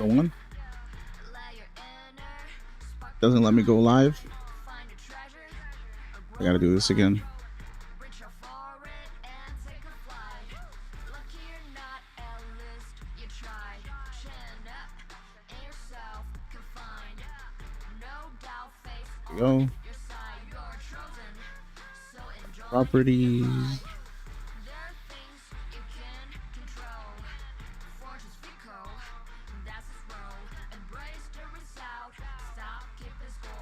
Go on. Doesn't let me go live. I gotta do this again. There we go. Properties.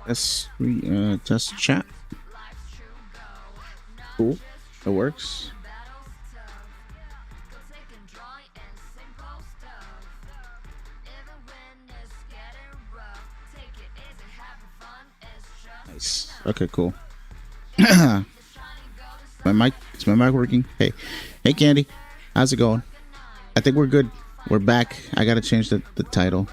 Let's test chat. Cool, it works. Nice. Okay, cool. Is my mic working? Hey Candy, how's it going? I think we're good. We're back. I gotta change the title.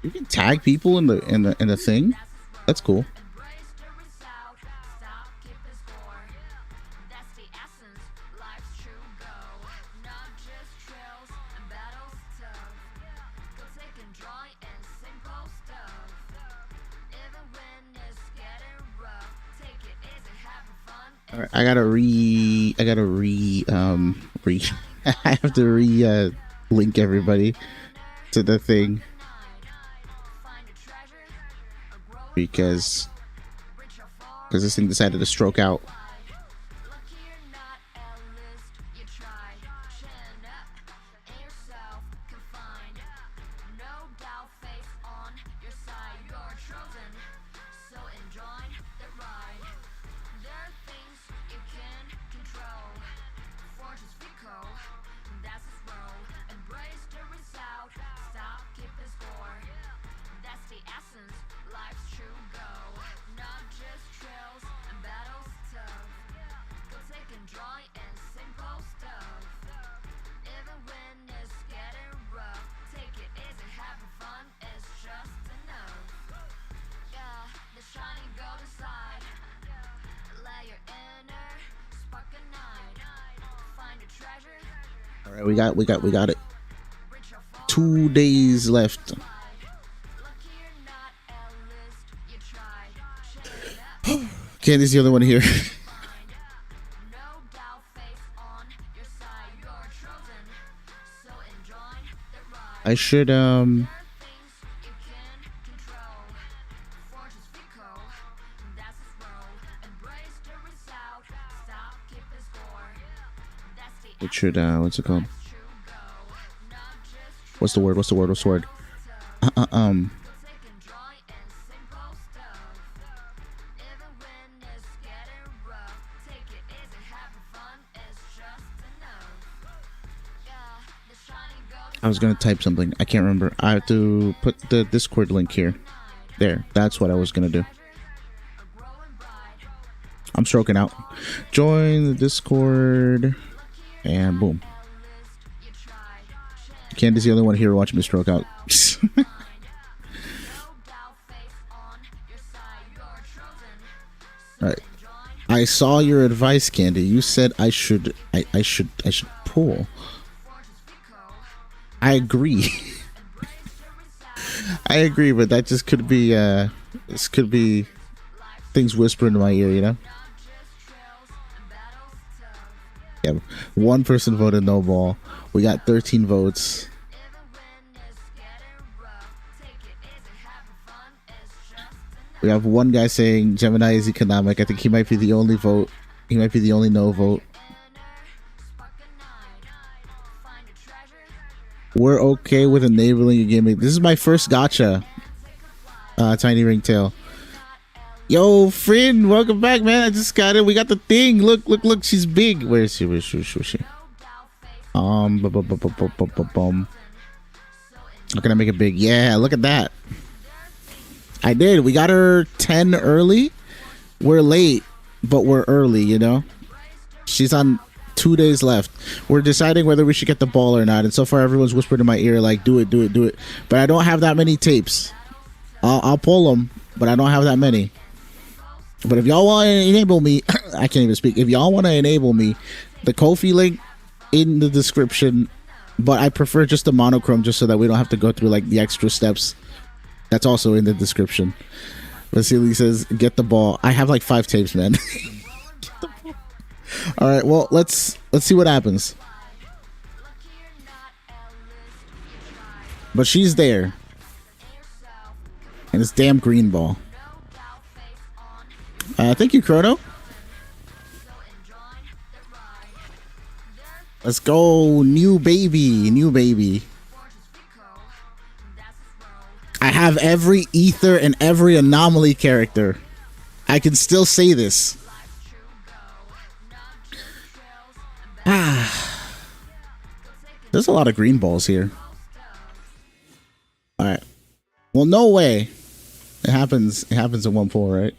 You can tag people in the thing. That's cool. All right, I have to link everybody to the thing. Because this thing decided to stroke out. All right, we got it. 2 days left. Candy's the other one here. I should it should what's it called? What's the word? I was gonna type something. I can't remember. I have to put the Discord link here. There. That's what I was gonna do. I'm stroking out. Join the Discord. And boom. Candy's the only one here watching me stroke out. Alright. I saw your advice, Candy. You said I should pull. I agree. I agree, but that just could be this could be things whispering in my ear, you know? Yeah, one person voted no ball. We got 13 votes. We have one guy saying Gemini is economic. I think he might be the only vote. He might be the only no vote. We're okay with enabling a gimmick. This is my first gacha. Tiny Ringtail. Yo, friend, welcome back, man. I just got it. We got the thing. Look. She's big. Where is she? Where's she? How can I make it big? Yeah, look at that. I did. We got her 10 early. We're late, but we're early, you know? She's on 2 days left. We're deciding whether we should get the ball or not. And so far, everyone's whispered in my ear, like, do it, do it, do it. But I don't have that many tapes. I'll pull them, but I don't have that many. But if y'all want to enable me, I can't even speak. If y'all want to enable me, the Ko-fi link in the description. But I prefer just the monochrome, just so that we don't have to go through like the extra steps. That's also in the description. Vasily says, "Get the ball." I have like 5 tapes, man. All right, well, let's see what happens. But she's there, and it's damn green ball. Thank you, Chrono. Let's go, new baby, new baby. I have every ether and every anomaly character. I can still say this. There's a lot of green balls here. All right. Well, no way. It happens in one pull, right?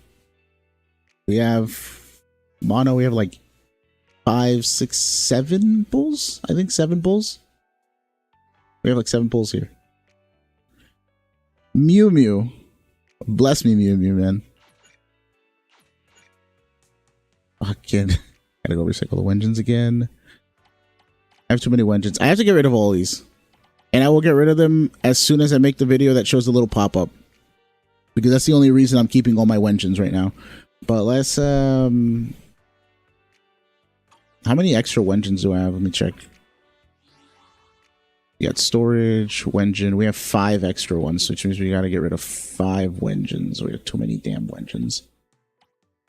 We have mono. We have like 5, 6, 7 pulls. I think 7 pulls. We have like 7 pulls here. Mew Mew. Bless me, Mew Mew, man. Fucking. Gotta go recycle the Wenjins again. I have too many Wenjins. I have to get rid of all these. And I will get rid of them as soon as I make the video that shows the little pop-up. Because that's the only reason I'm keeping all my Wenjins right now. But let's, how many extra Wenjins do I have? Let me check. We got storage, Wenjin. We have 5 extra ones, which means we gotta get rid of 5 Wenjins. We have too many damn Wenjins.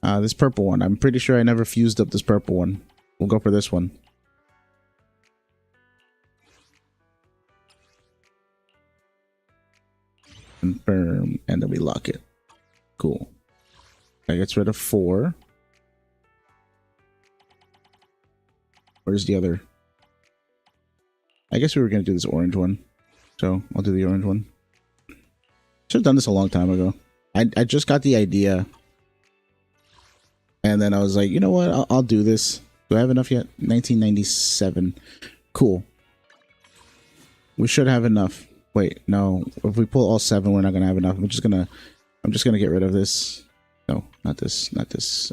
This purple one. I'm pretty sure I never fused up this purple one. We'll go for this one. Confirm, and then we lock it. Cool. That gets rid of 4. Where's the other? I guess we were going to do this orange one. So, I'll do the orange one. Should have done this a long time ago. I just got the idea. And then I was like, you know what? I'll do this. Do I have enough yet? 1997. Cool. We should have enough. Wait, no. If we pull all 7, we're not going to have enough. I'm just going to get rid of this. No, not this. Not this.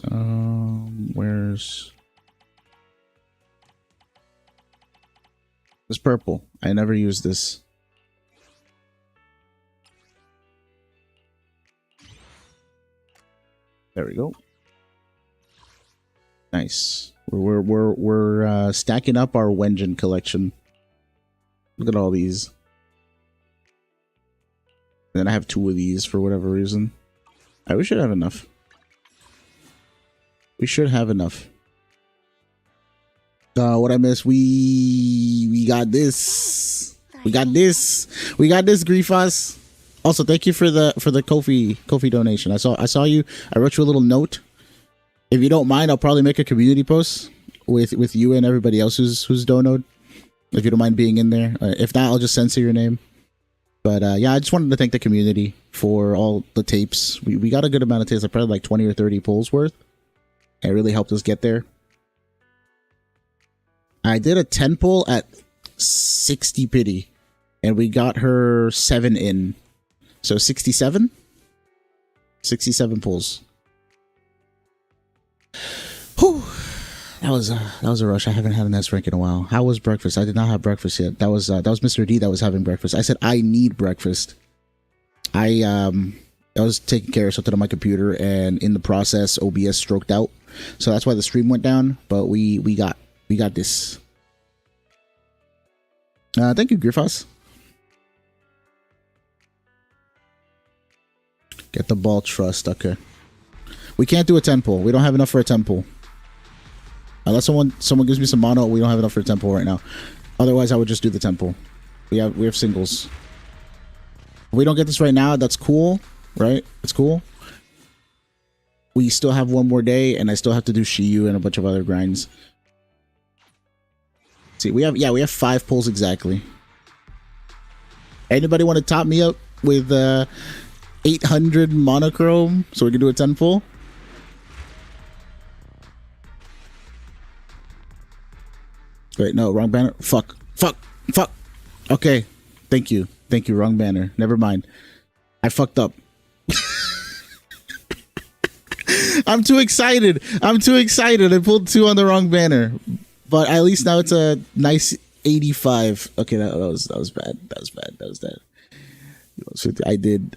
Where's... This purple. I never used this. There we go. Nice. We're stacking up our Wenjin collection. Look at all these. And then I have 2 of these for whatever reason. We should have enough. We should have enough. What I missed? We got this. We got this. We got this, Griefas. Also, thank you for the Ko-fi donation. I saw you. I wrote you a little note. If you don't mind, I'll probably make a community post with you and everybody else who's donoed. If you don't mind being in there. If not, I'll just censor your name. But yeah, I just wanted to thank the community for all the tapes. We got a good amount of tapes, probably like 20 or 30 pulls worth. It really helped us get there. I did a 10 pull at 60 pity, and we got her 7 in. So 67? 67 pulls. Whew. That was a rush. I haven't had an S rank in a while. How was breakfast? I did not have breakfast yet. That was Mr. D that was having breakfast. I said I need breakfast. I was taking care of something on my computer, and in the process, OBS stroked out. So that's why the stream went down. But we got this. Thank you, Griffas. Get the ball, trust. Okay. We can't do a 10 pull. We don't have enough for a 10 pull. Unless someone gives me some mono, we don't have enough for a 10 pull right now. Otherwise, I would just do the 10 pull. We have singles. If we don't get this right now, that's cool, right? It's cool. We still have 1 more day, and I still have to do Shiyu and a bunch of other grinds. See, we have 5 pulls exactly. Anybody want to top me up with 800 monochrome so we can do a 10 pull? Wait, no, wrong banner. Fuck. Okay, thank you, wrong banner. Never mind. I fucked up. I'm too excited. I pulled 2 on the wrong banner, but at least now it's a nice 85. Okay, that was bad. That was bad. I did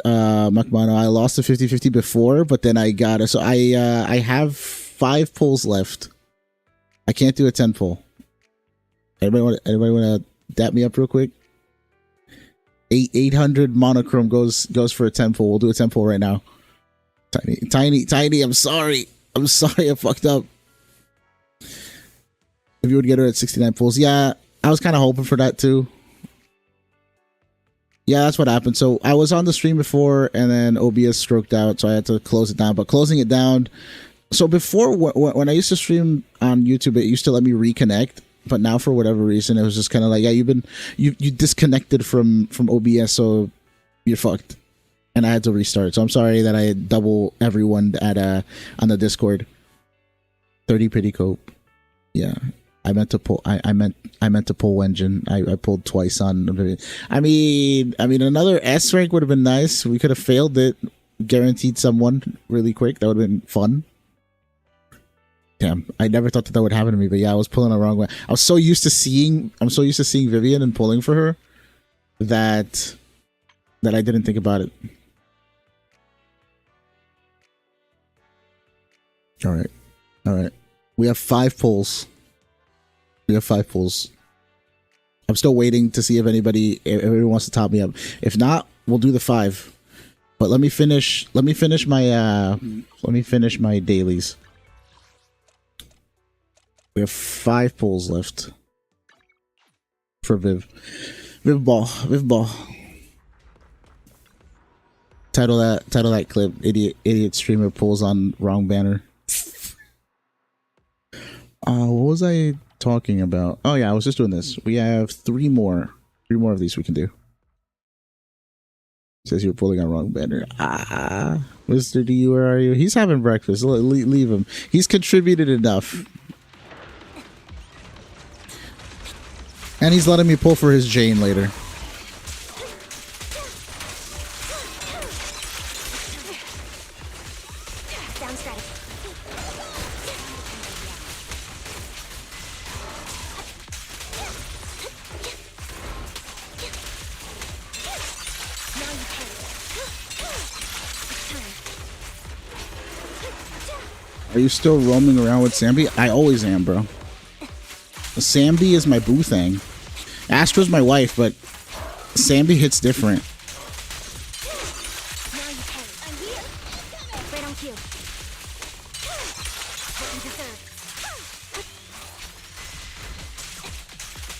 Makmano. I lost the 50-50 before, but then I got it. So I have 5 pulls left. I can't do a 10 pull. Anybody want to dap me up real quick? 800 monochrome goes for a 10 pull. We'll do a 10 pull right now. Tiny. I'm sorry. I fucked up. If you would get her at 69 pulls, yeah, I was kind of hoping for that too. Yeah, that's what happened. So I was on the stream before, and then OBS stroked out, so I had to close it down. But closing it down, so before when I used to stream on YouTube, it used to let me reconnect. But now, for whatever reason, it was just kind of like, yeah, you disconnected from OBS, so you're fucked. And I had to restart. So I'm sorry that I double everyone at on the Discord. 30 pretty cope. Yeah. I meant to pull engine. I pulled twice on. I mean another S rank would have been nice. We could have failed it, guaranteed someone really quick. That would have been fun. Damn, I never thought that would happen to me, but yeah, I was pulling the wrong way. I'm so used to seeing Vivian and pulling for her that I didn't think about it. All right. We have 5 pulls. I'm still waiting to see if everyone wants to top me up. If not, we'll do the 5. But let me finish my dailies. We have 5 pulls left for Viv ball. Title that clip. Idiot streamer pulls on wrong banner. What was I talking about? Oh yeah, I was just doing this. We have 3 more of these we can do. Says you're pulling on wrong banner. Mr. D, where are you? He's having breakfast. Leave him. He's contributed enough. And he's letting me pull for his Jane later. Are you still roaming around with Sambi? I always am, bro. Sambi is my boo thing. Astra's my wife, but Sambi hits different.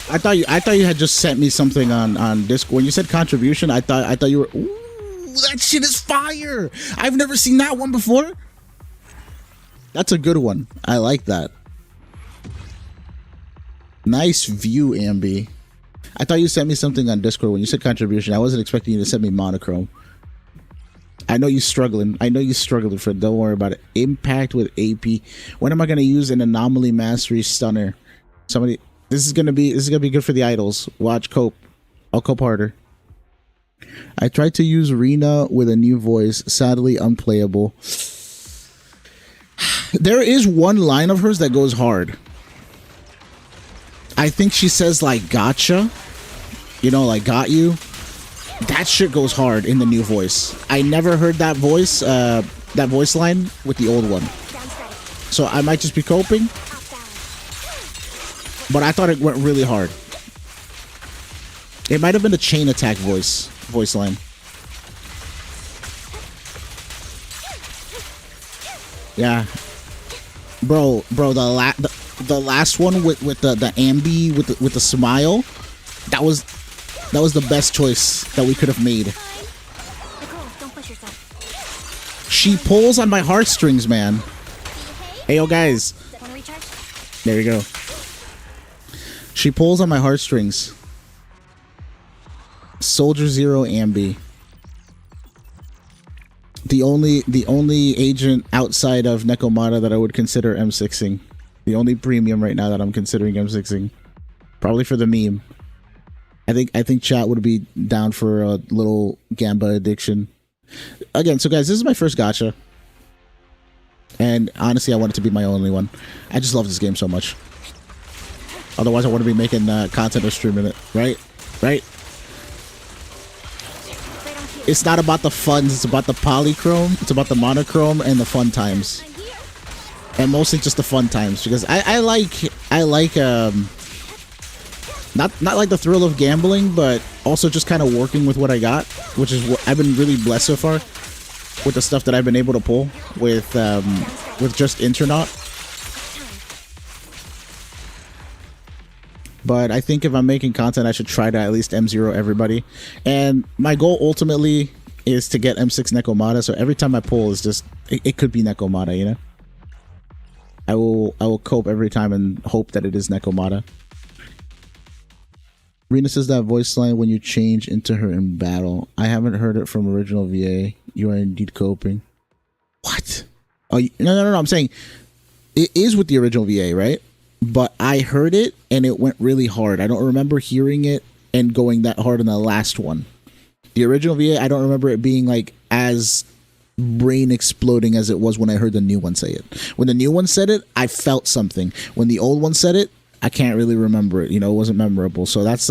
I thought you had just sent me something on Discord. When you said contribution, I thought you were. Ooh, that shit is fire! I've never seen that one before. That's a good one. I like that. Nice view, Ambi. I thought you sent me something on Discord when you said contribution. I wasn't expecting you to send me monochrome. I know you're struggling. For it. Don't worry about it. Impact with AP. When am I gonna use an anomaly mastery stunner? Somebody. This is gonna be good for the idols. Watch cope. I'll cope harder. I tried to use Rena with a new voice. Sadly, unplayable. There is one line of hers that goes hard. I think she says like gotcha, like got you. That shit goes hard in the new voice. I never heard that voice line with the old one. So I might just be coping. But I thought it went really hard. It might have been a chain attack voice line. Yeah. Bro, the last one with the Ambi with the smile, that was the best choice that we could have made. She pulls on my heartstrings, man. Hey yo guys. There you go. She pulls on my heartstrings. Soldier Zero Ambi. The only agent outside of Nekomata that I would consider M6ing. The only premium right now that I'm considering M6ing. Probably for the meme. I think chat would be down for a little Gamba addiction. Again, so guys, this is my first gacha. And honestly, I want it to be my only one. I just love this game so much. Otherwise, I wouldn't be making content or streaming it. Right? Right? It's not about the funds. It's about the polychrome. It's about the monochrome and the fun times. And mostly just the fun times. Because I like not like the thrill of gambling, but also just kind of working with what I got. Which is what I've been really blessed so far. With the stuff that I've been able to pull with just Internaut. But I think if I'm making content, I should try to at least M0 everybody. And my goal ultimately is to get M6 Nekomata. So every time I pull is just it could be Nekomata, you know. I will cope every time and hope that it is Nekomata. Rena says that voice line when you change into her in battle. I haven't heard it from original VA. You are indeed coping. What? Oh, no. I'm saying it is with the original VA, right? But I heard it and it went really hard. I don't remember hearing it and going that hard in the last one. The original VA, I don't remember it being like as brain exploding as it was when I heard the new one say it. When the new one said it, I felt something. When the old one said it, I can't really remember it. You know, it wasn't memorable. So that's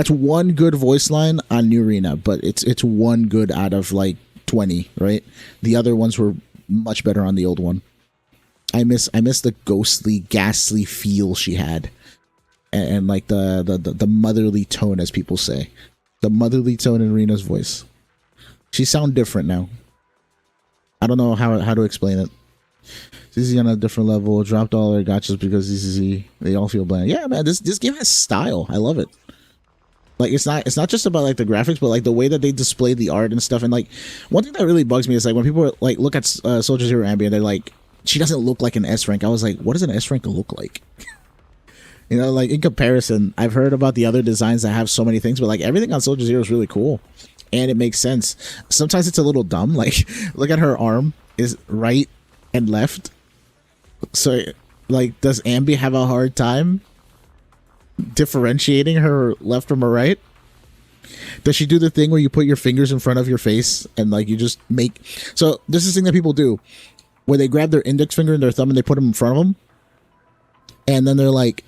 one good voice line on New Arena, but it's one good out of like 20, right? The other ones were much better on the old one. I miss the ghostly, ghastly feel she had, and like the motherly tone, as people say, the motherly tone in Rena's voice. She sound different now. I don't know how to explain it. ZZZ on a different level. Dropped all their gachas because ZZZ, they all feel bland. Yeah, man, this game has style. I love it. Like it's not just about like the graphics, but like the way that they display the art and stuff. And like one thing that really bugs me is like when people like look at Soldier Zero Ambient, they're like, she doesn't look like an S rank. I was like, what does an S rank look like? You know, like in comparison, I've heard about the other designs that have so many things, but like everything on Soldier Zero is really cool. And it makes sense. Sometimes it's a little dumb. Like, look at her arm is right and left. So, like, does Ambi have a hard time differentiating her left from her right? Does she do the thing where you put your fingers in front of your face and, like, you just make... So, this is the thing that people do. Where they grab their index finger and their thumb and they put them in front of them. And then they're like,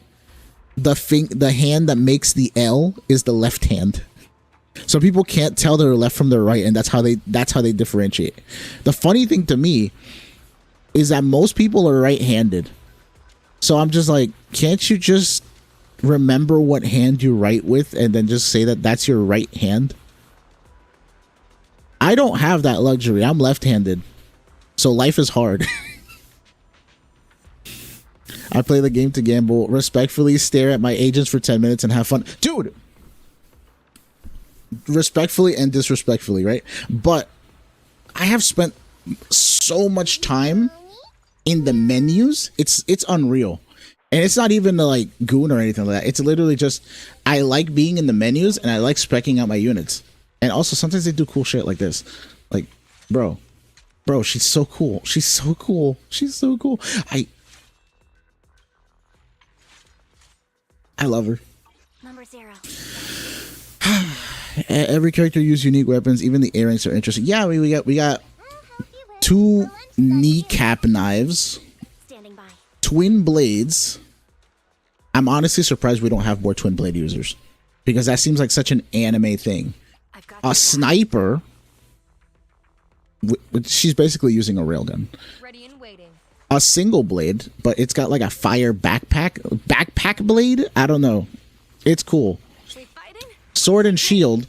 the hand that makes the L is the left hand. So people can't tell their left from their right, and that's how they differentiate. The funny thing to me is that most people are right-handed. So I'm just like, can't you just remember what hand you write with and then just say that that's your right hand? I don't have that luxury. I'm left-handed. So life is hard. I play the game to gamble, respectfully stare at my agents for 10 minutes and have fun. Dude! Respectfully and disrespectfully, right? But I have spent so much time in the menus. It's unreal. And it's not even like goon or anything like that. It's literally just, I like being in the menus and I like speccing out my units. And also sometimes they do cool shit like this. Like, bro, she's so cool. She's so cool. She's so cool. I love her. Number 0. Every character uses unique weapons. Even the A ranks are interesting. Yeah, we got 2 kneecap knives, twin blades. I'm honestly surprised we don't have more twin blade users, because that seems like such an anime thing. A sniper. She's basically using a railgun. Ready and waiting. A single blade, but it's got like a fire backpack blade. I don't know. It's cool. Sword and shield,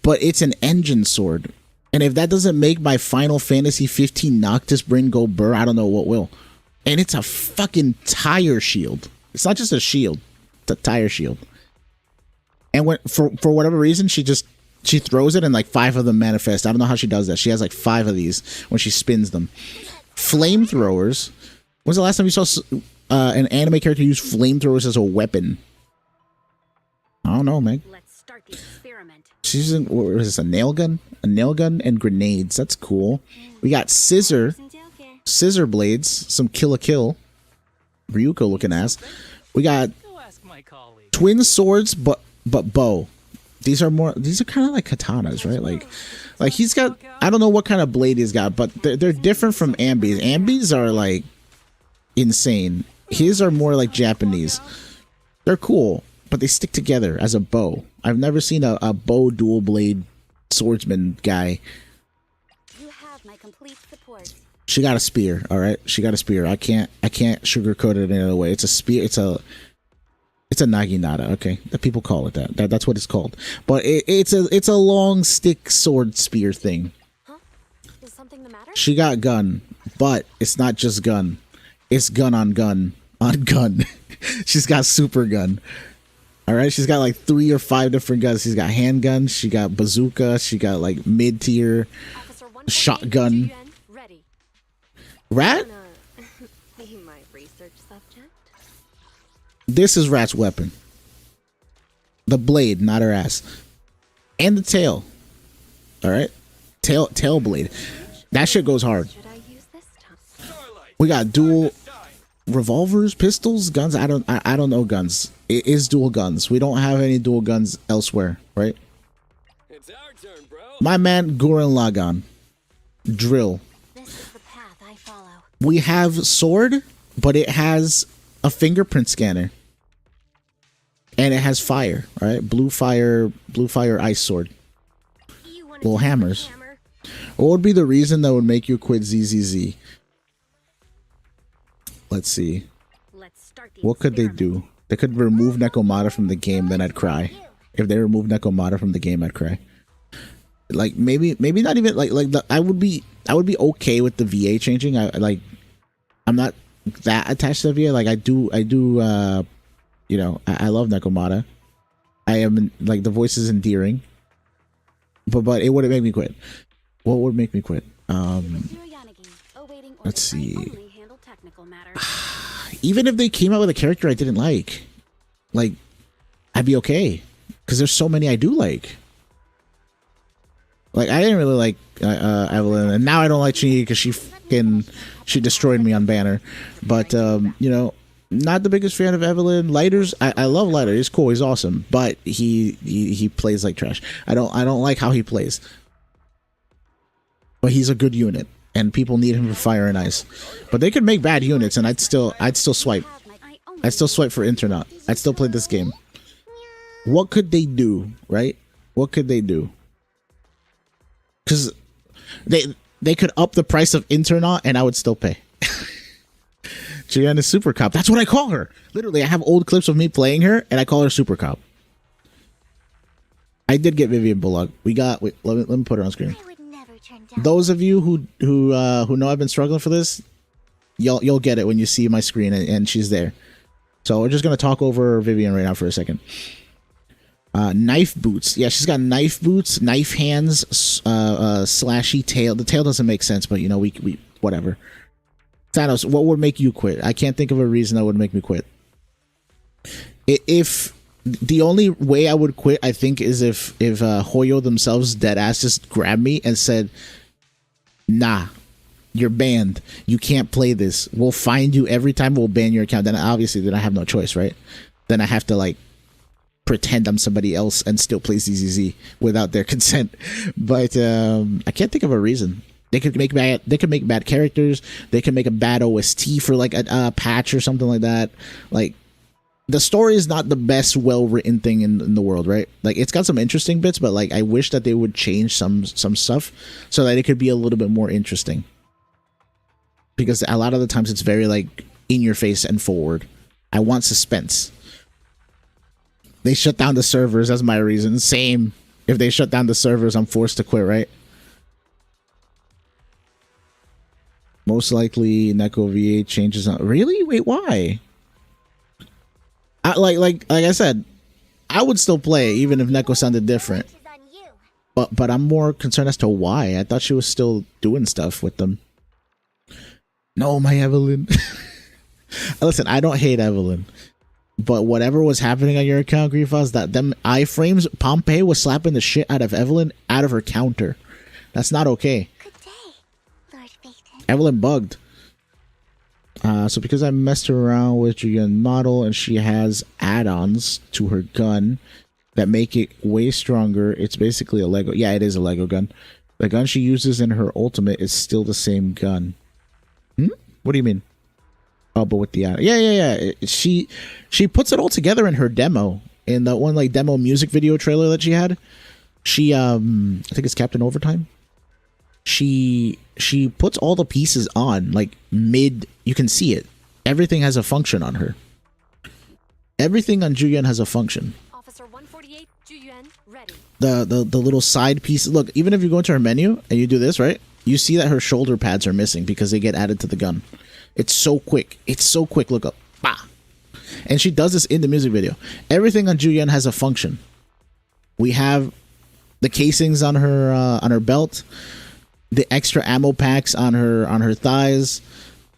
but it's an engine sword. And if that doesn't make my Final Fantasy 15 Noctis brain go burr, I don't know what will. And it's a fucking tire shield. It's not just a shield, it's a tire shield. And when for whatever reason, she throws it and like 5 of them manifest. I don't know how she does that. She has like 5 of these when she spins them. Flamethrowers. When's the last time you saw an anime character use flamethrowers as a weapon? I don't know, man. Let's start the experiment. She's using, what is this, a nail gun? A nail gun and grenades. That's cool. We got scissor blades, some kill a kill. Ryuko looking ass. We got Go ask my colleague. twin swords, but bow. These are kind of like katanas, right? Like he's got, I don't know what kind of blade he's got, but they're different from Ambi's. Ambi's are like insane. His are more like Japanese. They're cool, but they stick together as a bow. I've never seen a bow dual blade swordsman guy. You have my complete support. She got a spear, all right? She got a spear. I can't sugarcoat it any other way. It's a spear. It's a naginata, okay? That people call it that. That's what it's called. But it's a long stick sword spear thing. Huh? Is something the matter? She got gun, but it's not just gun. It's gun on gun on gun. She's got super gun. All right, she's got like 3 or 5 different guns. She's got handguns. She got bazooka. She got like mid tier shotgun. Ready. Rat. Be my research subject. This is Rat's weapon. The blade, not her ass, and the tail. All right, tail blade. That shit goes hard. Should I use this time? We got dual revolvers, pistols, guns. I don't know guns. It is dual guns. We don't have any dual guns elsewhere, right? It's our turn, bro. My man Gurren Lagann. Drill. This is the path I follow. We have sword, but it has a fingerprint scanner. And it has fire, right? Blue fire ice sword. You want Little to hammers. hammer? What would be the reason that would make you quit ZZZ? Let's see. Let's start the What could they experiment. do? They could remove Nekomata from the game, then I'd cry. If they remove Nekomata from the game, I'd cry. Like maybe not even like I would be okay with the VA changing. I'm not that attached to the VA. Like I do you know, I love Nekomata. I am like the voice is endearing. But it wouldn't make me quit. What would make me quit? Let's see. Even if they came out with a character I didn't like, I'd be okay. Because there's so many I do like. Like, I didn't really like Evelyn, and now I don't like Chingy because she destroyed me on Banner. But, you know, not the biggest fan of Evelyn. Lighters, I love Lighter. He's cool. He's awesome. But he plays like trash. I don't like how he plays. But he's a good unit, and people need him for Fire and Ice. But they could make bad units, and I'd still swipe. I'd still swipe for Internaut. I'd still play this game. What could they do, right? What could they do? Because they could up the price of Internaut, and I would still pay. Gianna is Super Cop. That's what I call her. Literally, I have old clips of me playing her, and I call her Super Cop. I did get Vivian Bullock. Wait, let me put her on screen. Those of you who know I've been struggling for this, you'll get it when you see my screen and she's there. So we're just gonna talk over Vivian right now for a second. Knife boots. Yeah, she's got knife boots, knife hands, slashy tail. The tail doesn't make sense, but you know, we whatever. Thanos, what would make you quit? I can't think of a reason that would make me quit. If the only way I would quit, I think, is if Hoyo themselves dead ass just grabbed me and said, "Nah, you're banned. You can't play this. We'll find you every time. We'll ban your account." Then obviously, I have no choice, right? Then I have to like pretend I'm somebody else and still play ZZZ without their consent. But I can't think of a reason. They could make bad characters. They could make a bad OST for like a patch or something like that. Like, the story is not the best well-written thing in the world, right? Like, it's got some interesting bits, but like I wish that they would change some stuff so that it could be a little bit more interesting. Because a lot of the times it's very like in your face and forward. I want suspense. They shut down the servers, that's my reason. Same. If they shut down the servers, I'm forced to quit, right? Most likely Neko VA changes on. Really? Wait, why? Like I said, I would still play even if Neko sounded different. But I'm more concerned as to why. I thought she was still doing stuff with them. No, my Evelyn. Listen, I don't hate Evelyn. But whatever was happening on your account, Griefos, that them iframes, Pompey was slapping the shit out of Evelyn out of her counter. That's not okay. Good day, Lord Phaeton. Evelyn bugged. So because I messed around with Julian model and she has add-ons to her gun that make it way stronger, it's basically a Lego. Yeah, it is a Lego gun. The gun she uses in her ultimate is still the same gun. What do you mean? Oh, but with the yeah. She puts it all together in her demo, in that one like demo music video trailer that she had. She I think it's Captain Overtime. She puts all the pieces on like mid. You can see it. Everything has a function on her. Everything on Julian has a function. Officer 148, Juyuan, ready. The little side pieces. Look, even if you go into her menu and you do this, right? You see that her shoulder pads are missing because they get added to the gun. It's so quick. It's so quick. Look up. Bah. And she does this in the music video. Everything on Julian has a function. We have the casings on her belt, the extra ammo packs on her thighs,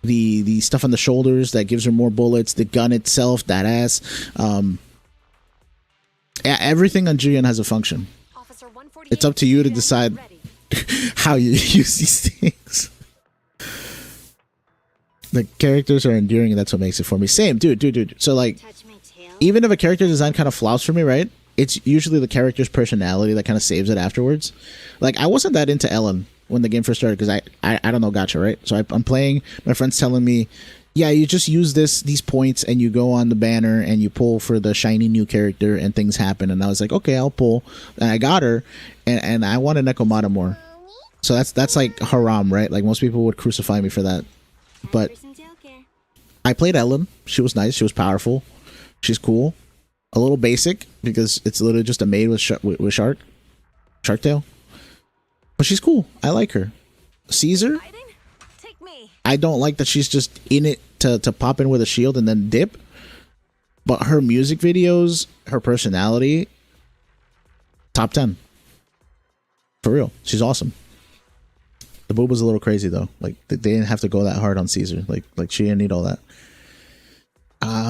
the stuff on the shoulders that gives her more bullets, the gun itself, that ass. Yeah, everything on Julian has a function. Officer 148, It's up to you to Juyuan, decide ready. how you use these things. The characters are endearing, and that's what makes it for me. Same, dude. So like, Touch my tail. even if a character design kind of flops for me, right? It's usually the character's personality that kind of saves it afterwards. Like, I wasn't that into Ellen when the game first started because I don't know gacha, right? So I'm playing. My friend's telling me, yeah, you just use these points and you go on the banner and you pull for the shiny new character and things happen. And I was like, okay, I'll pull. And I got her, and I wanted Nekomata more. So that's like haram, right? Like most people would crucify me for that. But I played Ellen. She was nice. She was powerful. She's cool. A little basic because it's literally just a maid with shark tail. But she's cool. I like her. Caesar, Take me. I don't like that she's just in it to pop in with a shield and then dip. But her music videos, her personality, top 10. For real. She's awesome. The boob was a little crazy though. Like they didn't have to go that hard on Caesar. Like she didn't need all that.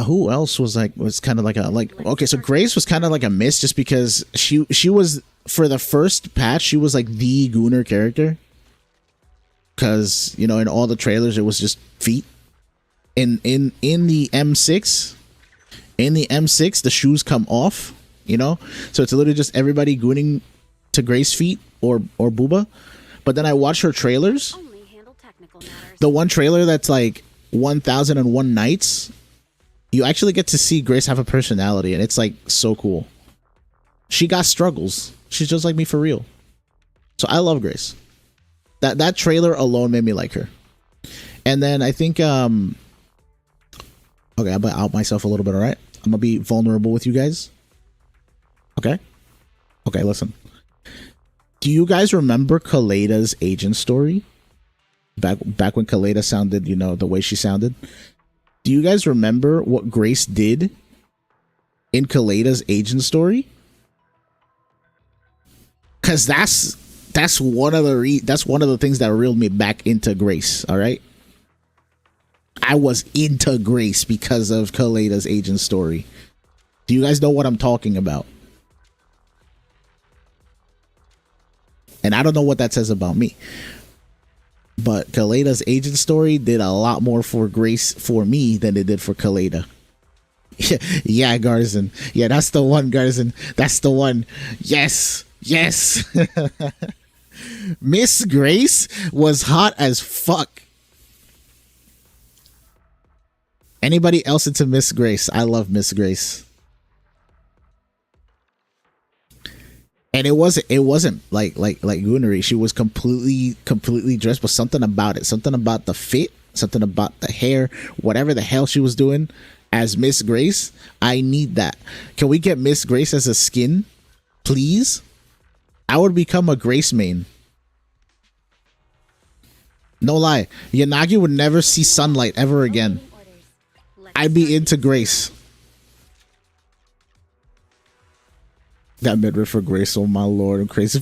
Who else was kind of like okay, so Grace was kind of like a miss just because she was, for the first patch, she was like the Gooner character. Cause, you know, in all the trailers it was just feet. In the M6, the shoes come off, you know? So it's literally just everybody gooning to Grace feet or Booba. But then I watch her trailers. Only handle technical matters. The one trailer that's like 1001 Nights, you actually get to see Grace have a personality, and it's like so cool. She got struggles. She's just like me for real. So I love Grace. That trailer alone made me like her. And then I think okay, I'm gonna out myself a little bit, alright? I'm gonna be vulnerable with you guys. Okay, listen. Do you guys remember Kaleda's agent story? Back when Kaleda sounded, you know, the way she sounded. Do you guys remember what Grace did in Kaleda's agent story? Cause that's one of the things that reeled me back into Grace. All right, I was into Grace because of Kaleda's agent story. Do you guys know what I'm talking about? And I don't know what that says about me. But Kaleda's agent story did a lot more for Grace for me than it did for Kaleda. Yeah, Garrison. Yeah, that's the one, Garrison. That's the one. Yes. Miss Grace was hot as fuck. Anybody else into Miss Grace? I love Miss Grace. And it wasn't like goonery. She was completely dressed, but something about it, something about the fit, something about the hair, whatever the hell she was doing as Miss Grace. I need that. Can we get Miss Grace as a skin, please? I would become a Grace main. No lie, Yanagi would never see sunlight ever again. I'd be into Grace. That midriff for Grace, oh my lord, I'm crazy.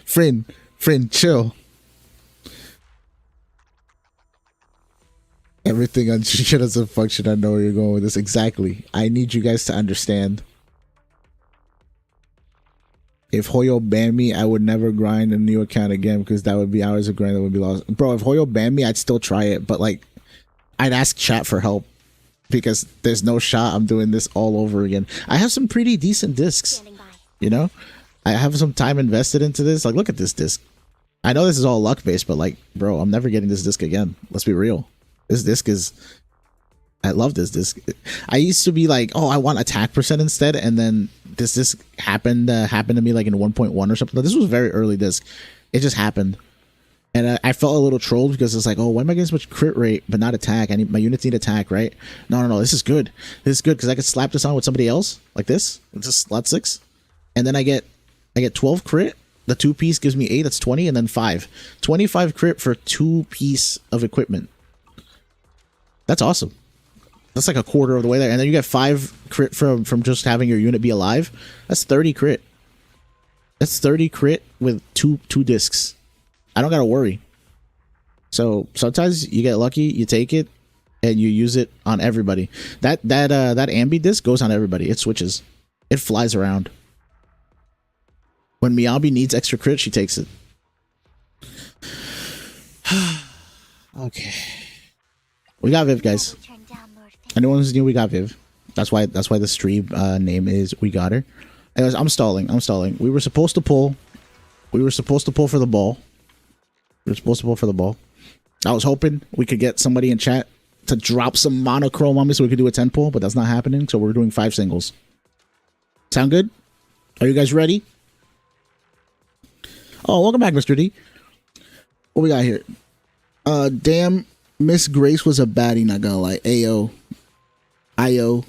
friend, chill. Everything on shit as a function. I know where you're going with this. Exactly. I need you guys to understand. If Hoyo banned me, I would never grind a new account again because that would be hours of grind that would be lost. Bro, if Hoyo banned me, I'd still try it, but like, I'd ask chat for help because there's no shot I'm doing this all over again. I have some pretty decent discs, Standing by. you know? I have some time invested into this. Like, look at this disc. I know this is all luck based, but like, bro, I'm never getting this disc again. Let's be real. This disc is, I love this disc. I used to be like, oh, I want attack percent instead, and then this disc happened to me like in 1.1 or something. This was a very early disc. It just happened. And I felt a little trolled because it's like, oh, why am I getting so much crit rate but not attack? My units need attack, right? No. This is good. This is good because I could slap this on with somebody else like this. It's just slot 6, and then I get 12 crit. The 2-piece gives me 8. That's 20, and then 5. 25 crit for 2-piece of equipment. That's awesome. That's like a quarter of the way there, and then you get 5 crit from just having your unit be alive. That's 30 crit. That's 30 crit with two discs. I don't gotta worry. So sometimes you get lucky, you take it, and you use it on everybody. That ambi disc goes on everybody. It switches. It flies around. When Miyabi needs extra crit, she takes it. Okay. We got Viv, guys. Anyone who's new, we got Viv. That's why the stream name is We Got Her. Anyways, I'm stalling. We were supposed to pull. For the ball. I was hoping we could get somebody in chat to drop some monochrome on me so we could do a 10 pull, but that's not happening. So we're doing 5 singles. Sound good? Are you guys ready? Oh, welcome back, Mr. D. What we got here? Damn, Miss Grace was a baddie, not gonna lie. Ayo. Io.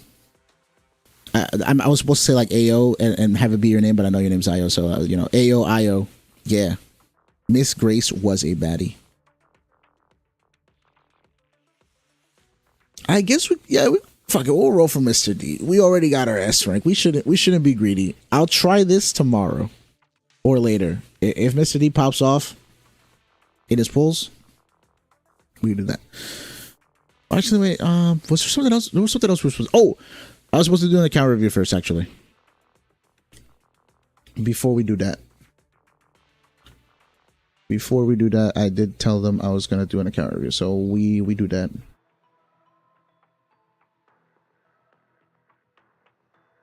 I was supposed to say like Ayo and have it be your name, but I know your name's Io, so you know, Ayo, Io. Yeah. Miss Grace was a baddie. I guess fuck it, we'll roll for Mr. D. We already got our S rank. We shouldn't be greedy. I'll try this tomorrow or later. If Mr. D pops off in his pulls, we can do that. Actually, wait, was there something else? There was something else we were supposed to, oh, I was supposed to do an account review first, actually. Before we do that, I did tell them I was gonna do an account review, so we do that.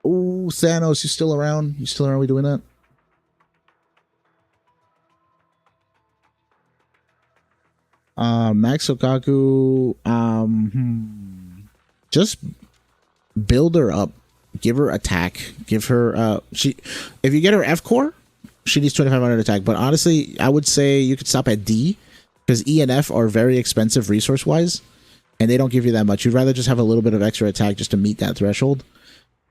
Oh, Thanos, you still around? You still around? We doing that? Max Okaku, just build her up, give her attack, give her if you get her F core, she needs 2500 attack, but honestly I would say you could stop at D because E and F are very expensive resource wise and they don't give you that much. You'd rather just have a little bit of extra attack just to meet that threshold.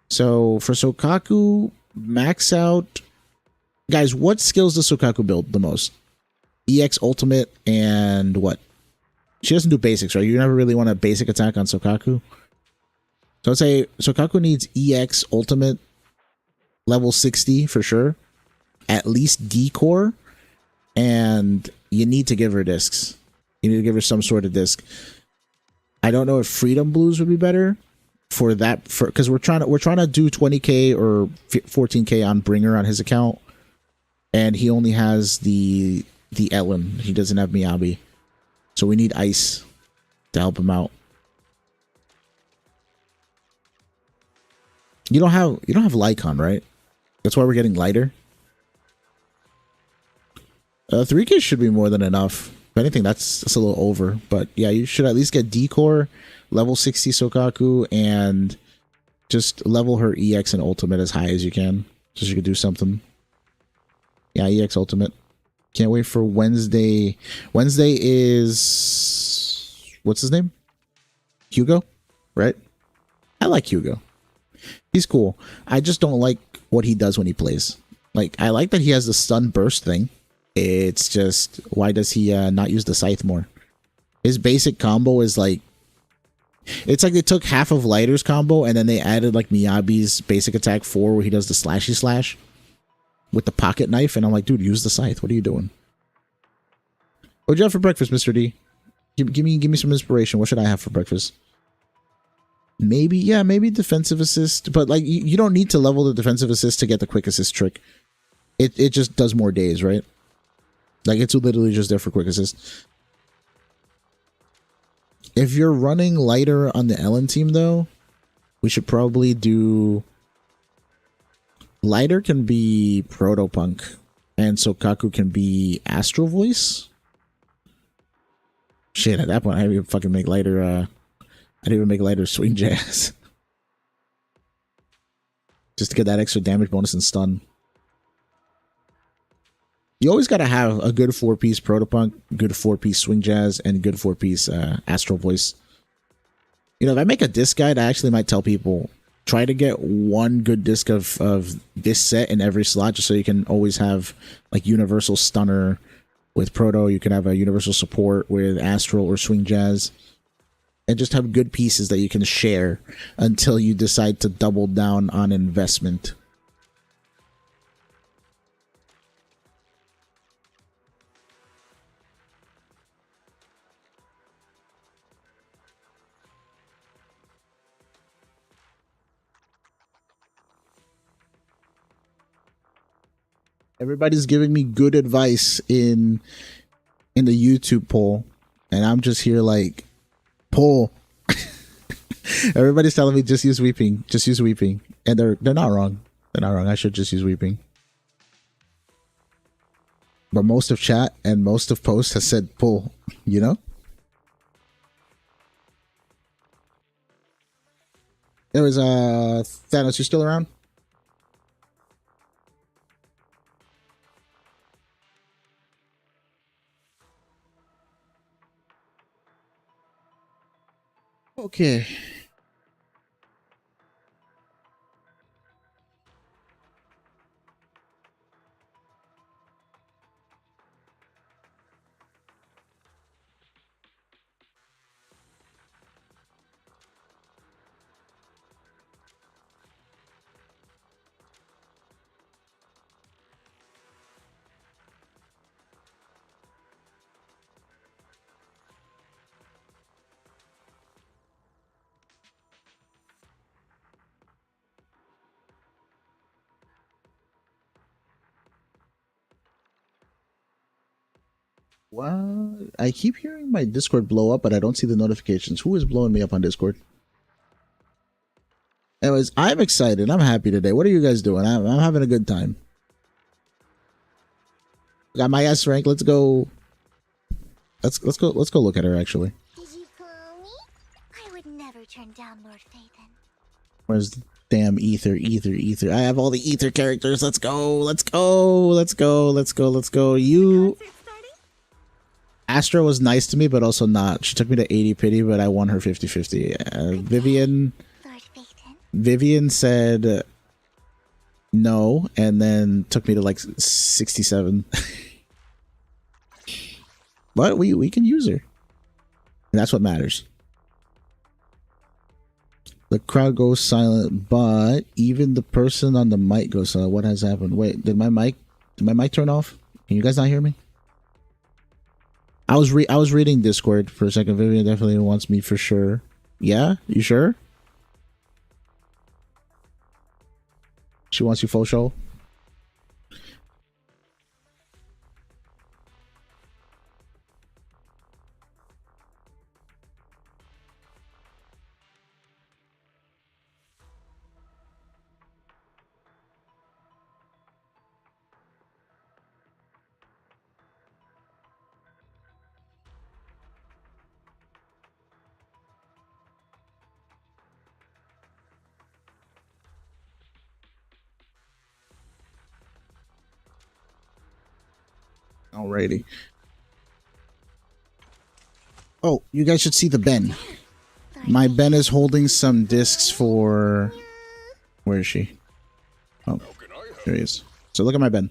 So for Sokaku, max out, guys, what skills does Sokaku build the most? EX ultimate and what? She doesn't do basics, right? You never really want a basic attack on Sokaku. So I'd say Sokaku needs EX ultimate level 60 for sure. At least D core. And you need to give her discs. You need to give her some sort of disc. I don't know if Freedom Blues would be better for that, because we're trying to do 20k or 14k on Bringer on his account. And he only has the Ellen. He doesn't have Miyabi. So we need Ice to help him out. You don't have Lycon, right? That's why we're getting lighter. 3k should be more than enough. If anything, that's a little over. But yeah, you should at least get D-Core, level 60 Sokaku, and just level her EX and Ultimate as high as you can. So you could do something. Yeah, EX Ultimate. Can't wait for Wednesday. Wednesday is... what's his name? Hugo? Right? I like Hugo. He's cool. I just don't like what he does when he plays. Like, I like that he has the stun burst thing. It's just, why does he not use the scythe more? His basic combo is like... it's like they took half of Lighter's combo and then they added like Miyabi's basic attack 4 where he does the slashy slash with the pocket knife, and I'm like, dude, use the scythe. What are you doing? What'd you have for breakfast, Mr. D? Give me some inspiration. What should I have for breakfast? Maybe defensive assist, but like you don't need to level the defensive assist to get the quick assist trick. It just does more days, right? Like it's literally just there for quick assist. If you're running lighter on the Ellen team, though, we should probably do... Lighter can be Protopunk, and Sokaku can be Astral Voice. Shit, at that point, I didn't even fucking make lighter, I didn't even make lighter Swing Jazz. Just to get that extra damage bonus and stun. You always gotta have a good 4-piece Protopunk, good 4-piece Swing Jazz, and good 4-piece Astral Voice. You know, if I make a disc guide, I actually might tell people, try to get one good disc of this set in every slot, just so you can always have like Universal Stunner with Proto. You can have a Universal Support with Astral or Swing Jazz. And just have good pieces that you can share until you decide to double down on investment. Everybody's giving me good advice in the YouTube poll, and I'm just here like, poll. Everybody's telling me just use weeping, and they're not wrong. They're not wrong. I should just use weeping. But most of chat and most of posts has said pull. You know. There was Thanos. You still around? Okay. What? I keep hearing my Discord blow up, but I don't see the notifications. Who is blowing me up on Discord? Anyways, I'm excited. I'm happy today. What are you guys doing? I'm having a good time. Got my S rank. Let's go. Let's go look at her actually. Did you call me? I would never turn down Lord Phaethon. Where's the damn ether? I have all the ether characters. Let's go. You. Astra was nice to me, but also not. She took me to 80 pity, but I won her 50-50. Vivian. Lord Phaethon. Vivian said no, and then took me to like 67. But we can use her. And that's what matters. The crowd goes silent, but even the person on the mic goes silent. What has happened? Wait, did my mic turn off? Can you guys not hear me? I was reading Discord for a second. Vivian definitely wants me for sure. Yeah? You sure? She wants you full show? Alrighty. Oh, you guys should see the Ben. My Ben is holding some discs for... Where is she? Oh, there he is. So look at my Ben.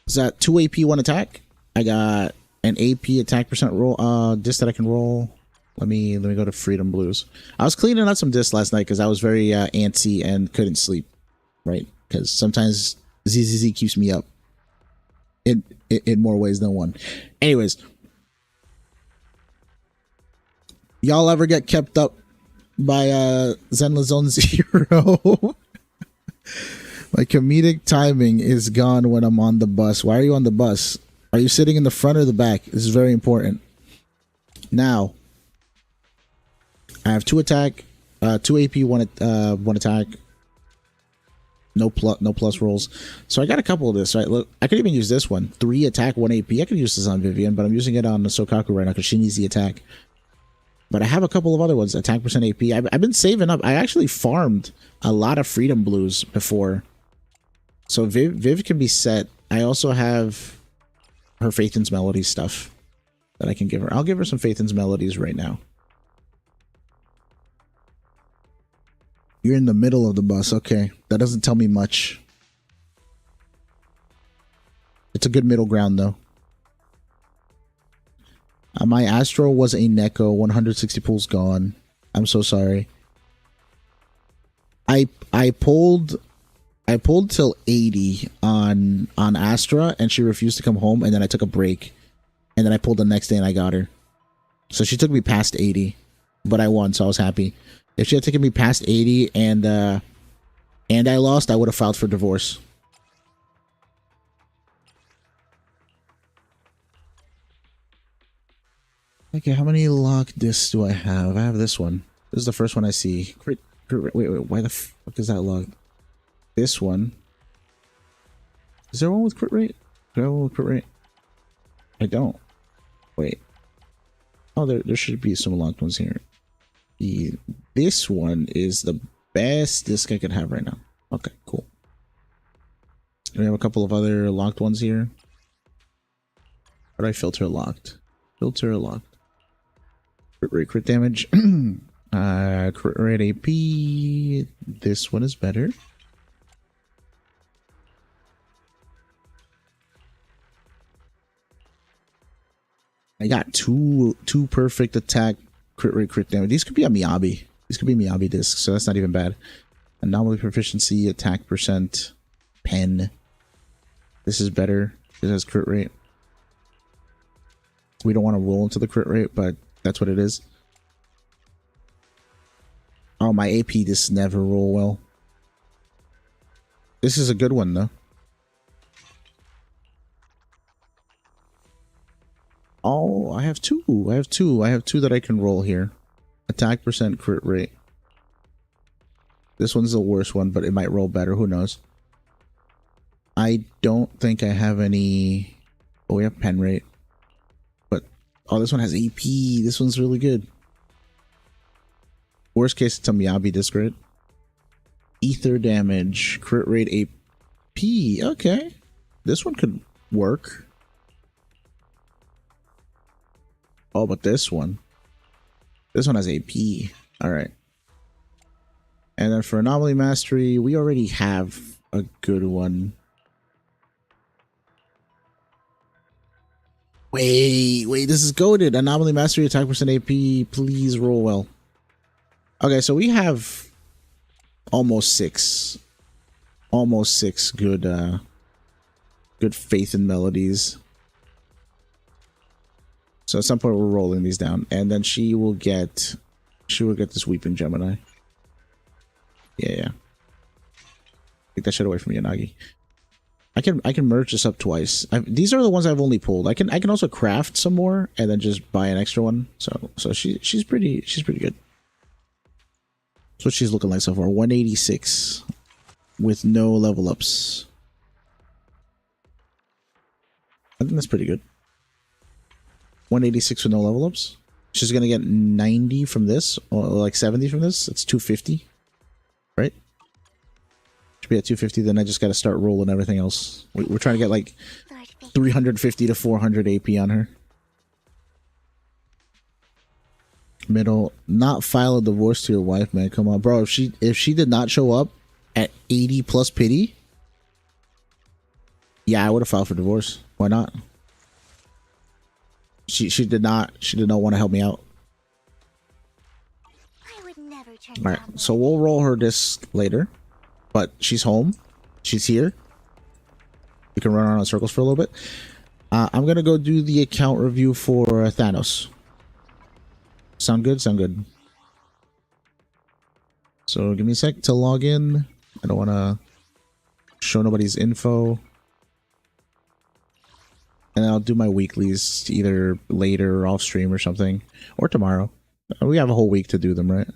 Is that 2 AP, 1 attack? I got an AP attack percent roll disc that I can roll. Let me go to Freedom Blues. I was cleaning out some discs last night because I was very antsy and couldn't sleep. Right? Because sometimes ZZZ keeps me up. In more ways than one. Anyways, y'all ever get kept up by Zenla Zone Zero? My comedic timing is gone when I'm on the bus. Why are you on the bus? Are you sitting in the front or the back? This is very important. Now, I have 2 attack, 2 AP, 1 attack. No plus rolls. So I got a couple of this, right? Look, I could even use this one. 3 attack, 1 AP. I could use this on Vivian, but I'm using it on the Sokaku right now because she needs the attack. But I have a couple of other ones. Attack percent AP. I've been saving up. I actually farmed a lot of Freedom Blues before. So Viv can be set. I also have her Phaethon's Melodies stuff that I can give her. I'll give her some Phaethon's Melodies right now. You're in the middle of the bus. Okay. That doesn't tell me much. It's a good middle ground, though. My Astro was a Neko. 160 pools gone. I'm so sorry. I pulled till 80 on Astra, and she refused to come home, and then I took a break. And then I pulled the next day, and I got her. So she took me past 80. But I won, so I was happy. If she had taken me past 80 and I lost, I would have filed for divorce. Okay, how many locked discs do I have? I have this one. This is the first one I see. Wait, why the fuck is that locked? This one. Is there one with crit rate? Do I have one with crit rate? I don't. Wait. Oh, there should be some locked ones here. This one is the best disc I could have right now. Okay, cool. We have a couple of other locked ones here. How do I filter locked? Filter locked. Crit rate, crit damage. Crit rate AP. This one is better. I got two perfect attack, crit rate, crit damage. These could be a Miyabi. These could be Miyabi discs, so that's not even bad. Anomaly proficiency, attack percent, pen. This is better. This has crit rate. We don't want to roll into the crit rate, but that's what it is. Oh, my AP discs never roll well. This is a good one, though. Oh, I have two. I have two that I can roll here. Attack percent, crit rate. This one's the worst one, but it might roll better. Who knows? I don't think I have any... Oh, we have pen rate. But, oh, this one has AP. This one's really good. Worst case, it's a Miyabi disc rate. Ether damage. Crit rate AP. Okay. This one could work. Oh, but this one has AP. Alright. And then for Anomaly Mastery, we already have a good one. Wait, this is goated. Anomaly Mastery, attack percent AP. Please roll well. Okay, so we have almost six good good faith in melodies. So at some point we're rolling these down, and then she will get this Weeping Gemini. Yeah. Take that shit away from Yanagi. I can merge this up twice. These are the ones I've only pulled. I can also craft some more and then just buy an extra one. So she's pretty good. That's what she's looking like so far. 186 with no level ups. I think that's pretty good. 186 with no level ups. She's gonna get 90 from this, or like 70 from this. That's 250, right? Should be at 250. Then I just gotta start rolling everything else. We're trying to get like 350 to 400 AP on her. Middle, not file a divorce to your wife, man. Come on, bro. If she did not show up at 80 plus pity, yeah, I would have filed for divorce. Why not? She did not want to help me out. I would never turn All right, down so we'll roll her disc later, but she's home. She's here. We can run around in circles for a little bit. I'm gonna go do the account review for Thanos. Sound good? Sound good. So give me a sec to log in. I don't want to show nobody's info. And I'll do my weeklies either later or off stream or something. Or tomorrow. We have a whole week to do them, right?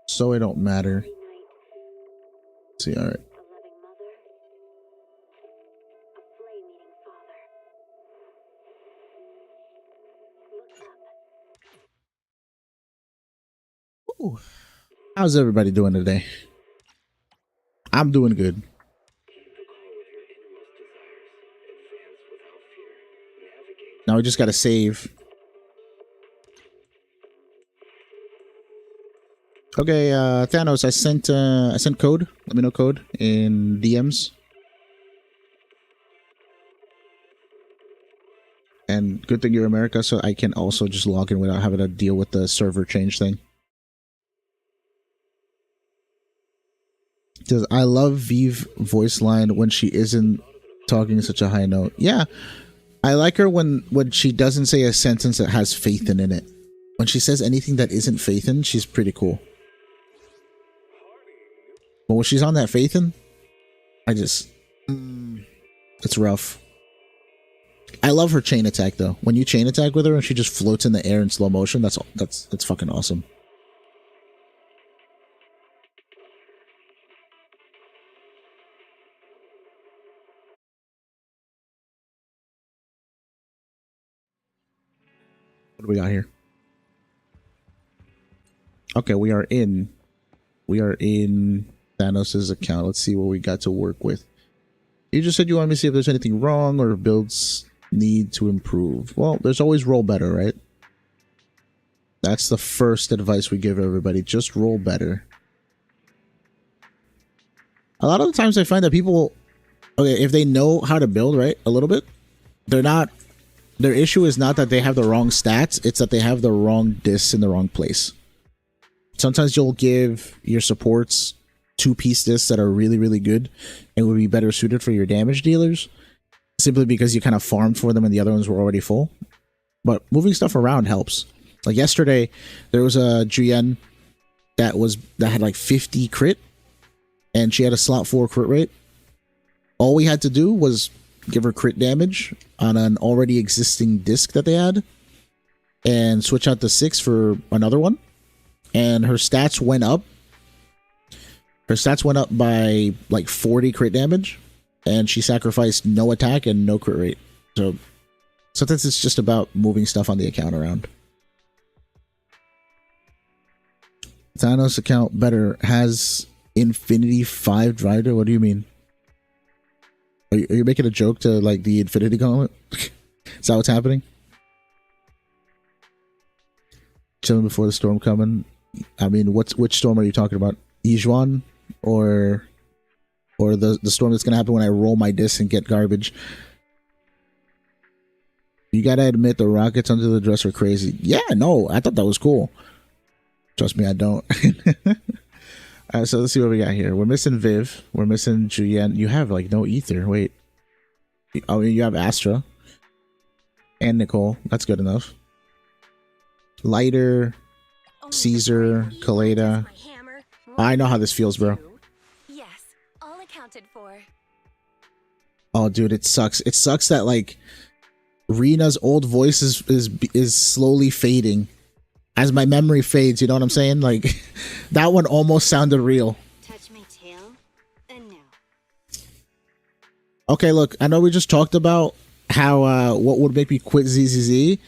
So it don't matter. Let's see, all right. Ooh. How's everybody doing today? I'm doing good. Now we just gotta save. Okay, Thanos, I sent code. Let me know code in DMs. And good thing you're America, so I can also just log in without having to deal with the server change thing. Because I love Vive voice line when she isn't talking such a high note. Yeah, I like her when she doesn't say a sentence that has faith in it. When she says anything that isn't faith in, she's pretty cool. But when she's on that faith in, I just... it's rough. I love her chain attack though. When you chain attack with her and she just floats in the air in slow motion, that's fucking awesome. What do we got here? Okay, we are in Thanos' account. Let's see what we got to work with. You just said you wanted me to see if there's anything wrong or if builds need to improve. Well, there's always roll better, right? That's the first advice we give everybody. Just roll better. A lot of the times I find that people, okay, if they know how to build, right, a little bit, their issue is not that they have the wrong stats, it's that they have the wrong discs in the wrong place. Sometimes you'll give your supports 2-piece discs that are really, really good and would be better suited for your damage dealers, simply because you kind of farmed for them and the other ones were already full. But moving stuff around helps. Like yesterday, there was a Juyen that had like 50 crit, and she had a slot 4 crit rate. All we had to do was give her crit damage on an already existing disc that they had, and switch out the 6 for another one, and her stats went up. Her stats went up by like 40 crit damage, and she sacrificed no attack and no crit rate. So sometimes it's just about moving stuff on the account around. Thanos account better has Infinity 5 Driver. What do you mean? Are you making a joke to like the Infinity Gauntlet? Is that what's happening? Chilling before the storm coming. I mean, which storm are you talking about? Ijuan or the storm that's gonna happen when I roll my disc and get garbage? You gotta admit the rockets under the dress are crazy. Yeah, no, I thought that was cool. Trust me, I don't. Alright, so let's see what we got here. We're missing Viv. We're missing Juyen. You have like no ether. Wait. Oh, you have Astra. And Nicole. That's good enough. Lighter. Caesar. Kaleda. I know how this feels, bro. Yes, all accounted for. Oh, dude, it sucks. It sucks that like Rena's old voice is slowly fading. As my memory fades, you know what I'm saying? Like, that one almost sounded real. Touch my tail, and no. Okay, look, I know we just talked about how, what would make me quit ZZZ.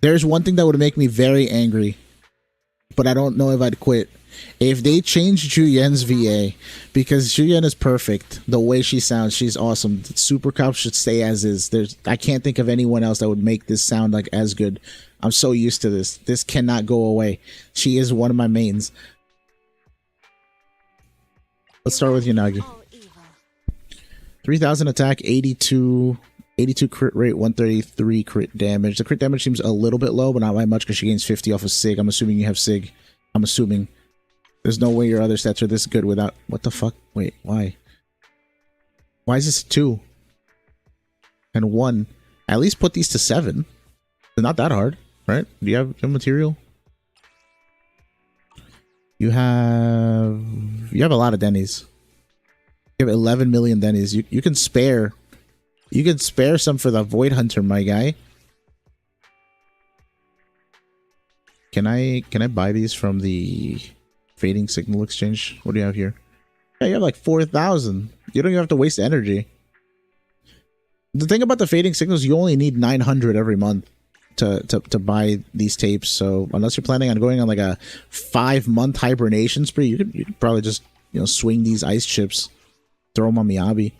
There's one thing that would make me very angry, but I don't know if I'd quit. If they changed Juyen's VA, because Juyen is perfect. The way she sounds, she's awesome. Super Cop should stay as is. I can't think of anyone else that would make this sound like as good. I'm so used to this. This cannot go away. She is one of my mains. Let's start with Yanagi. 3,000 attack, 82 crit rate, 133 crit damage. The crit damage seems a little bit low, but not by much because she gains 50 off of Sig. I'm assuming you have Sig. I'm assuming. There's no way your other stats are this good without... What the fuck? Wait, why? Why is this 2? And 1? At least put these to 7. They're not that hard, right? Do you have material? You have a lot of Denny's. You have 11 million Denny's. You can spare... You can spare some for the Void Hunter, my guy. Can I buy these from the fading signal exchange? What do you have here? Yeah, you have like 4,000. You don't even have to waste energy. The thing about the fading signals, you only need 900 every month to buy these tapes. So unless you're planning on going on like a 5-month hibernation spree, you could probably just, you know, swing these ice chips, throw them on Miyabi,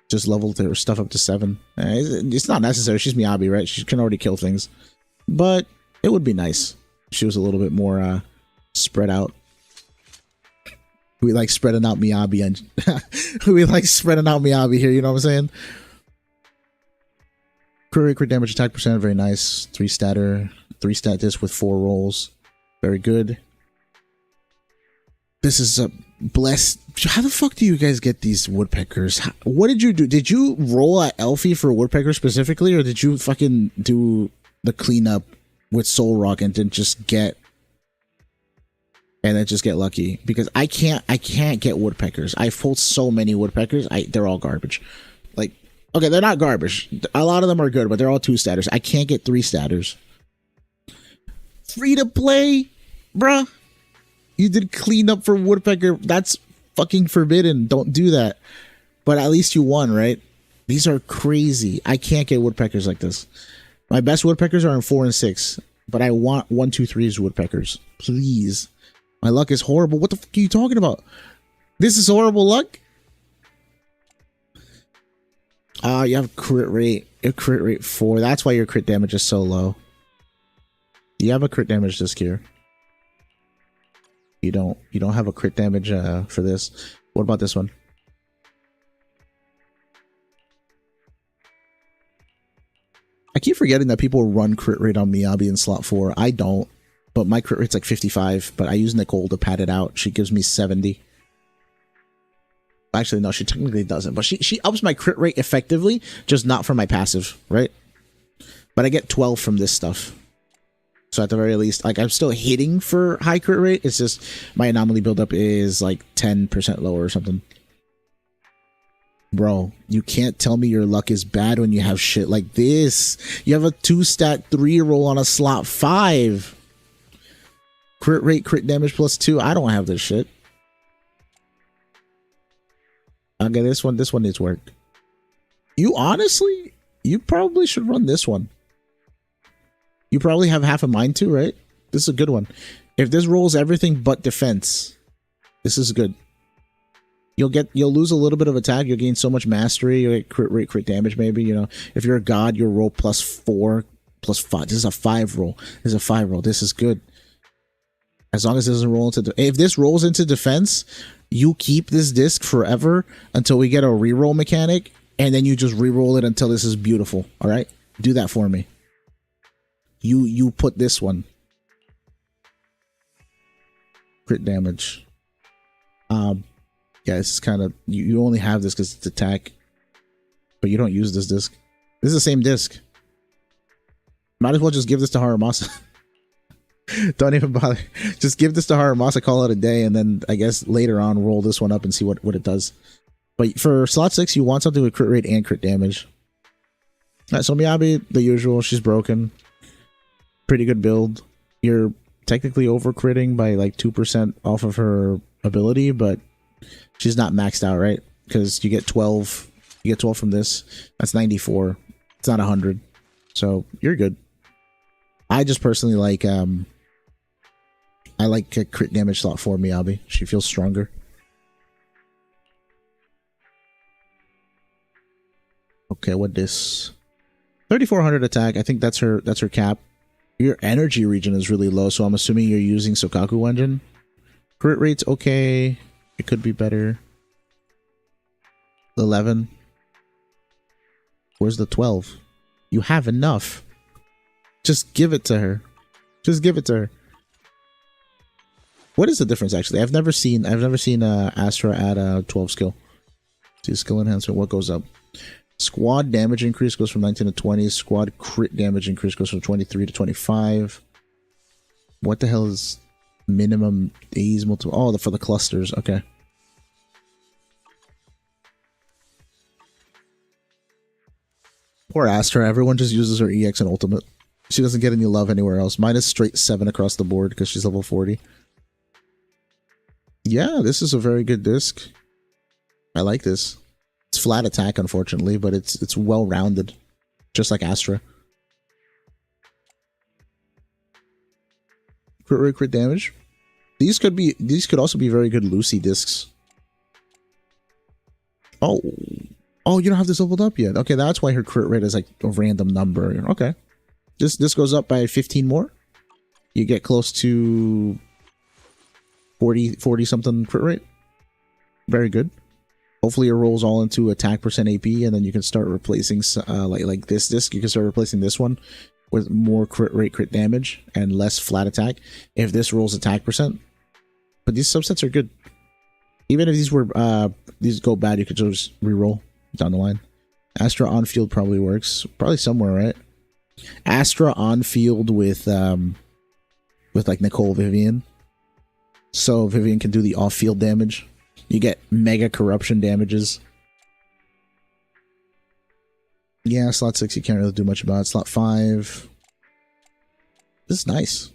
just level their stuff up to 7. It's not necessary. She's Miyabi, right? She can already kill things, but it would be nice if she was a little bit more spread out. We like spreading out Miyabi, and we like spreading out Miyabi here. You know what I'm saying? Crit damage, attack percent, very nice. 3-statter, 3-stat disc with 4 rolls, very good. This is a blessed. How the fuck do you guys get these woodpeckers? What did you do? Did you roll at Elfie for woodpecker specifically, or did you fucking do the cleanup with Soul Rock and then just get lucky? Because I can't get woodpeckers. I've pulled so many woodpeckers. They're all garbage. Like, okay, they're not garbage. A lot of them are good, but they're all 2-statters. I can't get 3-statters. Free to play, bruh. You did clean up for woodpecker. That's fucking forbidden. Don't do that. But at least you won, right? These are crazy. I can't get woodpeckers like this. My best woodpeckers are in 4 and 6, but I want 1, 2, 3's woodpeckers. Please. My luck is horrible. What the fuck are you talking about? This is horrible luck? You have crit rate. A crit rate 4. That's why your crit damage is so low. You have a crit damage disc here. You don't have a crit damage for this. What about this one? I keep forgetting that people run crit rate on Miyabi in slot 4. I don't, but my crit rate's like 55, but I use Nicole to pad it out. She gives me 70. Actually, no, she technically doesn't, but she ups my crit rate effectively, just not for my passive, right? But I get 12 from this stuff. So at the very least, like, I'm still hitting for high crit rate. It's just my anomaly buildup is like 10% lower or something. Bro, you can't tell me your luck is bad when you have shit like this. You have a 2-stat 3 roll on a slot 5. Crit rate, crit damage plus 2. I don't have this shit. Okay, this one needs work. You honestly, you probably should run this one. You probably have half of mine too, right? This is a good one. If this rolls everything but defense, this is good. You'll lose a little bit of attack. You'll gain so much mastery. You'll get crit rate, crit damage. Maybe, you know, if you're a god, you'll roll plus 4, plus 5. This is a 5 roll. This is a 5 roll. This is good. As long as it doesn't roll into if this rolls into defense, you keep this disc forever until we get a reroll mechanic, and then you just reroll it until this is beautiful. All right, do that for me. You put this one. Crit damage. Yeah, this is kind of you only have this because it's attack, but you don't use this disc. This is the same disc. Might as well just give this to Haramasa. Don't even bother. Just give this to Haramasa, call it a day, and then I guess later on roll this one up and see what it does. But for slot 6, you want something with crit rate and crit damage. Alright, so Miyabi, the usual, she's broken. Pretty good build. You're technically over critting by like 2% off of her ability, but she's not maxed out, right? Because you get 12. You get 12 from this. That's 94. It's not 100. So you're good. I just personally like I like a crit damage slot for Miyabi. She feels stronger. Okay, what this? 3,400 attack. I think that's her cap. Your energy region is really low, so I'm assuming you're using Sokaku engine. Crit rate's okay. It could be better. 11. Where's the 12? You have enough. Just give it to her. Just give it to her. What is the difference actually? I've never seen Astra add a 12 skill. See skill enhancement, what goes up? Squad damage increase goes from 19 to 20. Squad crit damage increase goes from 23 to 25. What the hell is minimum A's multiple? Oh, for the clusters. Okay. Poor Astra. Everyone just uses her EX and ultimate. She doesn't get any love anywhere else. Mine is straight 7 across the board because she's level 40. Yeah, this is a very good disc. I like this. It's flat attack, unfortunately, but it's well rounded, just like Astra. Crit rate, crit damage. These could also be very good Lucy discs. Oh, you don't have this leveled up yet. Okay, that's why her crit rate is like a random number. Okay, this goes up by 15 more. You get close to 40 something crit rate. Very good. Hopefully it rolls all into attack percent AP, and then you can start replacing like this disc. You can start replacing this one with more crit rate, crit damage, and less flat attack if this rolls attack percent. But these subsets are good. Even if these go bad, you could just reroll down the line. Astra on field probably works. Probably somewhere, right? Astra on field with like Nicole Vivian. So Vivian can do the off field damage. You get mega corruption damages. Yeah, slot 6 you can't really do much about. Slot 5. This is nice.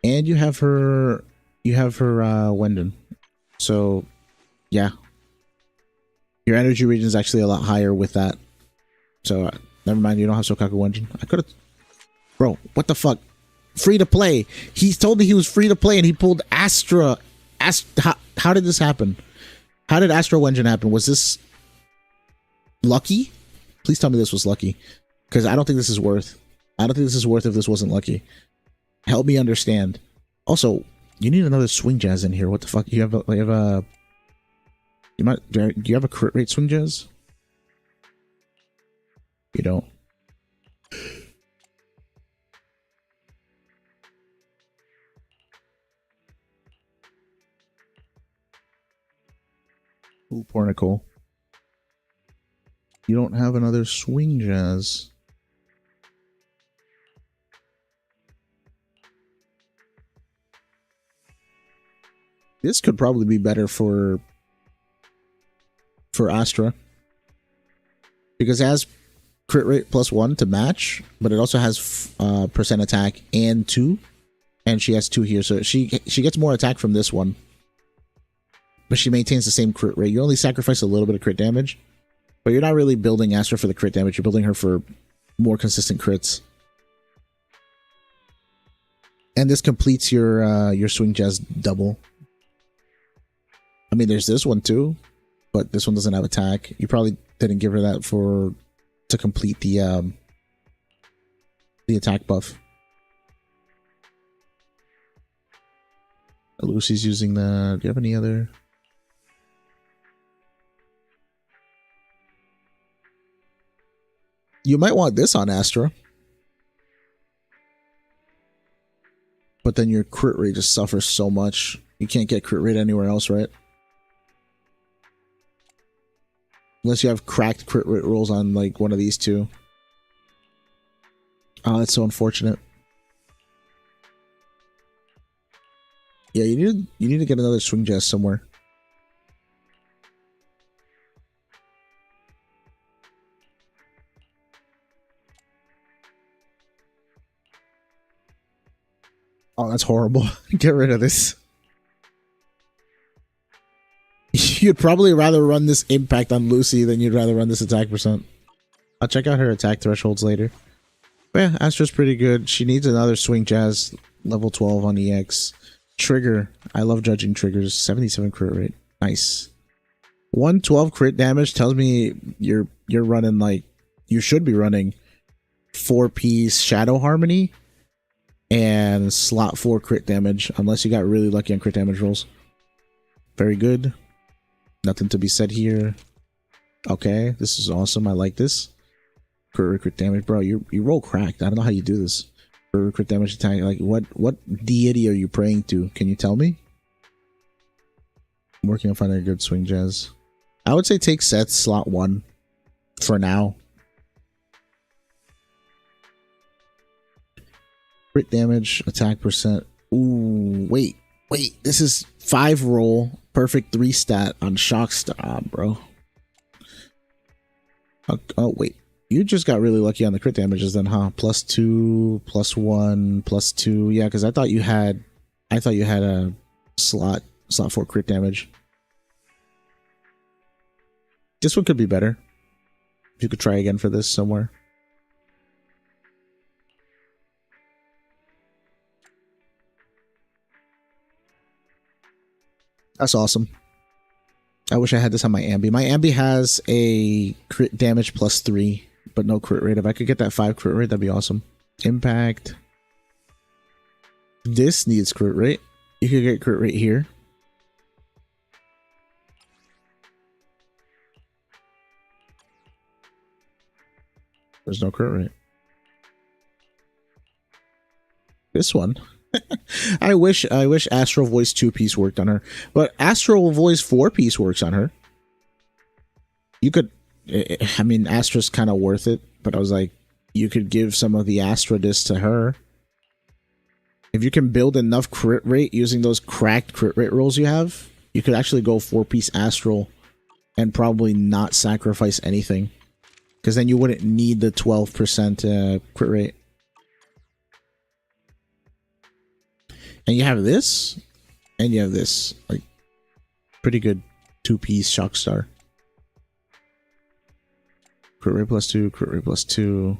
And you have her Wendon. So yeah. Your energy region is actually a lot higher with that. So never mind, you don't have Sokaku Wendon. I could have. Bro, what the fuck? Free to play. He told me he was free to play and he pulled Astra. How did this happen? How did Astra Wenjin happen? Was this lucky? Please tell me this was lucky. Because I don't think this is worth. I don't think this is worth if this wasn't lucky. Help me understand. Also, you need another swing jazz in here. What the fuck? Do you have a crit rate swing jazz? You don't. Ooh, poor Nicole. You don't have another swing jazz. This could probably be better for Astra. Because it has crit rate +1 to match, but it also has percent attack and 2. And she has 2 here, so she gets more attack from this one. But she maintains the same crit rate. You only sacrifice a little bit of crit damage. But you're not really building Astra for the crit damage. You're building her for more consistent crits. And this completes your swing jazz double. I mean, there's this one too. But this one doesn't have attack. You probably didn't give her that to complete the attack buff. Lucy's using the... Do you have any other... You might want this on Astra. But then your crit rate just suffers so much. You can't get crit rate anywhere else, right? Unless you have cracked crit rate rolls on like one of these two. Oh, that's so unfortunate. Yeah, you need to get another swing jazz somewhere. Oh, that's horrible. Get rid of this. You'd probably rather run this impact on Lucy than you'd rather run this attack percent. I'll check out her attack thresholds later. But yeah, Astra's pretty good. She needs another swing jazz, level 12 on EX. Trigger. I love judging triggers. 77 crit rate. Nice. 112 crit damage tells me you're running like... You should be running 4-piece Shadow Harmony and slot 4 crit damage, unless you got really lucky on crit damage rolls. Very good. Nothing to be said here. Okay, this is awesome. I like this. Crit damage, bro. You roll cracked. I don't know how you do this. Crit damage attack. Like what deity are you praying to? Can you tell me? I'm working on finding a good swing jazz. I would say take sets slot 1 for now. Crit damage, attack percent. Ooh, wait. This is 5 roll, perfect 3 stat on shock star, bro. Oh, wait. You just got really lucky on the crit damages then, huh? +2, +1, +2. Yeah, because I thought you had a slot 4 crit damage. This one could be better. If you could try again for this somewhere. That's awesome. I wish I had this on my Ambi. My Ambi has a crit damage +3, but no crit rate. If I could get that 5 crit rate, that'd be awesome. Impact. This needs crit rate. You could get crit rate here. There's no crit rate. This one. I wish Astral Voice 2-piece worked on her, but Astral Voice 4-piece works on her. You could, I mean, Astra's kind of worth it, but I was like, you could give some of the Astra disc to her. If you can build enough crit rate using those cracked crit rate rolls you have, you could actually go 4-piece Astral and probably not sacrifice anything, because then you wouldn't need the 12% crit rate. And you have this, and you have this. Like, pretty good 2-piece Shock Star. Crit rate +2, crit rate +2.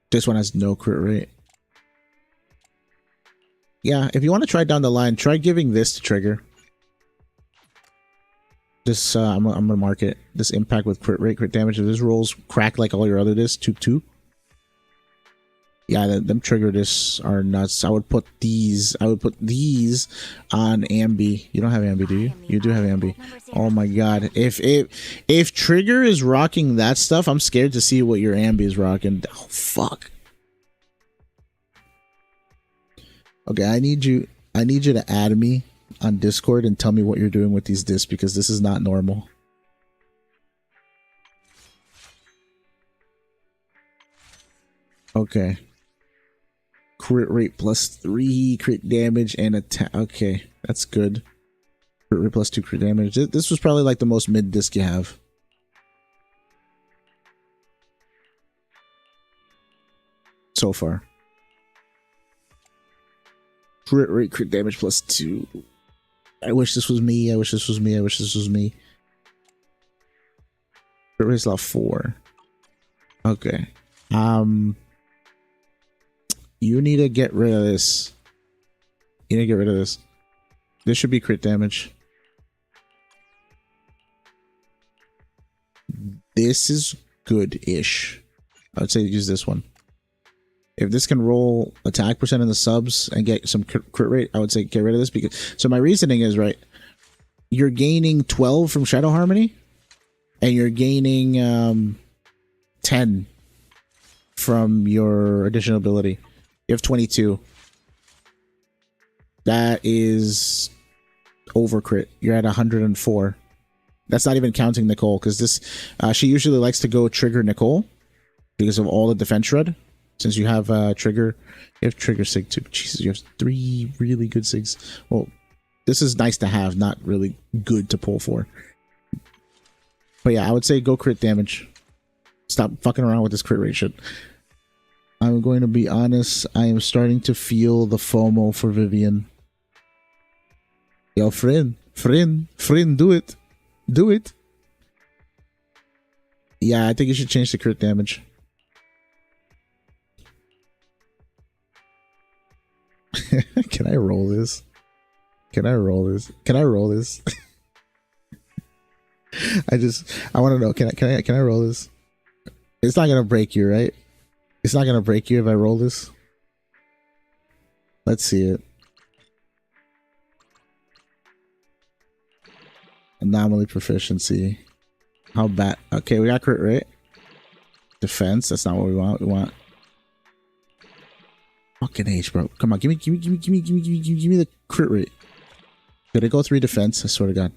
This one has no crit rate. Yeah, if you want to try down the line, try giving this to Trigger. This, I'm gonna mark it. This impact with crit rate, crit damage. If this rolls crack like all your other discs, 2-2. Yeah, them Trigger discs are nuts. I would put these on Ambi. You don't have Ambi, do you? You do have Ambi. Oh my god. If Trigger is rocking that stuff, I'm scared to see what your Ambi is rocking. Oh fuck. Okay, I need you to add me on Discord and tell me what you're doing with these discs, because this is not normal. Okay. Crit rate +3, crit damage, and attack. Okay, that's good. Crit rate +2, crit damage. This was probably like the most mid disc you have. So far. Crit rate, crit damage +2. I wish this was me. I wish this was me. I wish this was me. Crit rate's lot 4. Okay. You need to get rid of this. You need to get rid of this. This should be crit damage. This is good-ish. I would say use this one. If this can roll attack percent in the subs and get some crit rate, I would say get rid of this. Because so my reasoning is, right, you're gaining 12 from Shadow Harmony, and you're gaining 10 from your additional ability. You have 22. That is over crit. You're at 104. That's not even counting Nicole, because this she usually likes to go trigger Nicole because of all the defense shred. Since you have trigger, you have trigger sig too. Jesus, you have 3 really good sigs. Well, this is nice to have, not really good to pull for. But yeah, I would say go crit damage. Stop fucking around with this crit rate shit. I'm going to be honest, I am starting to feel the FOMO for Vivian. Yo, friend, do it. Do it. Yeah, I think you should change the crit damage. Can I roll this? Can I roll this? Can I roll this? I want to know, can I roll this? It's not going to break you, right? It's not going to break you if I roll this. Let's see it. Anomaly proficiency. How bad? Okay, we got crit rate. Defense. That's not what we want. We want fucking H, bro. Come on, give me the crit rate. Did it go 3 defense? I swear to God.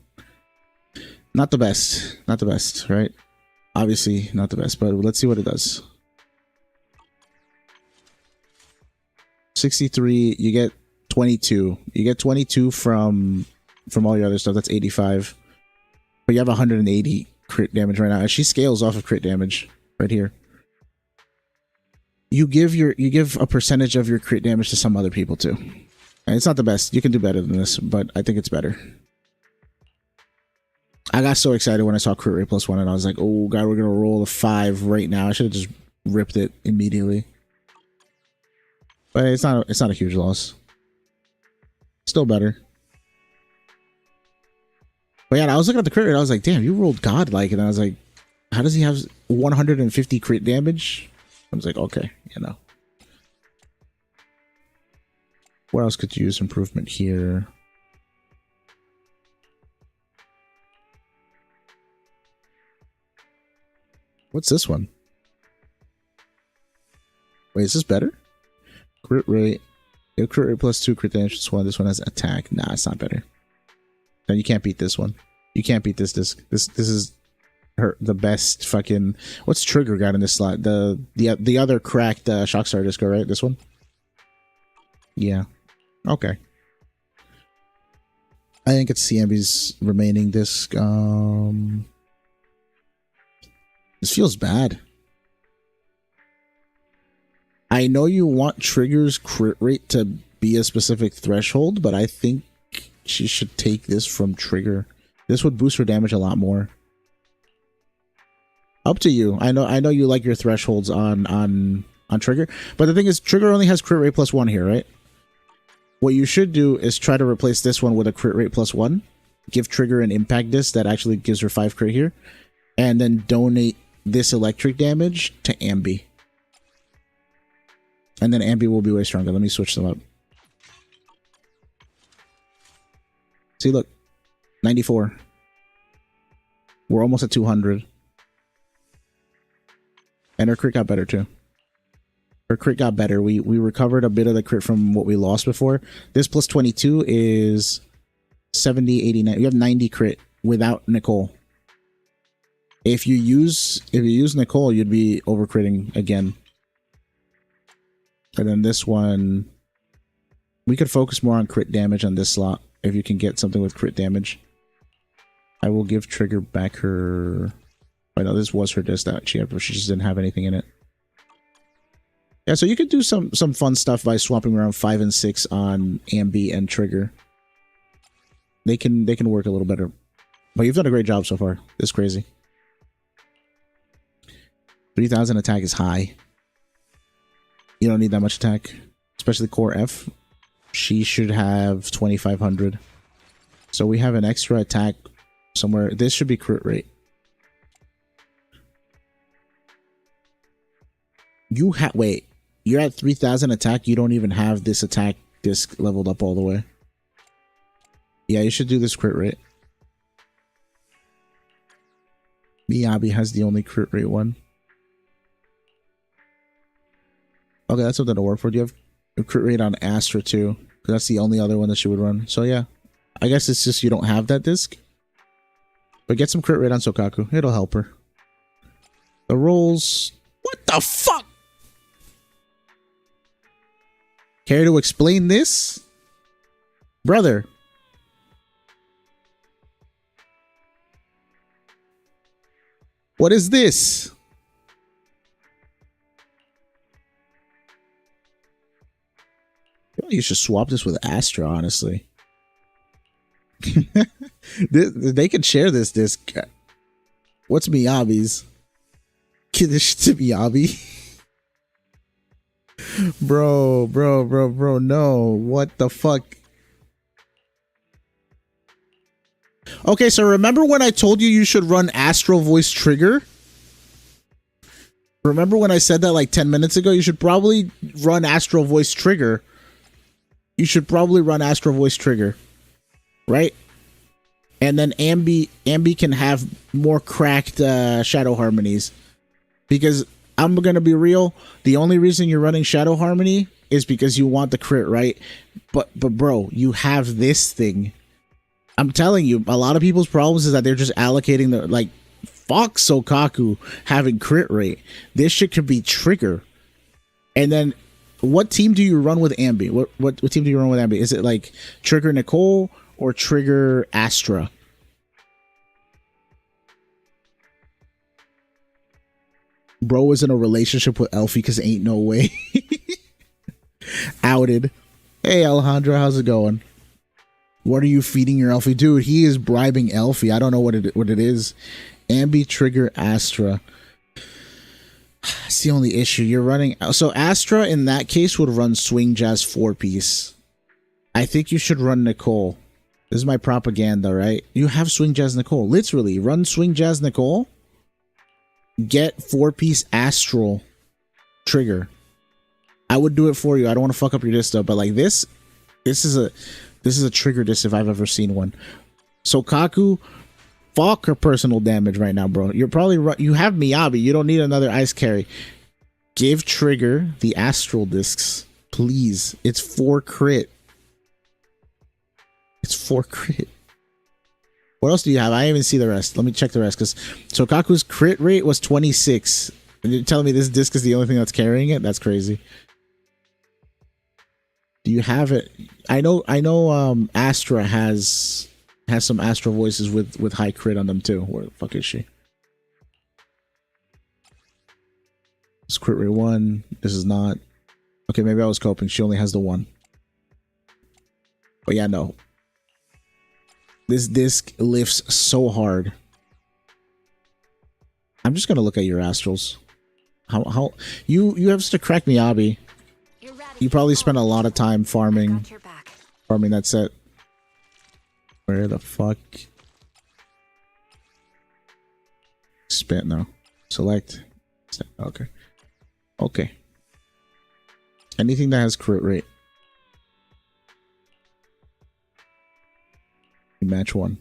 Not the best. Not the best, right? Obviously, not the best, but let's see what it does. 63, you get 22. You get 22 from all your other stuff. That's 85. But you have 180 crit damage right now. And she scales off of crit damage right here. you give a percentage of your crit damage to some other people too. And it's not the best. You can do better than this, but I think it's better. I got so excited when I saw crit rate +1 and I was like, oh god, we're gonna roll a 5 right now. I should have just ripped it immediately. But it's not a huge loss. Still better. But yeah, I was looking at the crit rate, I was like, damn, you rolled godlike, and I was like, how does he have 150 crit damage? I was like, okay, you know. Where else could you use improvement here? What's this one? Wait, is this better? Crit rate. Yeah, crit rate +2 crit damage +1. This one has attack. Nah, it's not better. No, you can't beat this one. You can't beat this disc. This is the best fucking. What's trigger got in this slot? The other cracked Shockstar disco, right? This one. Yeah. Okay. I think it's CMB's remaining disc. This feels bad. I know you want Trigger's crit rate to be a specific threshold, but I think she should take this from Trigger. This would boost her damage a lot more. Up to you. I know you like your thresholds on Trigger, but the thing is, Trigger only has crit rate +1 here, right? What you should do is try to replace this one with a crit rate +1. Give Trigger an impact disc that actually gives her 5 crit here, and then donate this electric damage to Ambi. And then Ambi will be way stronger. Let me switch them up. See, look. 94. We're almost at 200. And her crit got better too. Her crit got better. We recovered a bit of the crit from what we lost before. This +22 is 70, 89. You have 90 crit without Nicole. If you use Nicole, you'd be overcritting again. And then this one, we could focus more on crit damage on this slot if you can get something with crit damage. I will give Trigger back her. I know this was her disc that she had, but she just didn't have anything in it. Yeah, so you could do some fun stuff by swapping around 5 and 6 on Ambi and Trigger. They can work a little better. But you've done a great job so far. It's crazy. 3,000 attack is high. You don't need that much attack, especially core F. She should have 2,500. So we have an extra attack somewhere. This should be crit rate. Wait, you're at 3,000 attack. You don't even have this attack disc leveled up all the way. Yeah, you should do this crit rate. Miyabi has the only crit rate one. Okay, that's something to work for. Do you have a crit rate on Astra too? Because that's the only other one that she would run. So yeah, I guess it's just you don't have that disc. But get some crit rate on Sokaku. It'll help her. The rolls. What the fuck? Care to explain this? Brother. What is this? You should swap this with Astra, honestly. They could share this disc. What's Miyabi's? Give this shit to Miyabi. Bro, no. What the fuck? Okay, so remember when I told you should run Astral Voice Trigger? Remember when I said that like 10 minutes ago? You should probably run Astral Voice Trigger. You should probably run Astral Voice Trigger. Right? And then Ambi can have more cracked Shadow Harmonies. Because I'm going to be real, the only reason you're running Shadow Harmony is because you want the crit, right? But bro, you have this thing. I'm telling you, a lot of people's problems is that they're just allocating the, like, fuck Sokaku having crit rate. This shit could be Trigger. And then, what team do you run with Ambi? What team do you run with Ambi? Is it like Trigger Nicole or Trigger Astra? Bro was in a relationship with Elfie because ain't no way. Outed. Hey Alejandra, how's it going? What are you feeding your Elfie? Dude, he is bribing Elfie. I don't know what it is. Ambi trigger Astra. It's the only issue. You're running. So Astra in that case would run Swing Jazz 4-piece. I think you should run Nicole. This is my propaganda, right? You have Swing Jazz Nicole. Literally, run Swing Jazz Nicole. Get 4-piece Astral trigger. I would do it for you. I don't want to fuck up your disc though, but like this is a trigger disc if I've ever seen one. So Kaku, fuck her personal damage right now, bro. You're probably you have Miyabi. You don't need another ice carry. Give Trigger the Astral discs, please. It's 4 crit. It's 4 crit. What else do you have? I didn't even see the rest. Let me check the rest. Because Sokaku's crit rate was 26. And you're telling me this disc is the only thing that's carrying it? That's crazy. Do you have it? I know Astra has some Astra voices with high crit on them too. Where the fuck is she? It's crit rate 1. This is not. Okay, maybe I was coping. She only has the 1. But yeah, no. This disc lifts so hard. I'm just gonna look at your astrals. How you have such a crack Miyabi. You probably spent a lot of time farming that set. Where the fuck? Spit now. Select. Okay. Okay. Anything that has crit rate. Match 1.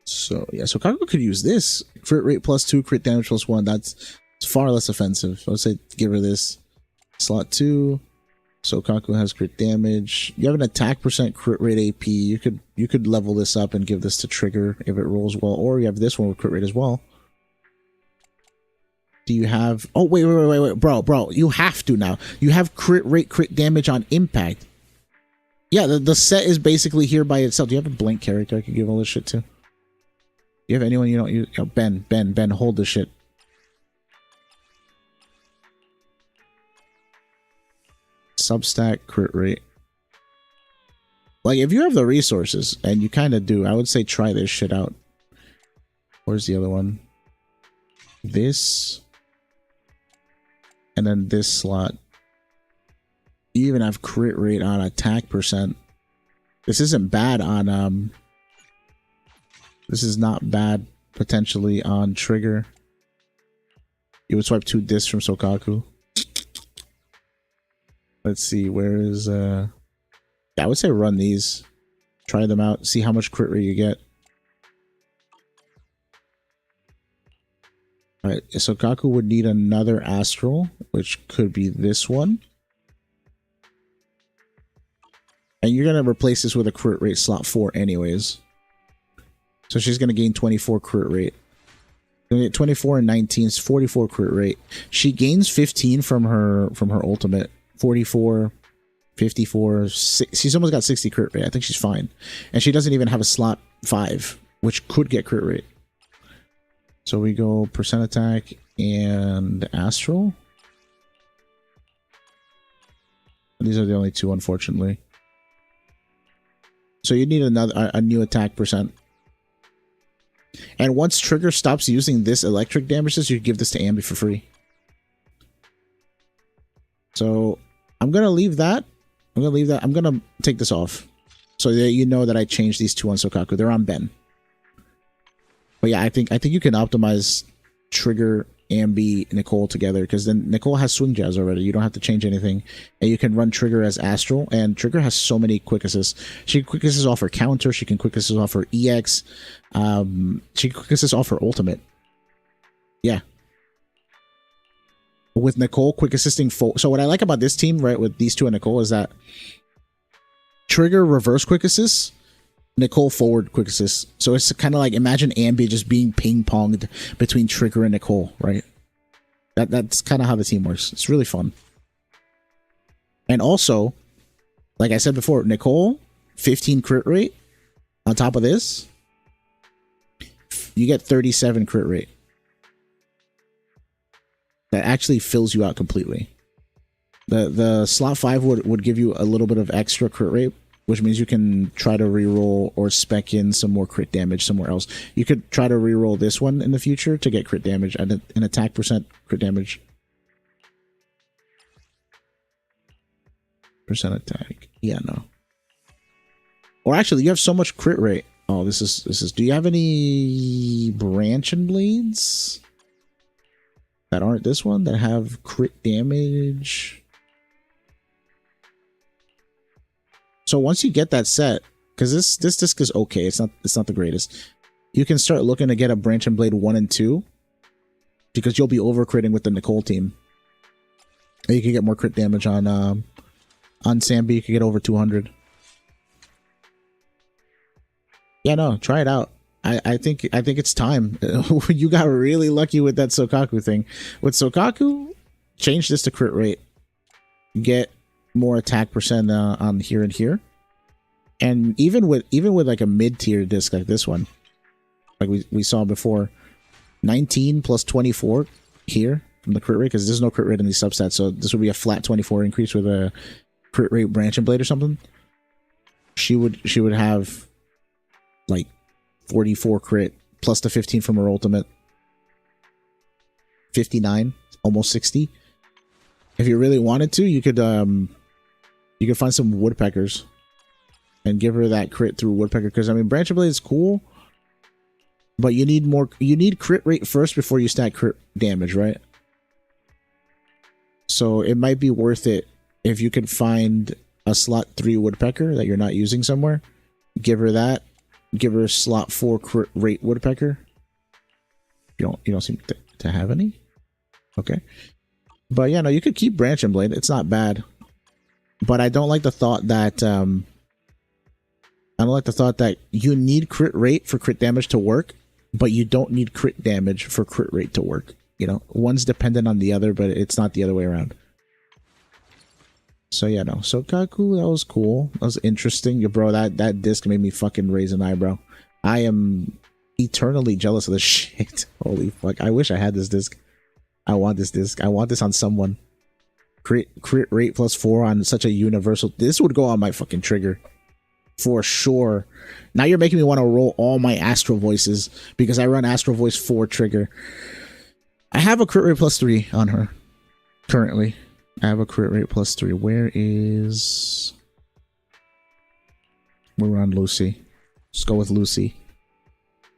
So yeah, so Kaku could use this. Crit rate +2, crit damage +1. That's far less offensive. I would say give her this. Slot 2. So Kaku has crit damage. You have an attack percent crit rate AP. You could level this up and give this to Trigger if it rolls well. Or you have this one with crit rate as well. Do you have... Oh, wait. Bro. You have to now. You have crit rate, crit damage on impact. Yeah, the set is basically here by itself. Do you have a blank character I could give all this shit to? Do you have anyone you don't use? Oh, Ben, hold this shit. Substack crit rate. Like, if you have the resources, and you kind of do, I would say try this shit out. Where's the other one? This. And then this slot. You even have crit rate on attack percent. This isn't bad on this is not bad potentially on Trigger. You would swipe 2 discs from Sokaku. Let's see, where is yeah, I would say run these. Try them out, see how much crit rate you get. Alright, Sokaku would need another Astral, which could be this one. And you're going to replace this with a crit rate slot 4 anyways. So she's going to gain 24 crit rate. Going to get 24 and 19 is 44 crit rate. She gains 15 from her ultimate. 44, 54, she's almost got 60 crit rate. I think she's fine. And she doesn't even have a slot 5, which could get crit rate. So we go percent attack and Astral. These are the only 2, unfortunately. So you need a new attack percent. And once Trigger stops using this electric damages, you give this to Ambi for free. So I'm gonna leave that. I'm gonna take this off. So that you know that I changed these 2 on Sokaku. They're on Ben. But yeah, I think you can optimize Trigger, Ambi, Nicole together, because then Nicole has Swing Jazz already. You don't have to change anything, and you can run Trigger as Astral. And Trigger has so many quick assists. She quick assists off her counter. She can quick assist off her EX. She quick assists off her ultimate. Yeah. With Nicole quick assisting full. So what I like about this team, right, with these 2 and Nicole, is that Trigger reverse quick assists, Nicole forward quick assist. So it's kind of like, imagine Ambi just being ping-ponged between Trigger and Nicole, right? That's kind of how the team works. It's really fun. And also, like I said before, Nicole, 15 crit rate. On top of this, you get 37 crit rate. that actually fills you out completely. The slot 5 would give you a little bit of extra crit rate, which means you can try to reroll or spec in some more crit damage somewhere else. You could try to reroll this one in the future to get crit damage and an attack percent crit damage. Percent attack. Yeah, no. Or actually, you have so much crit rate. Oh, this is. Do you have any branch and blades that aren't this one that have crit damage? So once you get that set, because this disc is okay, it's not the greatest. You can start looking to get a branch and blade 1 and 2, because you'll be over critting with the Nicole team. And you can get more crit damage on Sambi. You can get over 200. Yeah, no, try it out. I think it's time. You got really lucky with that Sokaku thing. With Sokaku, change this to crit rate. Get more attack percent on here and here. And even with like a mid-tier disc like this one, like we saw before, 19 plus 24 here from the crit rate, because there's no crit rate in these substats, so this would be a flat 24 increase with a crit rate branch and blade or something. She would have like 44 crit plus the 15 from her ultimate, 59, almost 60. If you really wanted to, you could find some woodpeckers and give her that crit through woodpecker, because I mean branch and blade is cool, but you need crit rate first before you stack crit damage, right? So it might be worth it if you can find a slot 3 woodpecker that you're not using somewhere. Give her that. Give her a slot 4 crit rate woodpecker. You don't seem to have any. Okay, but yeah, no, you could keep branch and blade. It's not bad, but I don't like the thought that you need crit rate for crit damage to work, but you don't need crit damage for crit rate to work. You know, one's dependent on the other, but it's not the other way around. So yeah, no. Sokaku, that was cool. That was interesting. Yo, bro, that disc made me fucking raise an eyebrow. I am eternally jealous of this shit. Holy fuck. I wish I had this disc. I want this disc. I want this on someone. Crit rate plus 4 on such a universal. This would go on my fucking trigger. For sure. Now you're making me want to roll all my Astro Voices, because I run Astro Voice 4 trigger. I have a crit rate plus 3 on her. Currently. I have a crit rate plus 3. We're on Lucy. Let's go with Lucy.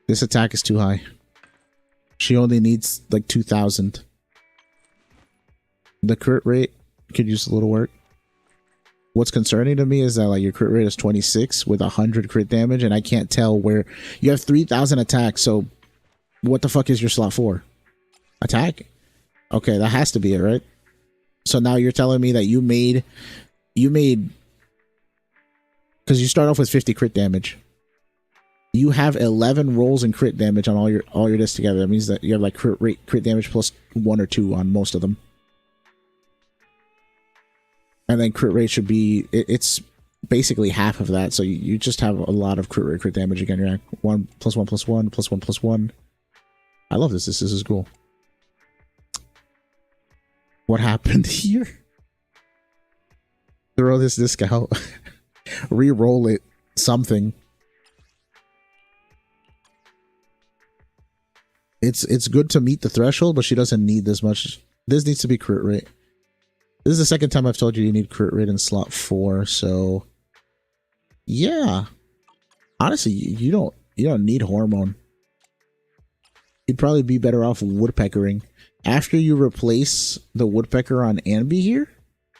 This attack is too high. She only needs like 2,000. The crit rate could use a little work. What's concerning to me is that like your crit rate is 26 with 100 crit damage, and I can't tell where you have 3,000 attack. So what the fuck is your slot 4? Attack? Okay, that has to be it, right? So now you're telling me that you made, because you start off with 50 crit damage. You have 11 rolls in crit damage on all your discs together. That means that you have like crit damage plus 1 or 2 on most of them. And then crit rate should be, it's basically half of that. So you just have a lot of crit damage again. You're like 1 plus 1 plus 1 plus 1 plus 1. I love this. This is cool. What happened here? Throw this disc out. Re-roll it. Something. It's good to meet the threshold, but she doesn't need this much. This needs to be crit rate. This is the second time I've told you need crit rate in slot 4, so yeah. Honestly, you don't need hormone. You'd probably be better off woodpeckering. After you replace the woodpecker on Anby here,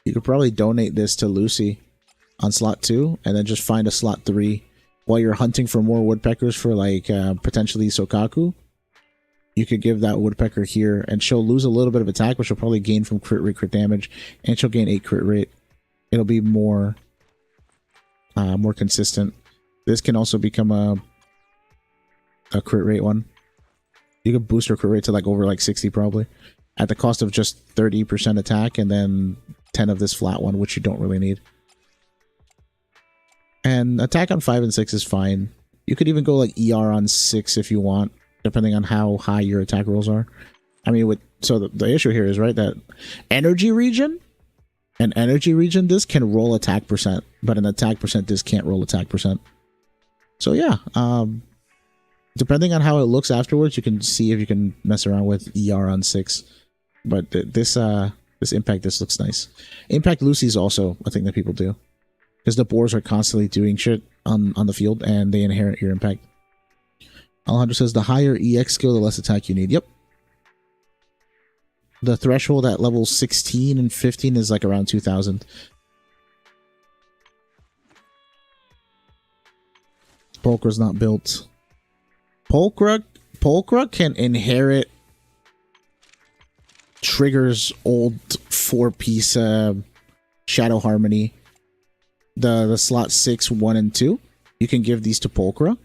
you could probably donate this to Lucy on slot 2, and then just find a slot 3 while you're hunting for more woodpeckers for like potentially Sokaku. You could give that woodpecker here, and she'll lose a little bit of attack, which she'll probably gain from crit rate, crit damage, and she'll gain 8 crit rate. It'll be more consistent. This can also become a crit rate one. You could boost her crit rate to like over like 60 probably, at the cost of just 30% attack and then 10 of this flat one, which you don't really need. And attack on 5 and 6 is fine. You could even go like ER on 6 if you want, depending on how high your attack rolls are. I mean, so the issue here is, right, that energy region and energy region disc can roll attack percent, but an attack percent disc can't roll attack percent. So yeah, depending on how it looks afterwards, you can see if you can mess around with ER on 6. But this impact disc looks nice. Impact Lucy's also a thing that people do, because the boars are constantly doing shit on the field and they inherit your impact. Alejandro says the higher EX skill, the less attack you need. Yep. The threshold at level 16 and 15 is like around 2,000. Polkra's not built. Polkra can inherit Trigger's old 4-piece Shadow Harmony. The slot 6, 1, and 2. You can give these to Polkra.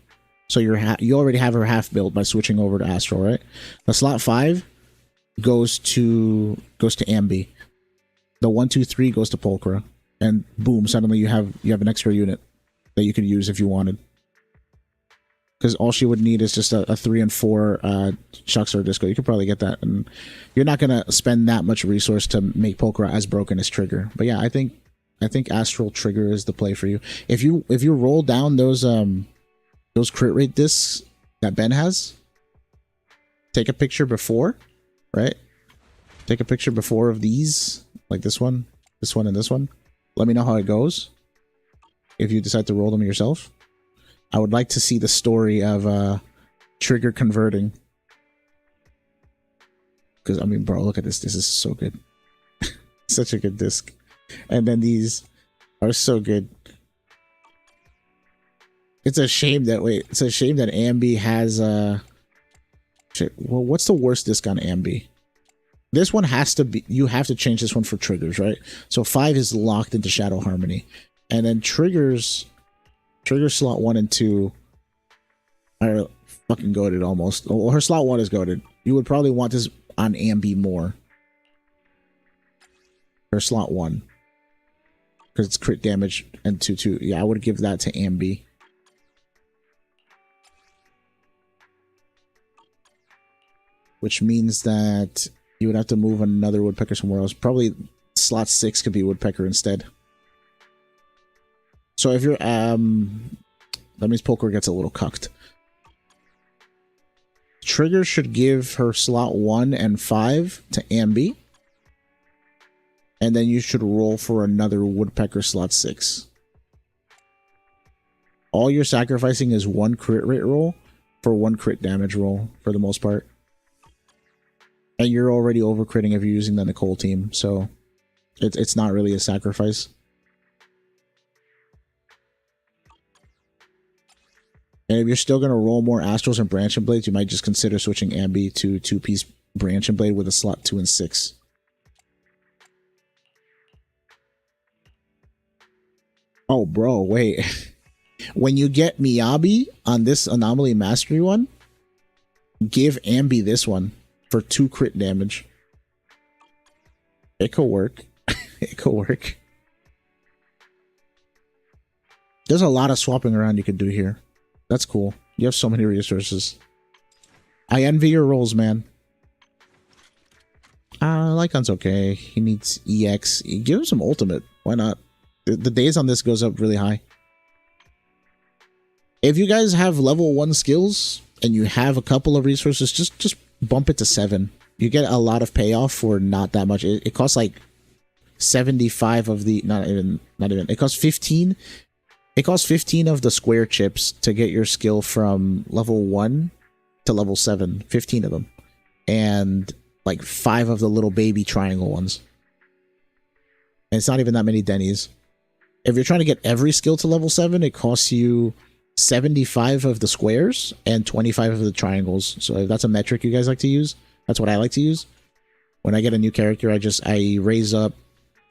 So you already have her half built by switching over to Astral, right? The slot 5 goes to Ambi. The 1, 2, 3 goes to Polkra, and boom! Suddenly you have an extra unit that you could use if you wanted. Because all she would need is just a 3 and 4 Shuxer Disco. You could probably get that, and you're not gonna spend that much resource to make Polkra as broken as Trigger. But yeah, I think Astral Trigger is the play for you. If you roll down those crit rate discs that Ben has, take a picture before. Right? Take a picture before of these, like this one, and this one. Let me know how it goes. If you decide to roll them yourself. I would like to see the story of Trigger converting. Because, I mean, bro, look at this. This is so good. Such a good disc. And then these are so good. It's a shame that, Ambi has shit. Well, what's the worst disc on Ambi? This one has to be, you have to change this one for triggers, right? So 5 is locked into Shadow Harmony. And then trigger slot 1 and 2 are fucking goated almost. Well, her slot 1 is goated. You would probably want this on Ambi more. Her slot 1. Because it's crit damage and 2-2. Yeah, I would give that to Ambi. Which means that you would have to move another woodpecker somewhere else. Probably slot 6 could be woodpecker instead. So if you're that means Poker gets a little cucked. Trigger should give her slot 1 and 5 to Ambi. And then you should roll for another woodpecker slot 6. All you're sacrificing is 1 crit rate roll for 1 crit damage roll for the most part. And you're already overcritting if you're using the Nicole team, so it's not really a sacrifice. And if you're still going to roll more Astrals and Branching Blades, you might just consider switching Ambi to 2-piece Branching Blade with a slot 2 and 6. Oh, bro, wait. When you get Miyabi on this Anomaly Mastery one, give Ambi this one. For 2 crit damage. It could work. It could work. There's a lot of swapping around you can do here. That's cool. You have so many resources. I envy your rolls, man. Lycon's okay. He needs EX. Give him some ultimate. Why not? The days on this goes up really high. If you guys have level 1 skills and you have a couple of resources, just bump it to 7. You get a lot of payoff for not that much. It costs like 75 of the not even it costs 15. It costs 15 of the square chips to get your skill from level 1 to level 7. 15 of them. And like 5 of the little baby triangle ones. And it's not even that many Denny's. If you're trying to get every skill to level 7, it costs you 75 of the squares and 25 of the triangles. So if that's a metric you guys like to use, that's what I like to use. When I get a new character, I raise up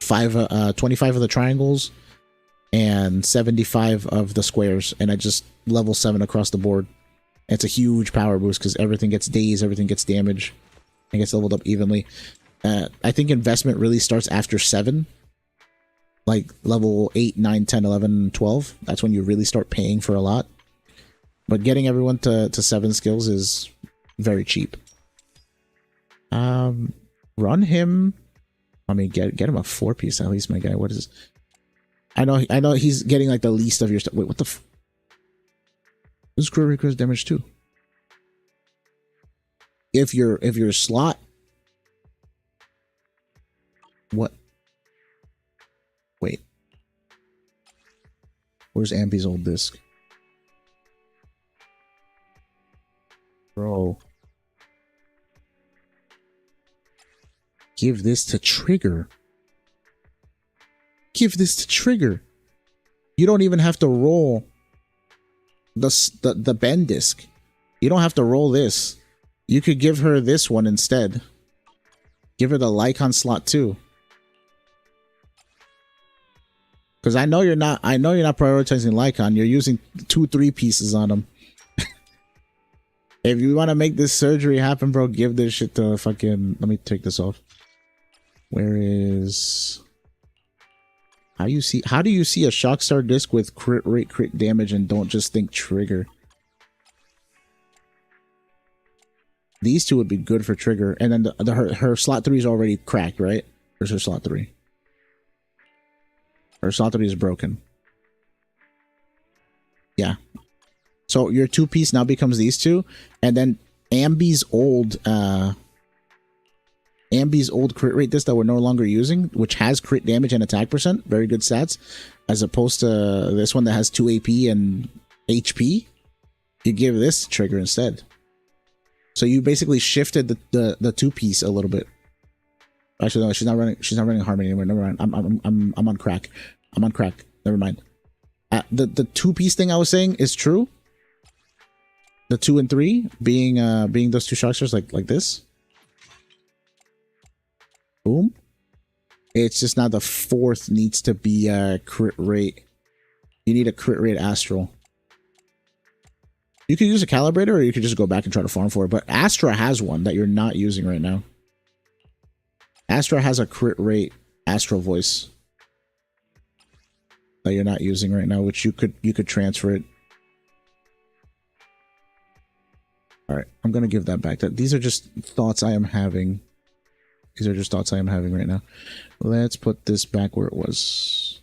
25 of the triangles and 75 of the squares, and I just level 7 across the board. It's a huge power boost because everything gets daze, everything gets damage, and gets leveled up evenly. I think investment really starts after 7. Like level 8, 9, 10, 11, 12. That's when you really start paying for a lot. But getting everyone to 7 skills is very cheap. Run him. I mean, get him a 4-piece at least, my guy. What is this? I know he's getting like the least of your stuff. Wait, what the this crew requires damage too. If your slot, what? Wait, where's Ambi's old disc? Bro. Give this to Trigger. Give this to Trigger. You don't even have to roll the bend disc. You don't have to roll this. You could give her this one instead. Give her the Lycon slot too. Because I know you're not prioritizing Lycon. You're using 2 3-pieces on them. If you want to make this surgery happen, bro, give this shit to fucking... Let me take this off. Where is... How do you see a Shockstar disc with crit rate, crit damage, and don't just think Trigger? These two would be good for Trigger, and then her slot 3 is already cracked, right? Where's her slot 3? Her slot 3 is broken. Yeah. So your 2-piece now becomes these two, and then Ambi's old crit rate disc that we're no longer using, which has crit damage and attack percent, very good stats, as opposed to this one that has 2 AP and HP. You give this to Trigger instead. So you basically shifted the 2-piece a little bit. Actually, no, she's not running Harmony anymore. Never mind. I'm on crack. I'm on crack. Never mind. The 2-piece thing I was saying is true. The 2 and 3 being those 2 Shockstars like this. Boom. It's just now the 4th needs to be a crit rate. You need a crit rate Astral. You could use a Calibrator, or you could just go back and try to farm for it. But Astra has one that you're not using right now. Astra has a crit rate Astral Voice that you're not using right now, which you could transfer it. All right, I'm gonna give that back. These are just thoughts I am having. These are just thoughts I am having right now. Let's put this back where it was.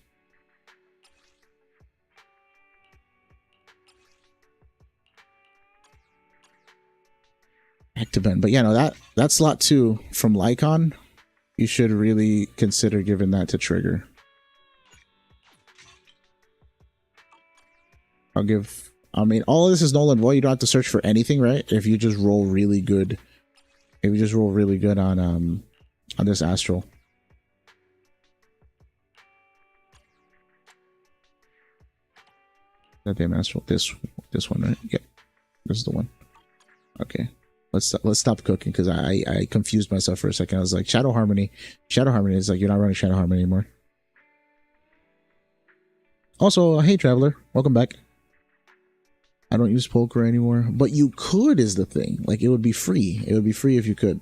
Back to Ben. But yeah, no, that slot 2 from Lycon, you should really consider giving that to Trigger. I mean, all of this is null and void. You don't have to search for anything, right? If you just roll really good. If you just roll really good on this Astral. That damn Astral. This one, right? Yeah. This is the one. Okay. Let's stop cooking, because I confused myself for a second. I was like, Shadow Harmony. Shadow Harmony is like, you're not running Shadow Harmony anymore. Also, hey Traveler, welcome back. I don't use Poker anymore, but you could is the thing. Like, it would be free. It would be free if you could.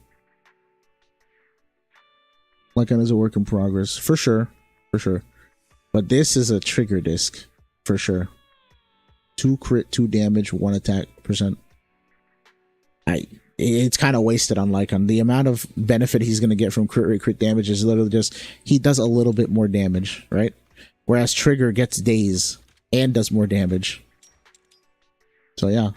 Lycon is a work in progress, for sure, for sure. But this is a Trigger disc, for sure. 2 crit, 2 damage, 1 attack percent. It's kind of wasted on Lycon. The amount of benefit he's going to get from crit rate, crit damage is literally just, he does a little bit more damage, right? Whereas Trigger gets daze and does more damage. So yeah.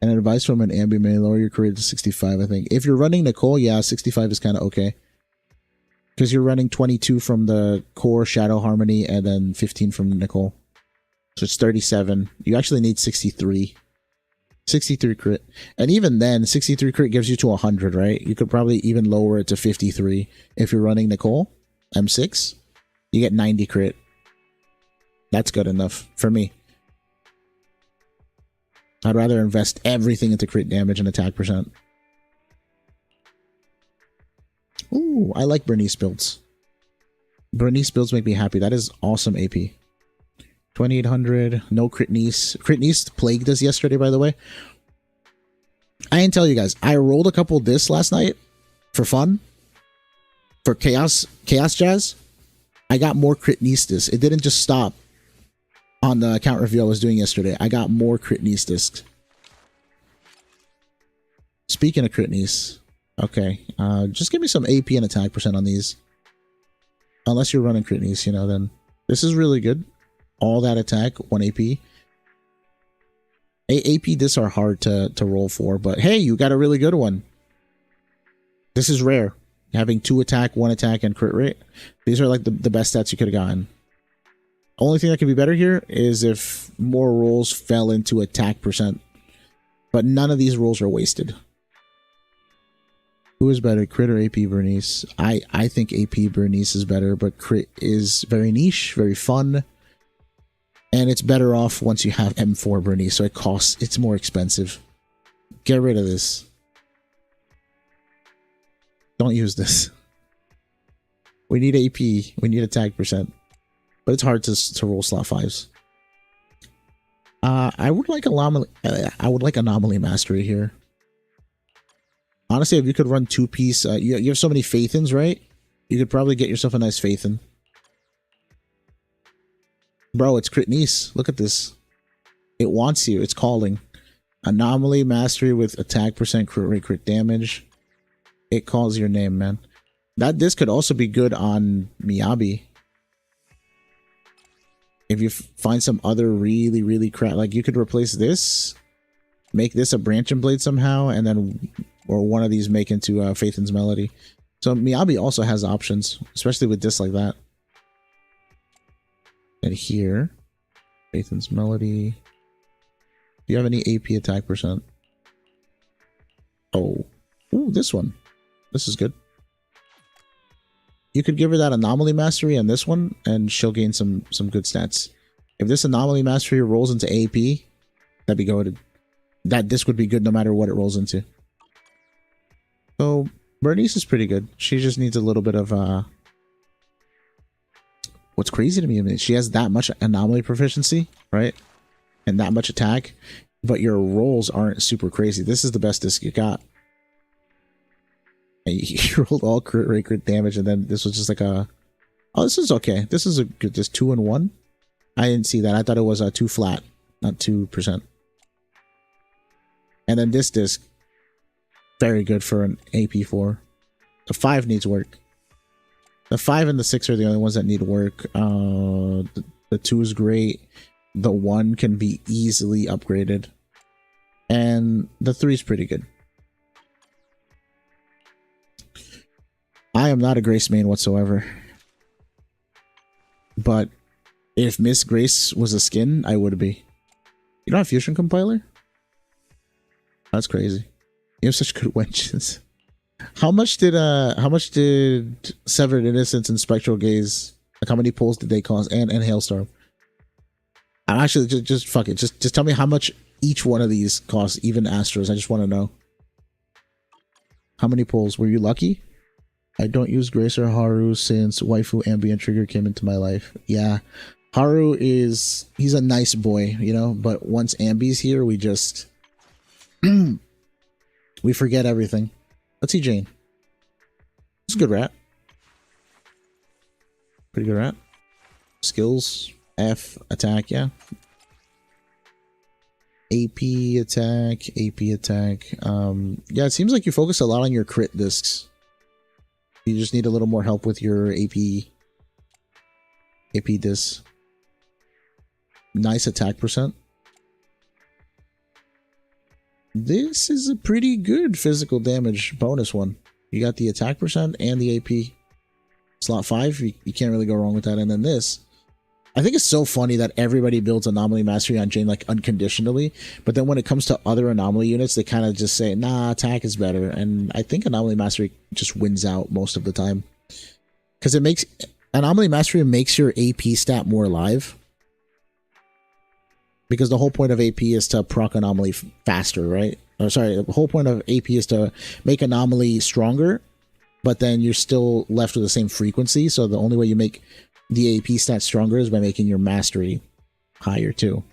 And advice from an Ambi may lower your crit to 65, I think. If you're running Nicole, yeah, 65 is kind of okay. Because you're running 22 from the core Shadow Harmony and then 15 from Nicole. So it's 37. You actually need 63. 63 crit. And even then, 63 crit gives you to 100, right? You could probably even lower it to 53. If you're running Nicole, M6, you get 90 crit. That's good enough for me. I'd rather invest everything into crit damage and attack percent. Ooh, I like Bernice builds. Bernice builds make me happy. That is awesome AP. 2800, no Crit Niece. Crit Niece plagued us yesterday, by the way. I didn't tell you guys. I rolled a couple discs last night for fun. For Chaos Jazz. I got more Crit Niece discs. It didn't just stop on the account review I was doing yesterday. I got more Crit Niece discs. Speaking of crit knees, okay, just give me some AP and attack percent on these. Unless you're running crit knees, you know, then this is really good. All that attack, 1 AP. AP discs are hard to roll for, but hey, you got a really good one. This is rare. Having 2 attack, 1 attack, and crit rate. These are like the best stats you could have gotten. Only thing that could be better here is if more rolls fell into attack percent. But none of these rolls are wasted. Who is better, crit or AP Bernice? I think AP Bernice is better, but crit is very niche, very fun. And it's better off once you have M4 Bernice, so it's more expensive. Get rid of this. Don't use this. We need AP. We need attack percent. But it's hard to roll slot 5s. I would like anomaly mastery here. Honestly, if you could run 2-piece, you have so many Faithins, right? You could probably get yourself a nice Faithin. Bro, it's crit niece. Look at this. It wants you. It's calling. Anomaly mastery with attack percent, crit rate, crit damage. It calls your name, man. This could also be good on Miyabi. If you find some other really, really crap, like you could replace this, make this a branching blade somehow, and then, or one of these make into Faithin's Melody. So Miyabi also has options, especially with discs like that. And here, Faithin's Melody. Do you have any AP attack percent? Oh, ooh, this one. This is good. You could give her that anomaly mastery and this one, and she'll gain some good stats. If this anomaly mastery rolls into AP, that'd be goated. That disc would be good no matter what it rolls into. So Bernice is pretty good. She just needs a little bit of what's crazy to me, I mean, she has that much anomaly proficiency, right? And that much attack, but your rolls aren't super crazy. This is the best disc you got. And you rolled all crit rate, crit damage, and then this was just like a... Oh, this is okay. This is a good, just 2 and 1. I didn't see that. I thought it was 2 flat, not 2%. And then this disc, very good for an AP4. The 5 needs work. The 5 and the 6 are the only ones that need work. The 2 is great. The 1 can be easily upgraded. And the 3 is pretty good. I am not a Grace main whatsoever. But if Miss Grace was a skin, I would be. You don't have Fusion Compiler? That's crazy. You have such good wenches. How much did Severed Innocence and Spectral Gaze, like how many pulls did they cost? And Hailstorm? I'm actually just fuck it. Just tell me how much each one of these costs, even Astros. I just want to know. How many pulls? Were you lucky? I don't use Grace or Haru since waifu ambient trigger came into my life. Yeah. Haru he's a nice boy, you know, but once Ambi's here, we just we forget everything. Let's see Jane. It's a good rat. Pretty good rat. Skills, F, attack, yeah. AP attack. Yeah, it seems like you focus a lot on your crit discs. You just need a little more help with your AP discs. Nice attack percent. This is a pretty good physical damage bonus one. You got the attack percent and the AP. Slot 5, you can't really go wrong with that. And then this. I think it's so funny that everybody builds Anomaly Mastery on Jane like unconditionally, but then when it comes to other Anomaly units, they kind of just say, nah, attack is better. And I think Anomaly Mastery just wins out most of the time. Because Anomaly Mastery makes your AP stat more alive. Because the whole point of AP is to proc Anomaly faster, right? Or sorry, the whole point of AP is to make Anomaly stronger, but then you're still left with the same frequency. So the only way you make the AP stat stronger is by making your mastery higher too.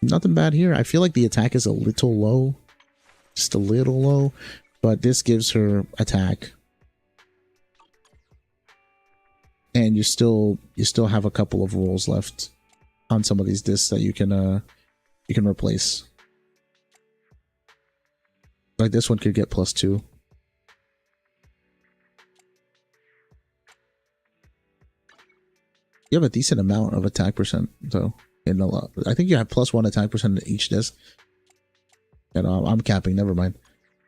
Nothing bad here. I feel like the attack is a little low. Just a little low. But this gives her attack. And you still have a couple of rolls left on some of these discs that you can replace. Like this one could get +2. You have a decent amount of attack percent though. In a lot, I think you have +1 attack percent in each disc. And I'm capping. Never mind.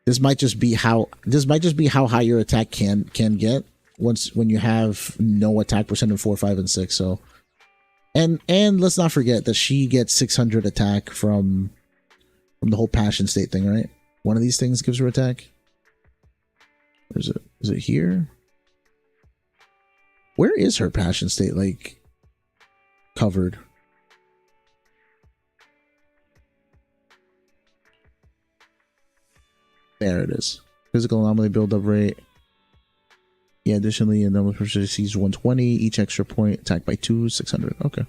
This might just be how high your attack can get when you have no attack percent in 4, 5, and 6. So, and let's not forget that she gets 600 attack from the whole passion state thing, right? One of these things gives her attack. Or is it here? Where is her passion state like covered? There it is. Physical anomaly build-up rate. Yeah, additionally, a number of person sees 120. Each extra point attacked by 2, 600. Okay.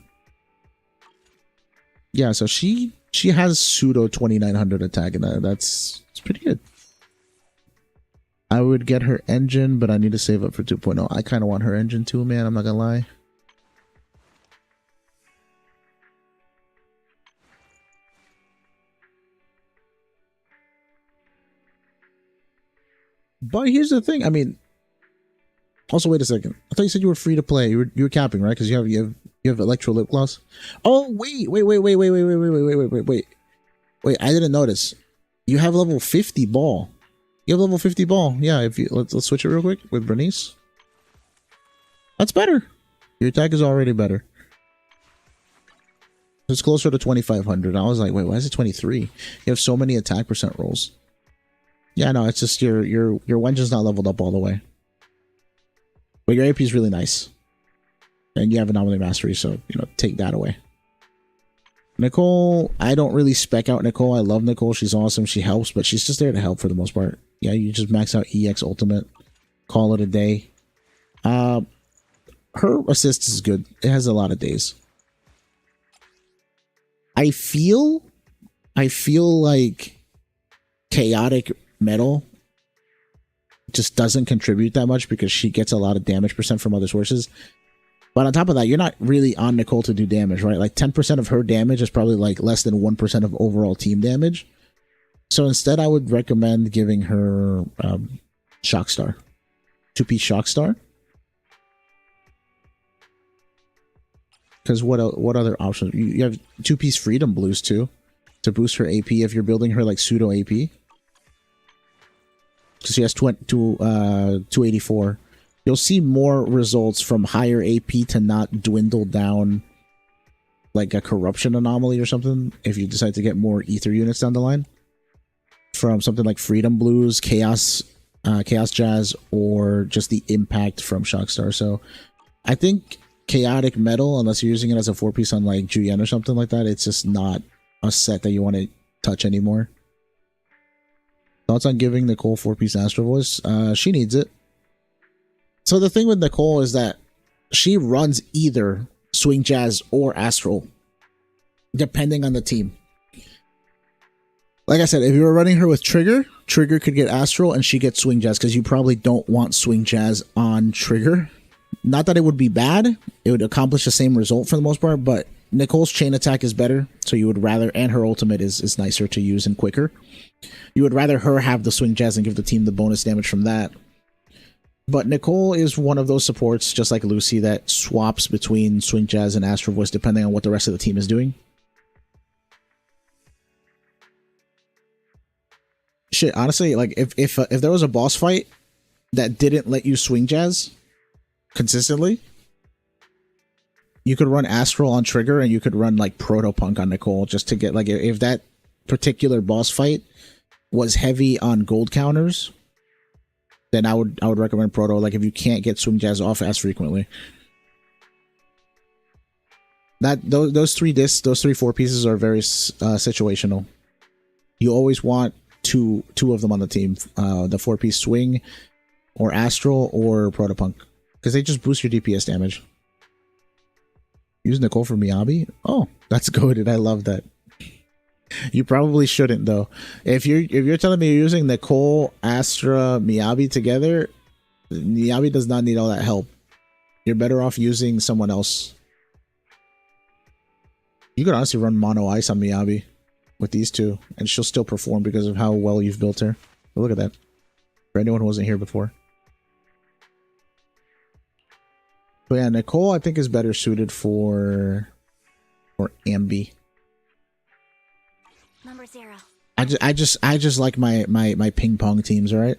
Yeah, so she has pseudo 2900 attack, and it's pretty good. I would get her engine, but I need to save up for 2.0. I kind of want her engine too, man. I'm not gonna lie. But here's the thing. I mean, also wait a second. I thought you said you were free to play. You were capping, right? Because you have electro lip gloss. Oh wait. Wait, I didn't notice. You have level 50 ball. You have level 50 ball. Yeah, if you let's switch it real quick with Bernice. That's better. Your attack is already better. It's closer to 2500. I was like, wait, why is it 23? You have so many attack percent rolls. Yeah, no, it's just your wenge's not leveled up all the way. But your AP is really nice. And you have anomaly mastery, so take that away. Nicole, I don't really spec out Nicole. I love Nicole. She's awesome. She helps, but she's just there to help for the most part. Yeah, you just max out EX Ultimate. Call it a day. Her assist is good. It has a lot of days. I feel like chaotic metal just doesn't contribute that much because she gets a lot of damage percent from other sources. But on top of that, you're not really on Nicole to do damage, right? Like 10% of her damage is probably like less than 1% of overall team damage. So instead, I would recommend giving her Shock Star. 2-piece Shock Star. Because what other options? You have 2-piece Freedom Blues too to boost her AP if you're building her like pseudo AP. So she has 284. You'll see more results from higher AP to not dwindle down like a corruption anomaly or something if you decide to get more ether units down the line. From something like Freedom Blues, Chaos Jazz, or just the impact from Shockstar. So I think Chaotic Metal, unless you're using it as a 4-piece on like Juyen or something like that, it's just not a set that you want to touch anymore. Thoughts on giving Nicole 4-piece Astro Voice? She needs it. So the thing with Nicole is that she runs either Swing Jazz or Astral, depending on the team. Like I said, if you were running her with Trigger could get Astral and she gets Swing Jazz because you probably don't want Swing Jazz on Trigger. Not that it would be bad. It would accomplish the same result for the most part, but Nicole's chain attack is better, so you would rather, and her ultimate is nicer to use and quicker. You would rather her have the Swing Jazz and give the team the bonus damage from that. But Nicole is one of those supports, just like Lucy, that swaps between Swing Jazz and Astro Voice depending on what the rest of the team is doing. Shit, honestly, like if there was a boss fight that didn't let you Swing Jazz consistently, you could run Astral on Trigger and you could run like Protopunk on Nicole just to get like if that particular boss fight was heavy on gold counters, then I would recommend Proto. Like if you can't get Swing Jazz off as frequently, those 3 discs, those 3 4-pieces are very situational. You always want two of them on the team, the 4-piece Swing or Astral or Protopunk, because they just boost your DPS damage. Use Nicole for Miyabi? Oh, that's goated. I love that. You probably shouldn't though. If you're telling me you're using Nicole, Astra, Miyabi together, Miyabi does not need all that help. You're better off using someone else. You could honestly run Mono Ice on Miyabi with these two, and she'll still perform because of how well you've built her. Look at that. For anyone who wasn't here before. But yeah, Nicole I think is better suited for Ambi. Number 0. I just like my ping pong teams, alright?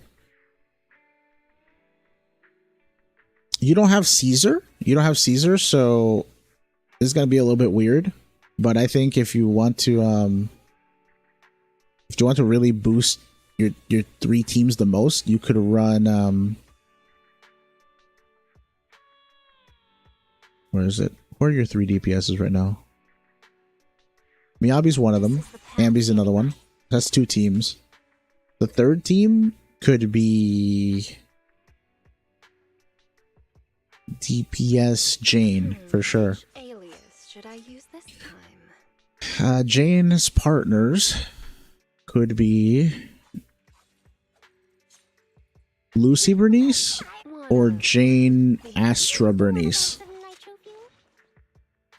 You don't have Caesar? You don't have Caesar, so this is gonna be a little bit weird. But I think if you want to really boost your 3 teams the most, you could run where is it? Where are your 3 DPSs right now? Miyabi's one of them. Ambi's another one. That's 2 teams. The third team could be DPS Jane for sure. Alias should I use this time? Jane's partners could be Lucy Bernice or Jane Astra Bernice.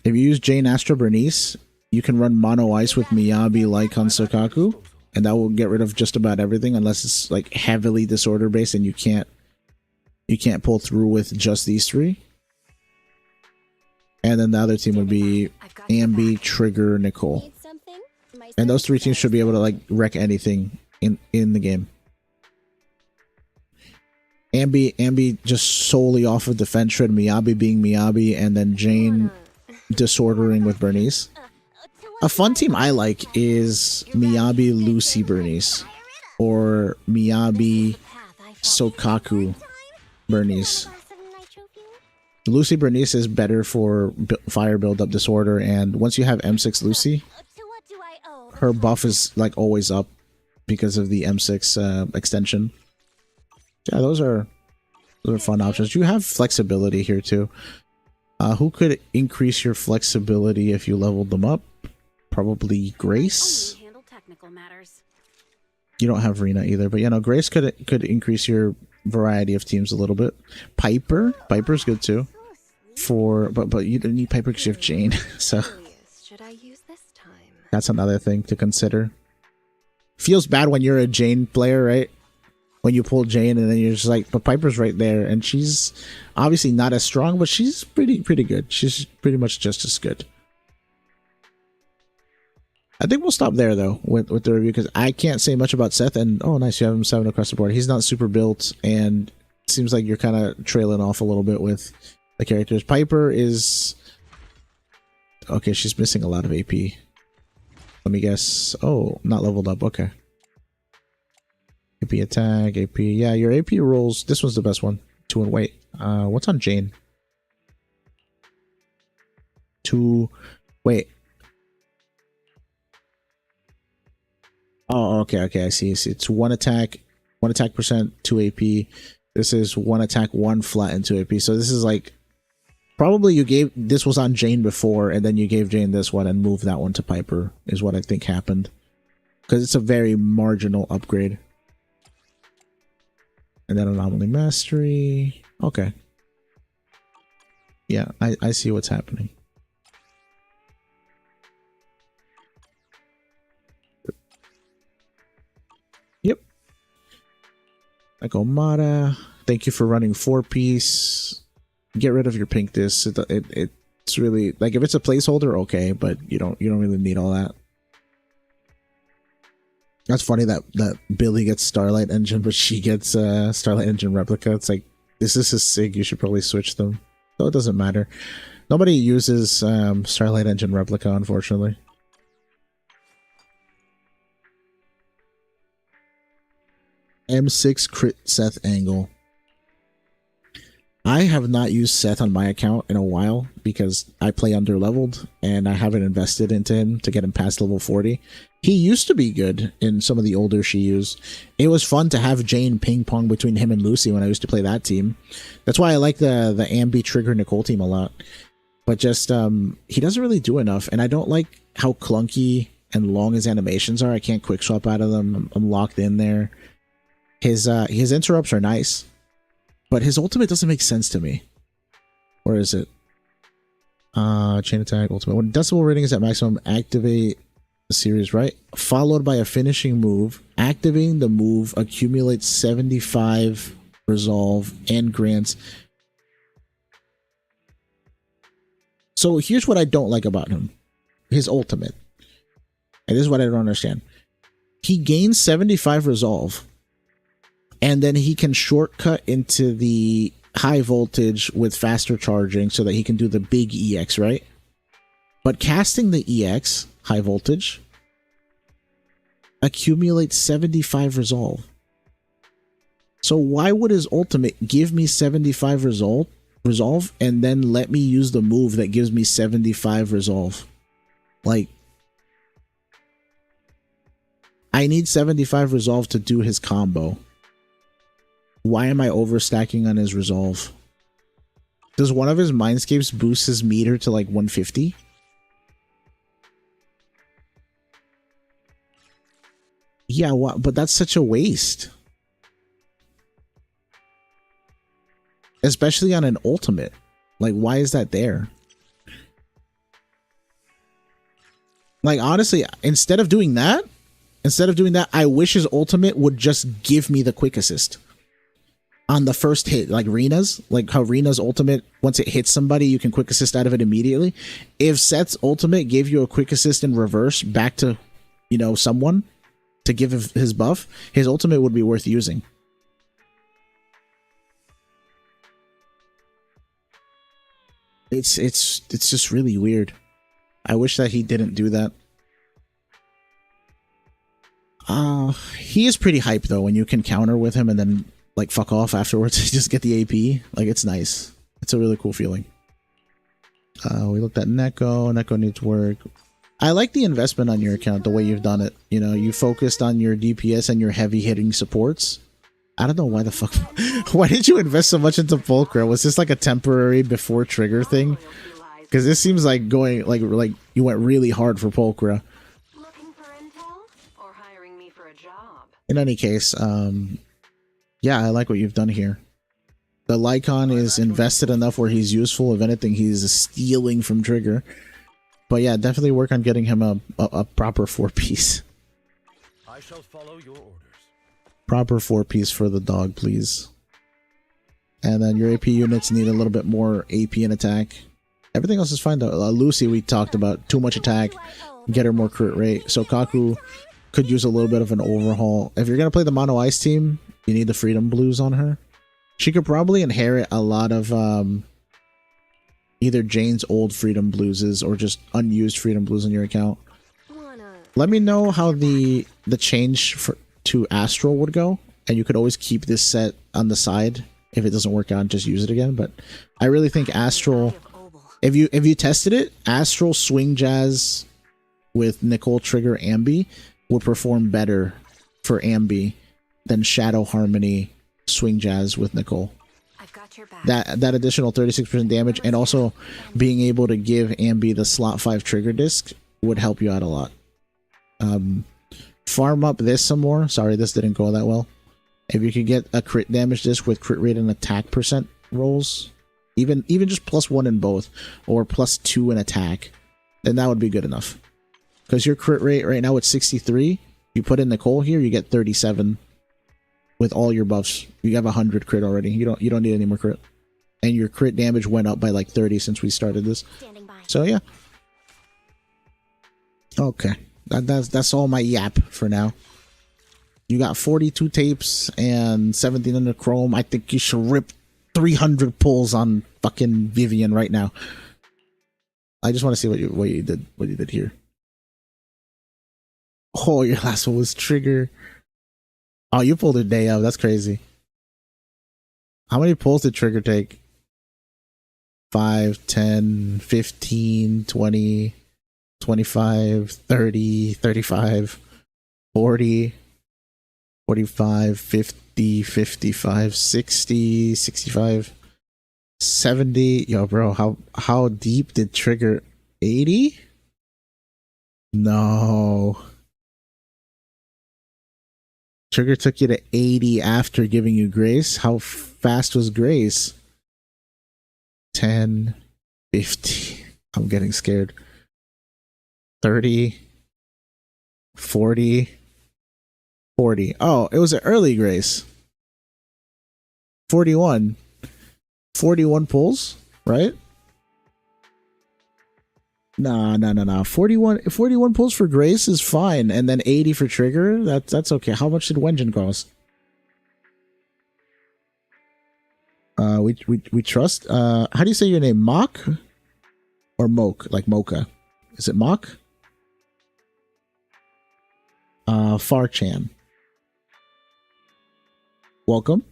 If you use Jane Astra Bernice, you can run Mono Ice with Miyabi like on Sokaku, and that will get rid of just about everything unless it's like heavily disorder based and you can't pull through with just these 3. And then the other team would be Ambi, Trigger, Nicole. And those 3 teams should be able to like wreck anything in the game. Ambi just solely off of defense shred, Miyabi being Miyabi, and then Jane disordering with Bernice. A fun team I like is Miyabi Lucy Bernice or Miyabi Sokaku Bernice. Lucy Bernice is better for fire build-up disorder, and once you have M6 Lucy, her buff is like always up because of the M6 extension. Yeah, those are fun options. You have flexibility here too. Who could increase your flexibility if you leveled them up? Probably Grace. You don't have Rena either, but you know, Grace could increase your variety of teams a little bit. Piper's good too. But you don't need Piper because you have Jane, so that's another thing to consider. Feels bad when you're a Jane player, right? When you pull Jane and then you're just like, but Piper's right there, and she's obviously not as strong, but she's pretty good. She's pretty much just as good. I think we'll stop there though with the review because I can't say much about Seth. And oh, nice, you have him 7 across the board. He's not super built, and it seems like you're kind of trailing off a little bit with the characters. Piper is okay. She's missing a lot of AP. Let me guess. Oh, not leveled up. Okay. AP attack, AP. Yeah, your AP rolls. This one's the best one. 2 and wait. What's on Jane? 2. Wait. Oh, okay. I see. It's 1 attack percent, 2 AP. This is 1 attack, 1 flat, and 2 AP. So this is like probably this was on Jane before, and then you gave Jane this one and moved that one to Piper. Is what I think happened because it's a very marginal upgrade. And then Anomaly Mastery. Okay. Yeah, I see what's happening. Yep. Nakomata. Thank you for running 4-piece. Get rid of your pink disc. It's really like if it's a placeholder, okay, but you don't really need all that. That's funny that Billy gets Starlight Engine, but she gets Starlight Engine Replica. It's like, this is a SIG. You should probably switch them. So it doesn't matter. Nobody uses Starlight Engine Replica, unfortunately. M6 crit Seth angle. I have not used Seth on my account in a while because I play underleveled and I haven't invested into him to get him past level 40. He used to be good in some of the older Shiyus. It was fun to have Jane ping pong between him and Lucy when I used to play that team. That's why I like the Ambi Trigger Nicole team a lot. But just he doesn't really do enough, and I don't like how clunky and long his animations are. I can't quick swap out of them. I'm locked in there. His interrupts are nice, but his ultimate doesn't make sense to me. Or is it? Chain attack ultimate. When decibel rating is at maximum, activate the series, right? Followed by a finishing move. Activating the move accumulates 75 resolve and grants. So here's what I don't like about him. His ultimate. And this is what I don't understand. He gains 75 resolve. And then he can shortcut into the high voltage with faster charging so that he can do the big EX, right? But casting the EX, high voltage, accumulates 75 resolve. So why would his ultimate give me 75 resolve and then let me use the move that gives me 75 resolve? Like, I need 75 resolve to do his combo. Why am I overstacking on his resolve? Does one of his mindscapes boost his meter to like 150? Yeah, but that's such a waste. Especially on an ultimate. Like, why is that there? Like, honestly, instead of doing that, I wish his ultimate would just give me the quick assist. On the first hit, like Rina's, like how Rina's ultimate, once it hits somebody, you can quick assist out of it immediately. If Seth's ultimate gave you a quick assist in reverse back to, you know, someone to give his buff, his ultimate would be worth using. It's just really weird. I wish that he didn't do that. He is pretty hype though when you can counter with him and then like fuck off afterwards. Just get the AP. Like, it's nice. It's a really cool feeling. We looked at Neko. Neko needs work. I like the investment on your account, the way you've done it. You know, you focused on your DPS and your heavy hitting supports. I don't know why the fuck. Why did you invest so much into Pulchra? Was this like a temporary before trigger thing? Because this seems like going like you went really hard for Pulchra. Looking for intel or hiring me for a job? In any case, yeah, I like what you've done here. The Lycon is invested enough where he's useful. If anything, he's stealing from Trigger. But yeah, definitely work on getting him a proper 4-piece. I shall follow your orders. Proper 4-piece for the dog, please. And then your AP units need a little bit more AP and attack. Everything else is fine though. Lucy, we talked about too much attack. Get her more crit rate. So Kaku could use a little bit of an overhaul. If you're going to play the Mono Ice team, you need the Freedom Blues on her. She could probably inherit a lot of either Jane's old Freedom Blues or just unused Freedom Blues in your account. Let me know how the change to Astral would go, and you could always keep this set on the side. If it doesn't work out, just use it again. But I really think Astral, if you tested it, Astral Swing Jazz with Nicole Trigger Ambi would perform better for Ambi than Shadow Harmony Swing Jazz with Nicole. I've got your back. That additional 36% damage and also being able to give Ambi the slot 5 trigger disc would help you out a lot. Farm up this some more. Sorry, this didn't go that well. If you could get a crit damage disc with crit rate and attack percent rolls, even just +1 in both or +2 in attack, then that would be good enough. Because your crit rate right now it's 63. You put in Nicole here, you get 37 with all your buffs. You have 100 crit already. You don't need any more crit. And your crit damage went up by like 30 since we started this. So yeah. Okay. That's all my yap for now. You got 42 tapes and 1700 chrome. I think you should rip 300 pulls on fucking Vivian right now. I just want to see what you did here. Oh, your last one was Trigger. Oh, you pulled a day up. That's crazy. How many pulls did Trigger take? 5, 10, 15, 20, 25, 30, 35, 40, 45, 50, 55, 60, 65, 70. Yo, bro, how deep did Trigger? 80? No. Trigger took you to 80 after giving you Grace. How fast was Grace? 10, 50. I'm getting scared. 30. 40. 40. Oh, it was an early grace. 41. 41 pulls, right? Nah. 41 pulls for grace is fine, and then 80 for trigger. That's okay. How much did Wenjin cost? We trust. How do you say your name? Mock or Moke? Like Mocha? Is it Mock? Farchan. Welcome.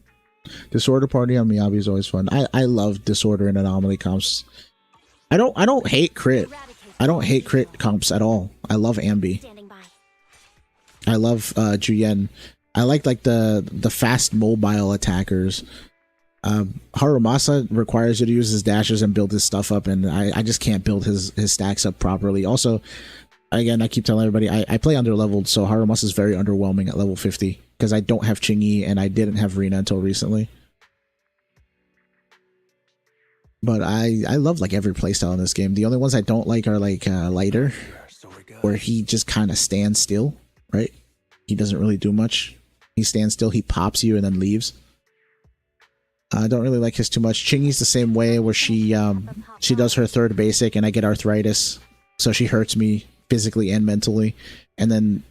Disorder party on Miyabi is always fun. I love disorder and anomaly comps. I don't hate crit. I don't hate crit comps at all. I love Ambi. I love Juyen. I like the fast mobile attackers. Harumasa requires you to use his dashes and build his stuff up, and I just can't build his stacks up properly. Also, again, I keep telling everybody I play underleveled, so Harumasa is very underwhelming at level 50 because I don't have Chingy and I didn't have Rina until recently. But I love like every playstyle in this game. The only ones I don't like are like Lighter, where he just kind of stands still, right? He doesn't really do much. He stands still, he pops you and then leaves. I don't really like his too much. Chingy's the same way, where she does her third basic and I get arthritis, so she hurts me physically and mentally. And then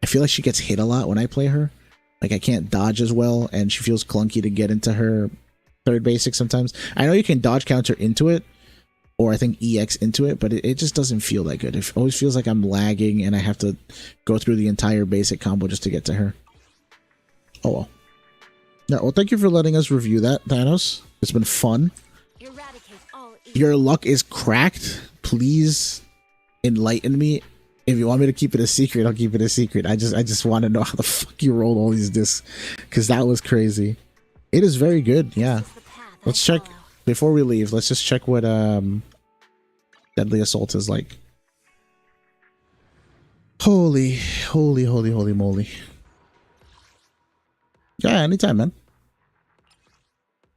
I feel like she gets hit a lot when I play her. Like I can't dodge as well, and she feels clunky to get into her third basic sometimes. I know you can dodge counter into it, or I think EX into it, but it just doesn't feel that good. It always feels like I'm lagging and I have to go through the entire basic combo just to get to her. Oh well. Yeah, well, thank you for letting us review that, Thanos. It's been fun. Your luck is cracked. Please enlighten me. If you want me to keep it a secret, I'll keep it a secret. I just want to know how the fuck you rolled all these discs, because that was crazy. It is very good, yeah. Let's check before we leave. Let's just check what Deadly Assault is like. Holy moly. Yeah, anytime, man.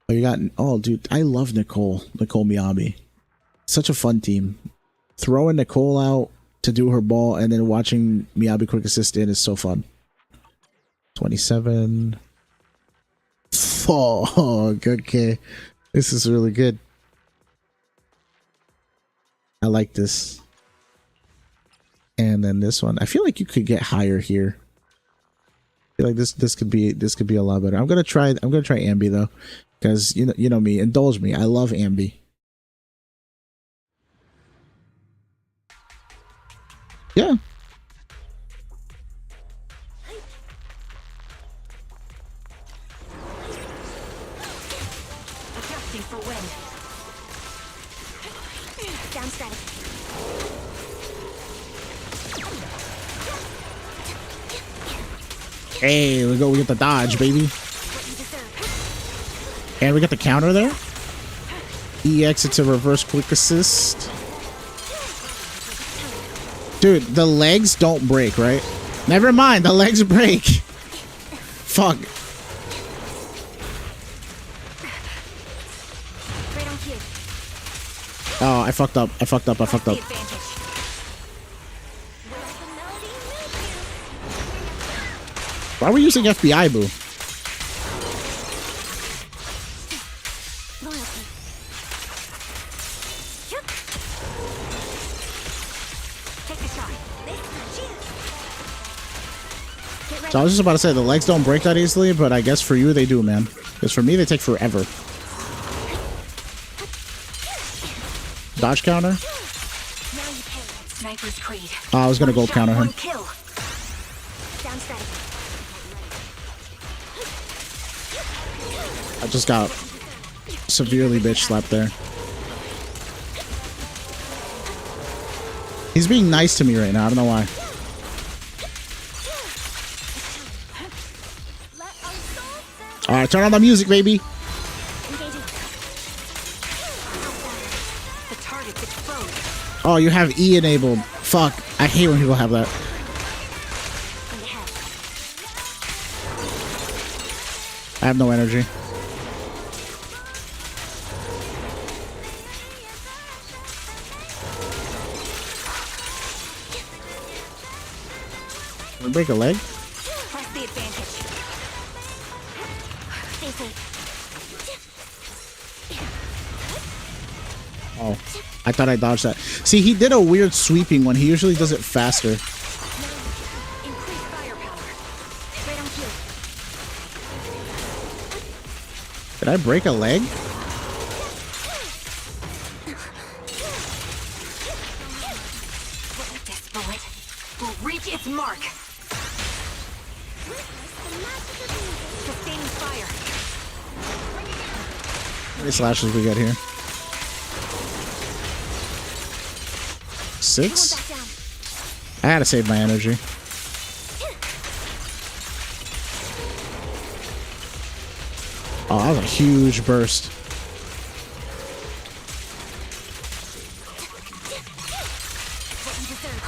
Oh, you got... Oh, dude, I love Nicole Miyabi. Such a fun team. Throwing Nicole out to do her ball and then watching Miyabi quick assist in is so fun. 27. Fuck, okay. This is really good. I like this. And then this one. I feel like you could get higher here. I feel like this could be a lot better. I'm gonna try Ambi though, because you know me. Indulge me. I love Ambi. Yeah. Adjusting for wind. Down static. Hey, we get the dodge, baby. And we got the counter there. EX, it's a reverse quick assist. Dude, the legs don't break, right? Never mind, the legs break. Fuck. Oh, I fucked up. Why are we using FBI, boo? So I was just about to say, the legs don't break that easily, but I guess for you they do, man. Because for me, they take forever. Dodge counter? Oh, I was gonna gold counter him. I just got severely bitch slapped there. He's being nice to me right now. I don't know why. Alright, turn on the music, baby. Oh, you have E enabled. Fuck. I hate when people have that. I have no energy. We break a leg? Press the advantage. Stay safe. Oh, I thought I dodged that. See, he did a weird sweeping one. He usually does it faster. Increase firepower. Right on cue. Did I break a leg? This bullet will reach its mark. Sustaining fire. How many slashes we got here? 6? Back down. I had to save my energy. Oh, that was a huge burst. What you deserve.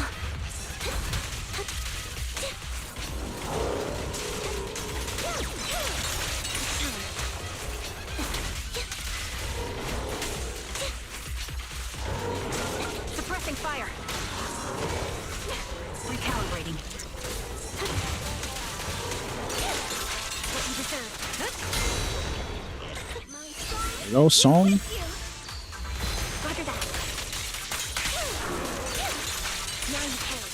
Suppressing fire. Recalibrating. What you deserve. Low song. Roger that. Now you carry.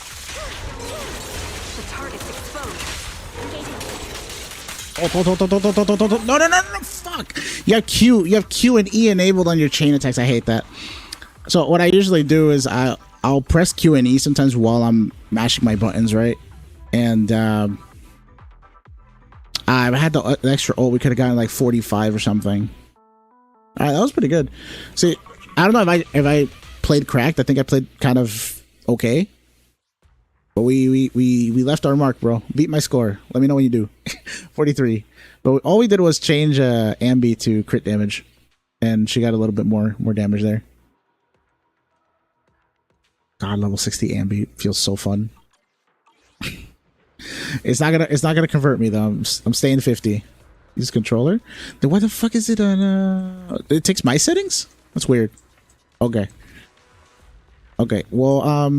The target's exposed. Engaging. No, fuck. You have Q and E enabled on your chain attacks. I hate that. So what I usually do is I'll press Q and E sometimes while I'm mashing my buttons, right? And I had the extra ult. We could have gotten like 45 or something. All right, that was pretty good. See, I don't know if I played cracked. I think I played kind of okay. But we left our mark, bro. Beat my score. Let me know when you do. 43. But all we did was change Ambi to crit damage, and she got a little bit more damage there. God, level 60 Ambi feels so fun. It's not gonna convert me though. I'm staying 50. Use controller. Then why the fuck is it on? It takes my settings. That's weird. Okay. Okay. Well,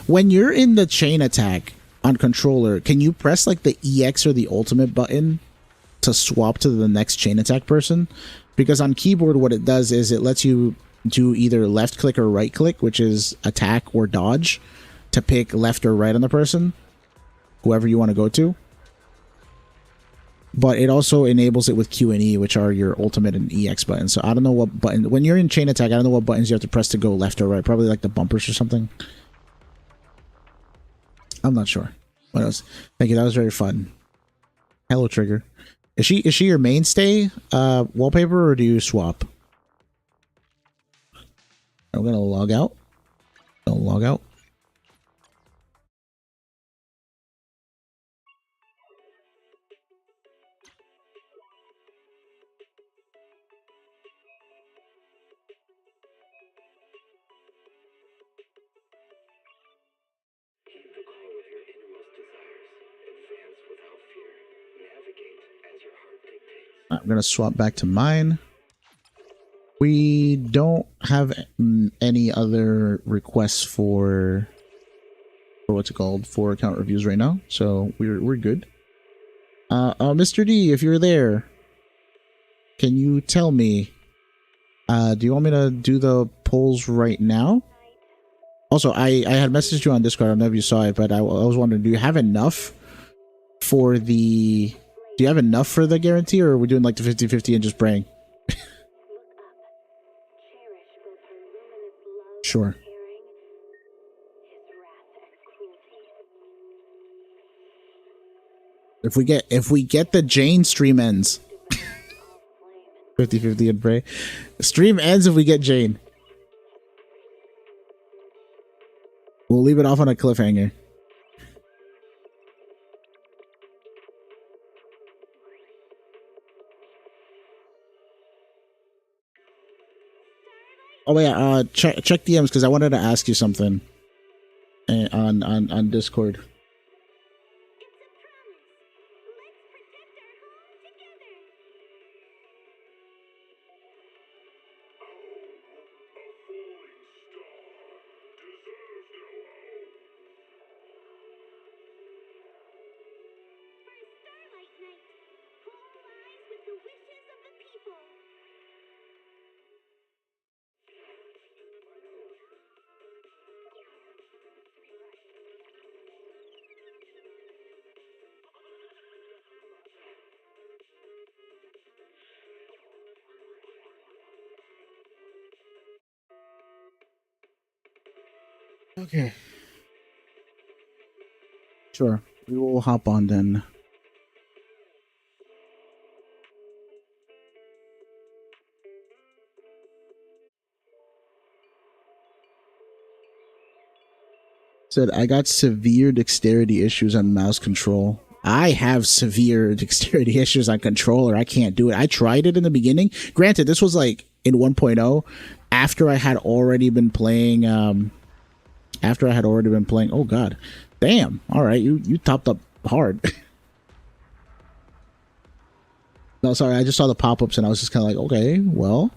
when you're in the chain attack on controller, can you press like the EX or the ultimate button to swap to the next chain attack person? Because on keyboard, what it does is it lets you do either left click or right click, which is attack or dodge, to pick left or right on the person, whoever you want to go to. But it also enables it with Q and E, which are your ultimate and EX buttons. So I don't know what button, when you're in chain attack, I don't know what buttons you have to press to go left or right. Probably like the bumpers or something. I'm not sure. What else? Thank you. That was very fun. Hello, Trigger. Is she your mainstay wallpaper, or do you swap? I'm gonna log out. Don't log out. Keep the call with your innermost desires. Advance without fear. Navigate as your heart dictates. I'm gonna swap back to mine. We don't have any other requests for what's it called, for account reviews right now, so we're good. Mr. D, if you're there, can you tell me? Do you want me to do the polls right now? Also, I had messaged you on Discord. I don't know if you saw it, but I was wondering, do you have enough for the? Do you have enough for the guarantee, or are we doing like the 50-50 and just praying? Sure. If we get the Jane stream ends. 50-50 and pray. Stream ends if we get Jane. We'll leave it off on a cliffhanger. Oh yeah, check DMs because I wanted to ask you something on Discord. Okay. Sure. We will hop on then. Said I got severe dexterity issues on mouse control. I have severe dexterity issues on controller. I can't do it. I tried it in the beginning. Granted, this was like in 1.0 after I had already been playing oh god. Damn. All right, you topped up hard. No, sorry. I just saw the pop-ups and I was just kind of like, okay, well,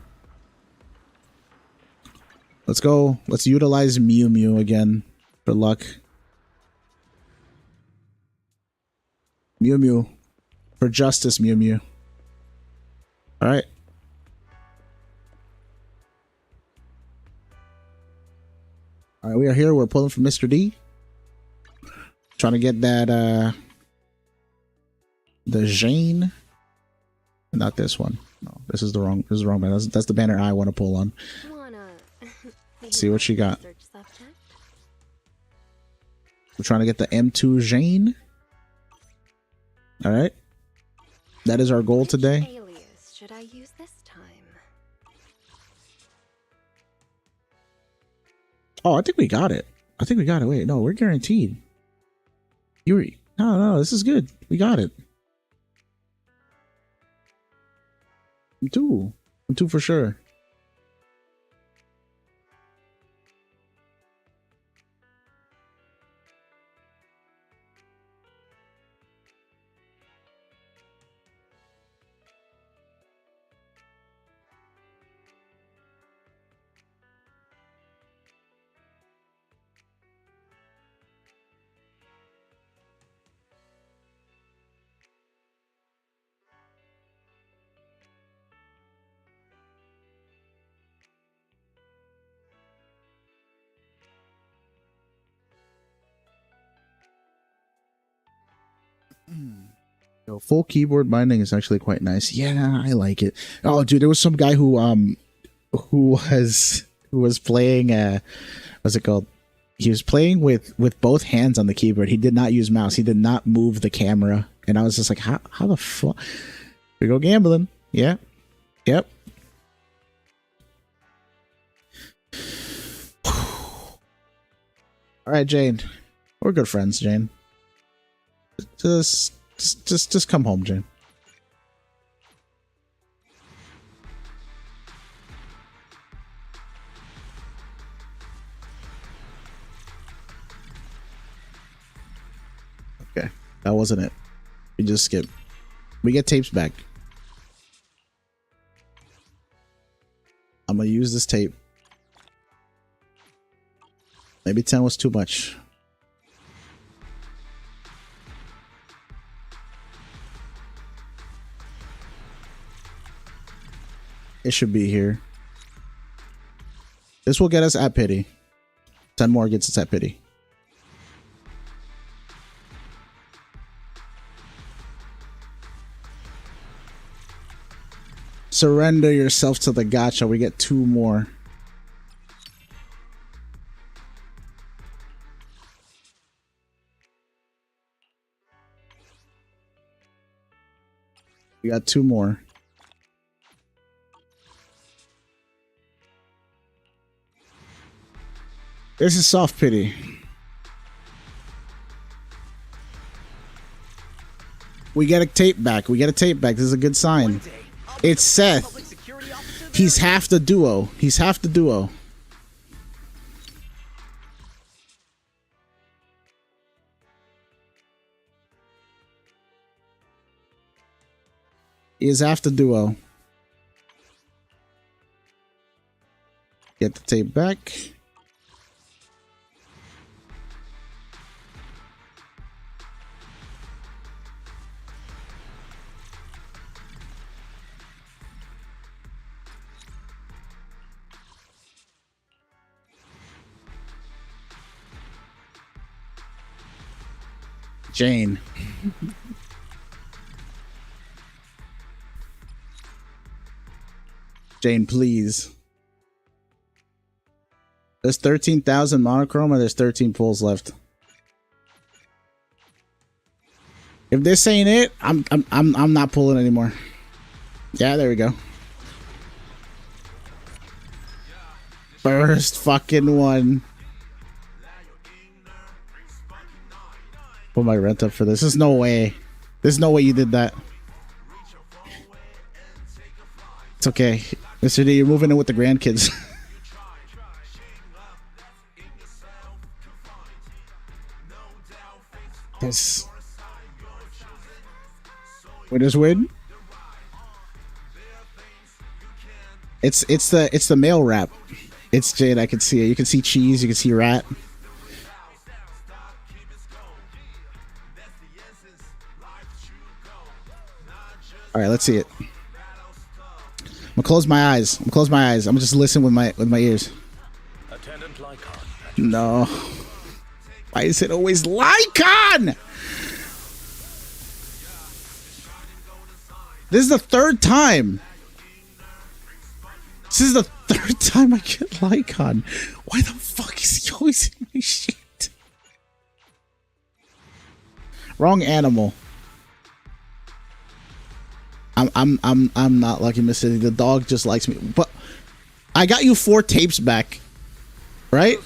let's go. Let's utilize Mew Mew again for luck. Mew Mew. For justice, Mew Mew. Alright. Alright, we are here. We're pulling from Mr. D. Trying to get that, the Jane. Not this one. No, this is the wrong man. That's the banner I want to pull on. Let's see what she got. We're trying to get the M2 Jane. All right. That is our goal today. Alias should I use this time? Oh, I think we got it. Wait, no, we're guaranteed. No, this is good. We got it. I'm two for sure. Yo, full keyboard binding is actually quite nice. Yeah, I like it. Oh, dude, there was some guy who was playing what's it called? He was playing with both hands on the keyboard. He did not use mouse. He did not move the camera. And I was just like, how the fuck? We go gambling. Yeah. Yep. All right, Jane. We're good friends, Jane. Just come home, Jane. Okay, that wasn't it. We just skip. We get tapes back. I'm gonna use this tape. Maybe 10 was too much. It should be here. This will get us at pity. 10 more gets us at pity. Surrender yourself to the gacha. We get 2 more. We got 2 more. This is soft pity. We get a tape back. This is a good sign. It's Seth. He's half the duo. He is half the duo. Get the tape back. Jane. Jane, please. There's 13,000 monochrome and there's 13 pulls left. If this ain't it, I'm not pulling anymore. Yeah, there we go. First fucking one. Put my rent up for this. There's no way. There's no way you did that. It's okay. Mr. D, you're moving in with the grandkids. This. Winners win. It's the male rap. It's Jade. I can see it. You can see cheese. You can see rat. All right, let's see it. I'm gonna close my eyes. I'm gonna close my eyes. I'm gonna just listen with my ears. No. Why is it always Lycon? This is the third time. This is the third time I get Lycon. Why the fuck is he always in my shit? Wrong animal. I'm not lucky, Miss City. The dog just likes me. But I got you 4 tapes back. Right?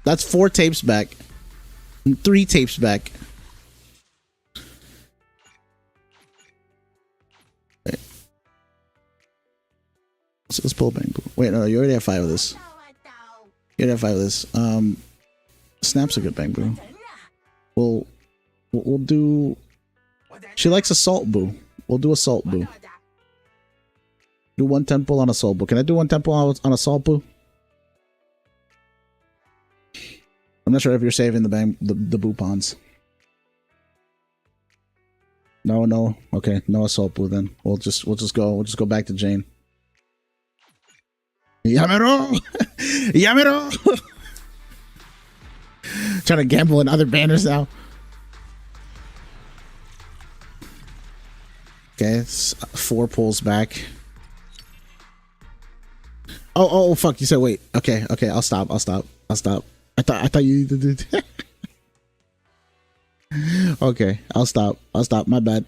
That's 4 tapes back. And 3 tapes back. Wait. So let's pull bang. Wait, no, you already have 5 of this. You already have 5 of this. Snap's a good bang boo. We'll do. She likes assault boo. We'll do assault boo. Do 1 temple on assault boo. Can I do 1 temple on assault boo? I'm not sure if you're saving the boo pawns. No. Okay, no assault boo then. We'll just go back to Jane. Yamero! Yamero! Trying to gamble in other banners now. Okay, it's 4 pulls back. Oh, fuck! You said wait. Okay. I'll stop. I thought you did. Okay, I'll stop. My bad.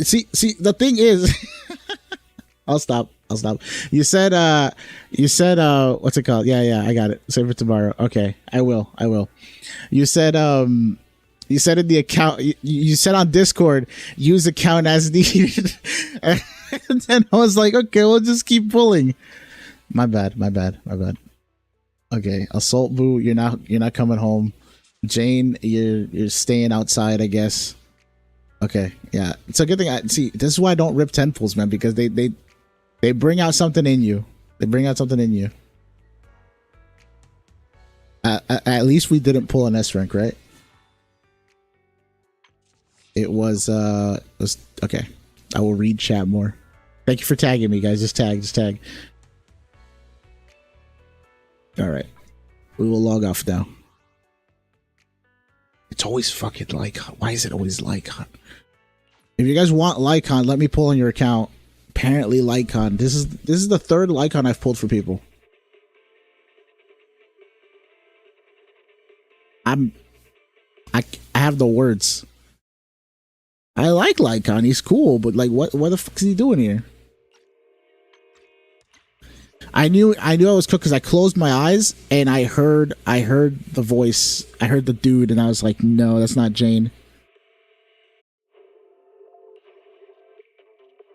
See. The thing is, I'll stop. You said. What's it called? Yeah. I got it. Save it tomorrow. Okay, I will. You said. You said in the account, you said on Discord, use account as needed. And then I was like, okay, we'll just keep pulling. My bad. Okay, assault boo, you're not coming home. Jane, you're staying outside, I guess. Okay, yeah. It's a good thing. See, this is why I don't rip 10 pulls, man, because they bring out something in you. At least we didn't pull an S rank, right? It was okay. I will read chat more. Thank you for tagging me, guys. Just tag. All right, we will log off now. It's always fucking Lycon. Why is it always Lycon? If you guys want Lycon, let me pull on your account. Apparently Lycon. This is the 3rd Lycon I've pulled for people. I have the words. I like Lycon. He's cool, but like, what the fuck is he doing here? I knew I was cooked because I closed my eyes and I heard the voice. I heard the dude, and I was like, no, that's not Jane.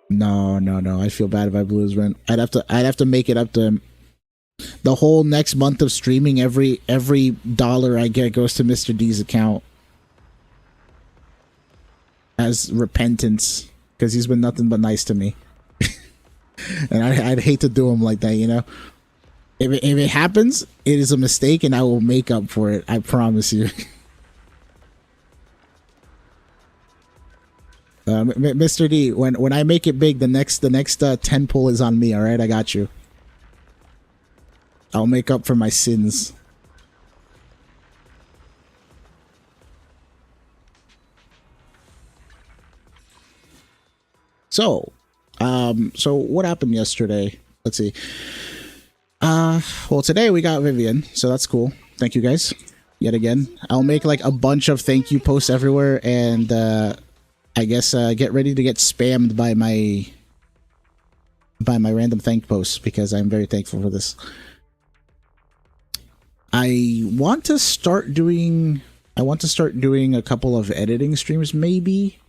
No. I feel bad if I blew his rent. I'd have to make it up to him. The whole next month of streaming, every dollar I get goes to Mr. D's account as repentance, because he's been nothing but nice to me. And I'd hate to do him like that, you know. If it happens, it is a mistake, and I will make up for it. I promise you. Mr. D, when I make it big, the next 10 pull is on me. All right, I got you. I'll make up for my sins. So what happened yesterday? Let's see. Well, today we got Vivian, so that's cool. Thank you guys. Yet again, I'll make like a bunch of thank you posts everywhere, and I guess get ready to get spammed by my random thank posts because I'm very thankful for this. I want to start doing a couple of editing streams maybe,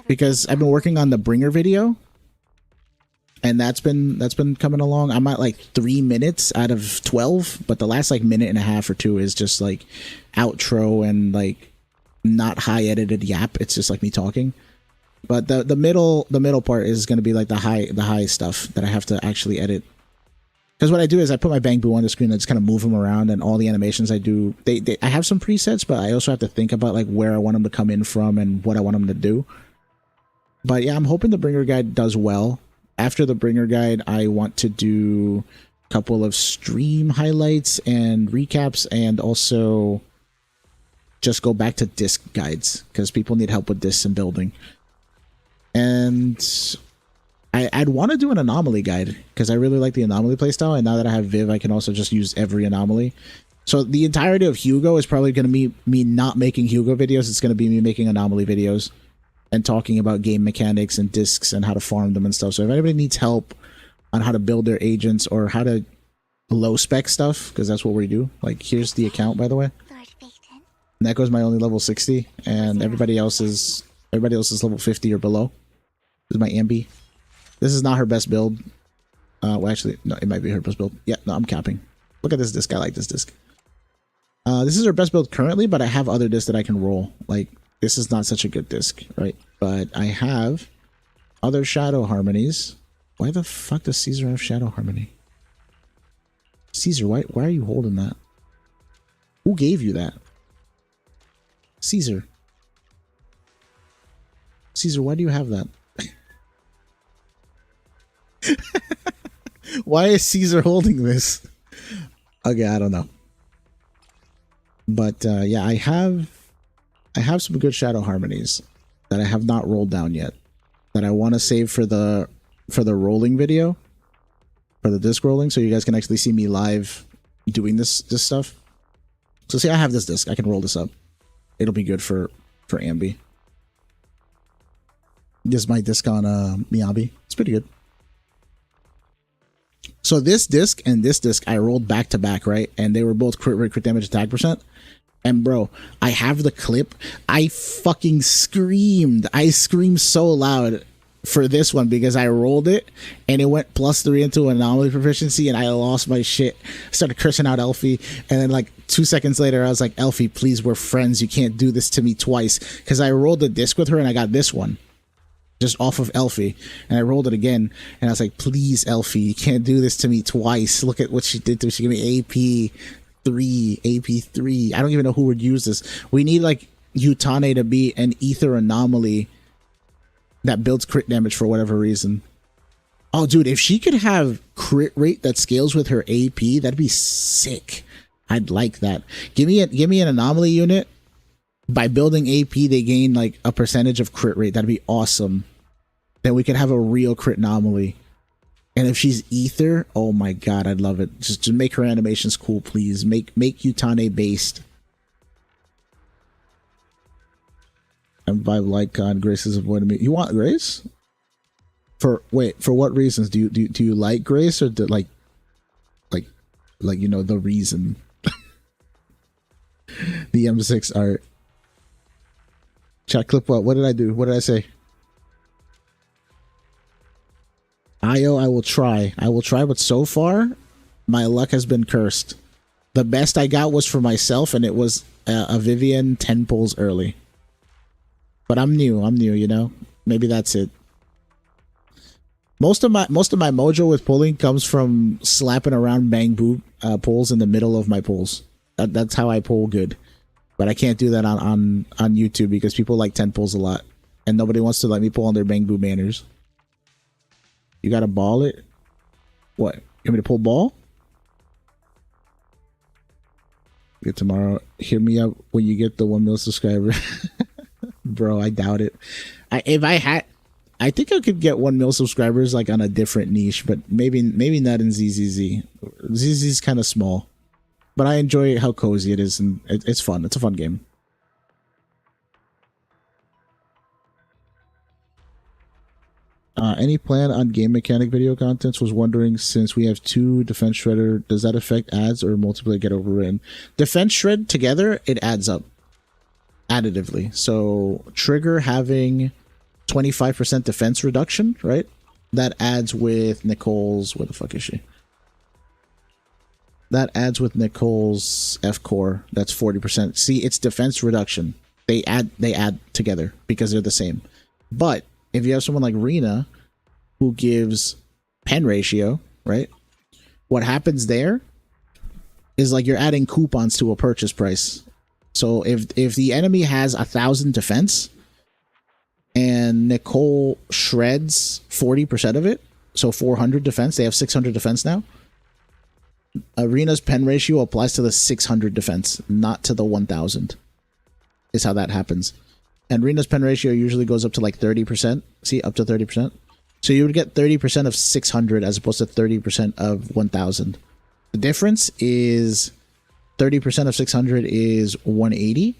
because I've been working on the bringer video, and that's been coming along. I'm at like 3 minutes out of 12, but the last like minute and a half or two is just like outro and like not high edited yap. It's just like me talking. But the middle part is going to be like the high stuff that I have to actually edit. Because what I do is I put my Bang Boo on the screen and just kind of move them around, and all the animations I do, I have some presets, but I also have to think about like where I want them to come in from and what I want them to do. But yeah, I'm hoping the bringer guide does well. After the bringer guide, I want to do a couple of stream highlights and recaps, and also just go back to disc guides because people need help with discs and building. And I'd want to do an anomaly guide because I really like the anomaly playstyle, and now that I have Viv, I can also just use every anomaly. So the entirety of Hugo is probably going to be me not making Hugo videos. It's going to be me making anomaly videos and talking about game mechanics and discs and how to farm them and stuff. So if anybody needs help on how to build their agents or how to low spec stuff, because that's what we do. Like, here's the account, by the way. And that goes my only level 60, and everybody else is level 50 or below. This is my Ambi. This is not her best build. Well, actually, no, it might be her best build. Yeah, no, I'm capping. Look at this disc. I like this disc. This is her best build currently, but I have other discs that I can roll. Like, this is not such a good disc, right? But I have other Shadow Harmonies. Why the fuck does Caesar have Shadow Harmony? Caesar, why are you holding that? Who gave you that? Caesar. Caesar, why do you have that? Why is Caesar holding this? Okay, I don't know. But yeah, I have some good Shadow Harmonies that I have not rolled down yet, that I want to save for the rolling video, for the disc rolling, so you guys can actually see me live doing this stuff. So see, I have this disc. I can roll this up. It'll be good for Ambi. This is my disc on Miyabi. It's pretty good. So this disc and this disc I rolled back to back, right? And they were both crit rate, crit damage, attack percent. And bro, I have the clip. I fucking screamed. I screamed so loud for this one because I rolled it and it went +3 into anomaly proficiency, and I lost my shit. I started cursing out Elfie, and then like 2 seconds later I was like, Elfie, please, we're friends. You can't do this to me twice. Because I rolled the disc with her and I got this one just off of Elfie, and I rolled it again and I was like, please, Elfie, you can't do this to me twice. Look at what she did to me. She gave me AP3. I don't even know who would use this. We need like Utane to be an ether anomaly that builds crit damage for whatever reason. Oh dude, if she could have crit rate that scales with her AP, that'd be sick. I'd like that. Give me an anomaly unit. By building AP, they gain like a percentage of crit rate. That'd be awesome. Then we could have a real crit anomaly. And if she's ether, oh my god, I'd love it. Just make her animations cool, please. Make Utane based. And by Lycon, Grace is avoiding me. You want Grace? For what reasons? Do you like Grace, or like you know the reason? The M6 art. Chat clip what? What did I do? What did I say? Io, I will try, but so far, my luck has been cursed. The best I got was for myself, and it was a Vivian 10 pulls early. But I'm new, you know? Maybe that's it. Most of my mojo with pulling comes from slapping around Bang Boo pulls in the middle of my pulls. That's how I pull good. But I can't do that on YouTube because people like 10 pulls a lot. And nobody wants to let me pull on their Bang Boo banners. You gotta ball it? What? You want me to pull ball? Get tomorrow. Hear me up when you get the 1 million subscriber. Bro, I doubt it. If I I think I could get 1 mil subscribers like on a different niche, but maybe not in ZZZ. ZZZ is kind of small, but I enjoy how cozy it is, and it's fun. It's a fun game. Any plan on game mechanic video contents? Was wondering, since we have 2 defense shredder, does that affect ads or multiplayer get overwritten? Defense shred together, it adds up additively. So trigger having 25% defense reduction, right? That adds with Nicole's, where the fuck is she? That adds with Nicole's F core. That's 40%. See, it's defense reduction. They add together because they're the same. But if you have someone like Rena who gives pen ratio, right? What happens there is like you're adding coupons to a purchase price. So if the enemy has 1,000 defense and Nicole shreds 40% of it, so 400 defense, they have 600 defense now. Arena's pen ratio applies to the 600 defense, not to the 1,000. Is how that happens. And Rena's pen ratio usually goes up to like 30%. See, up to 30%. So you would get 30% of 600 as opposed to 30% of 1,000. The difference is 30% of 600 is 180.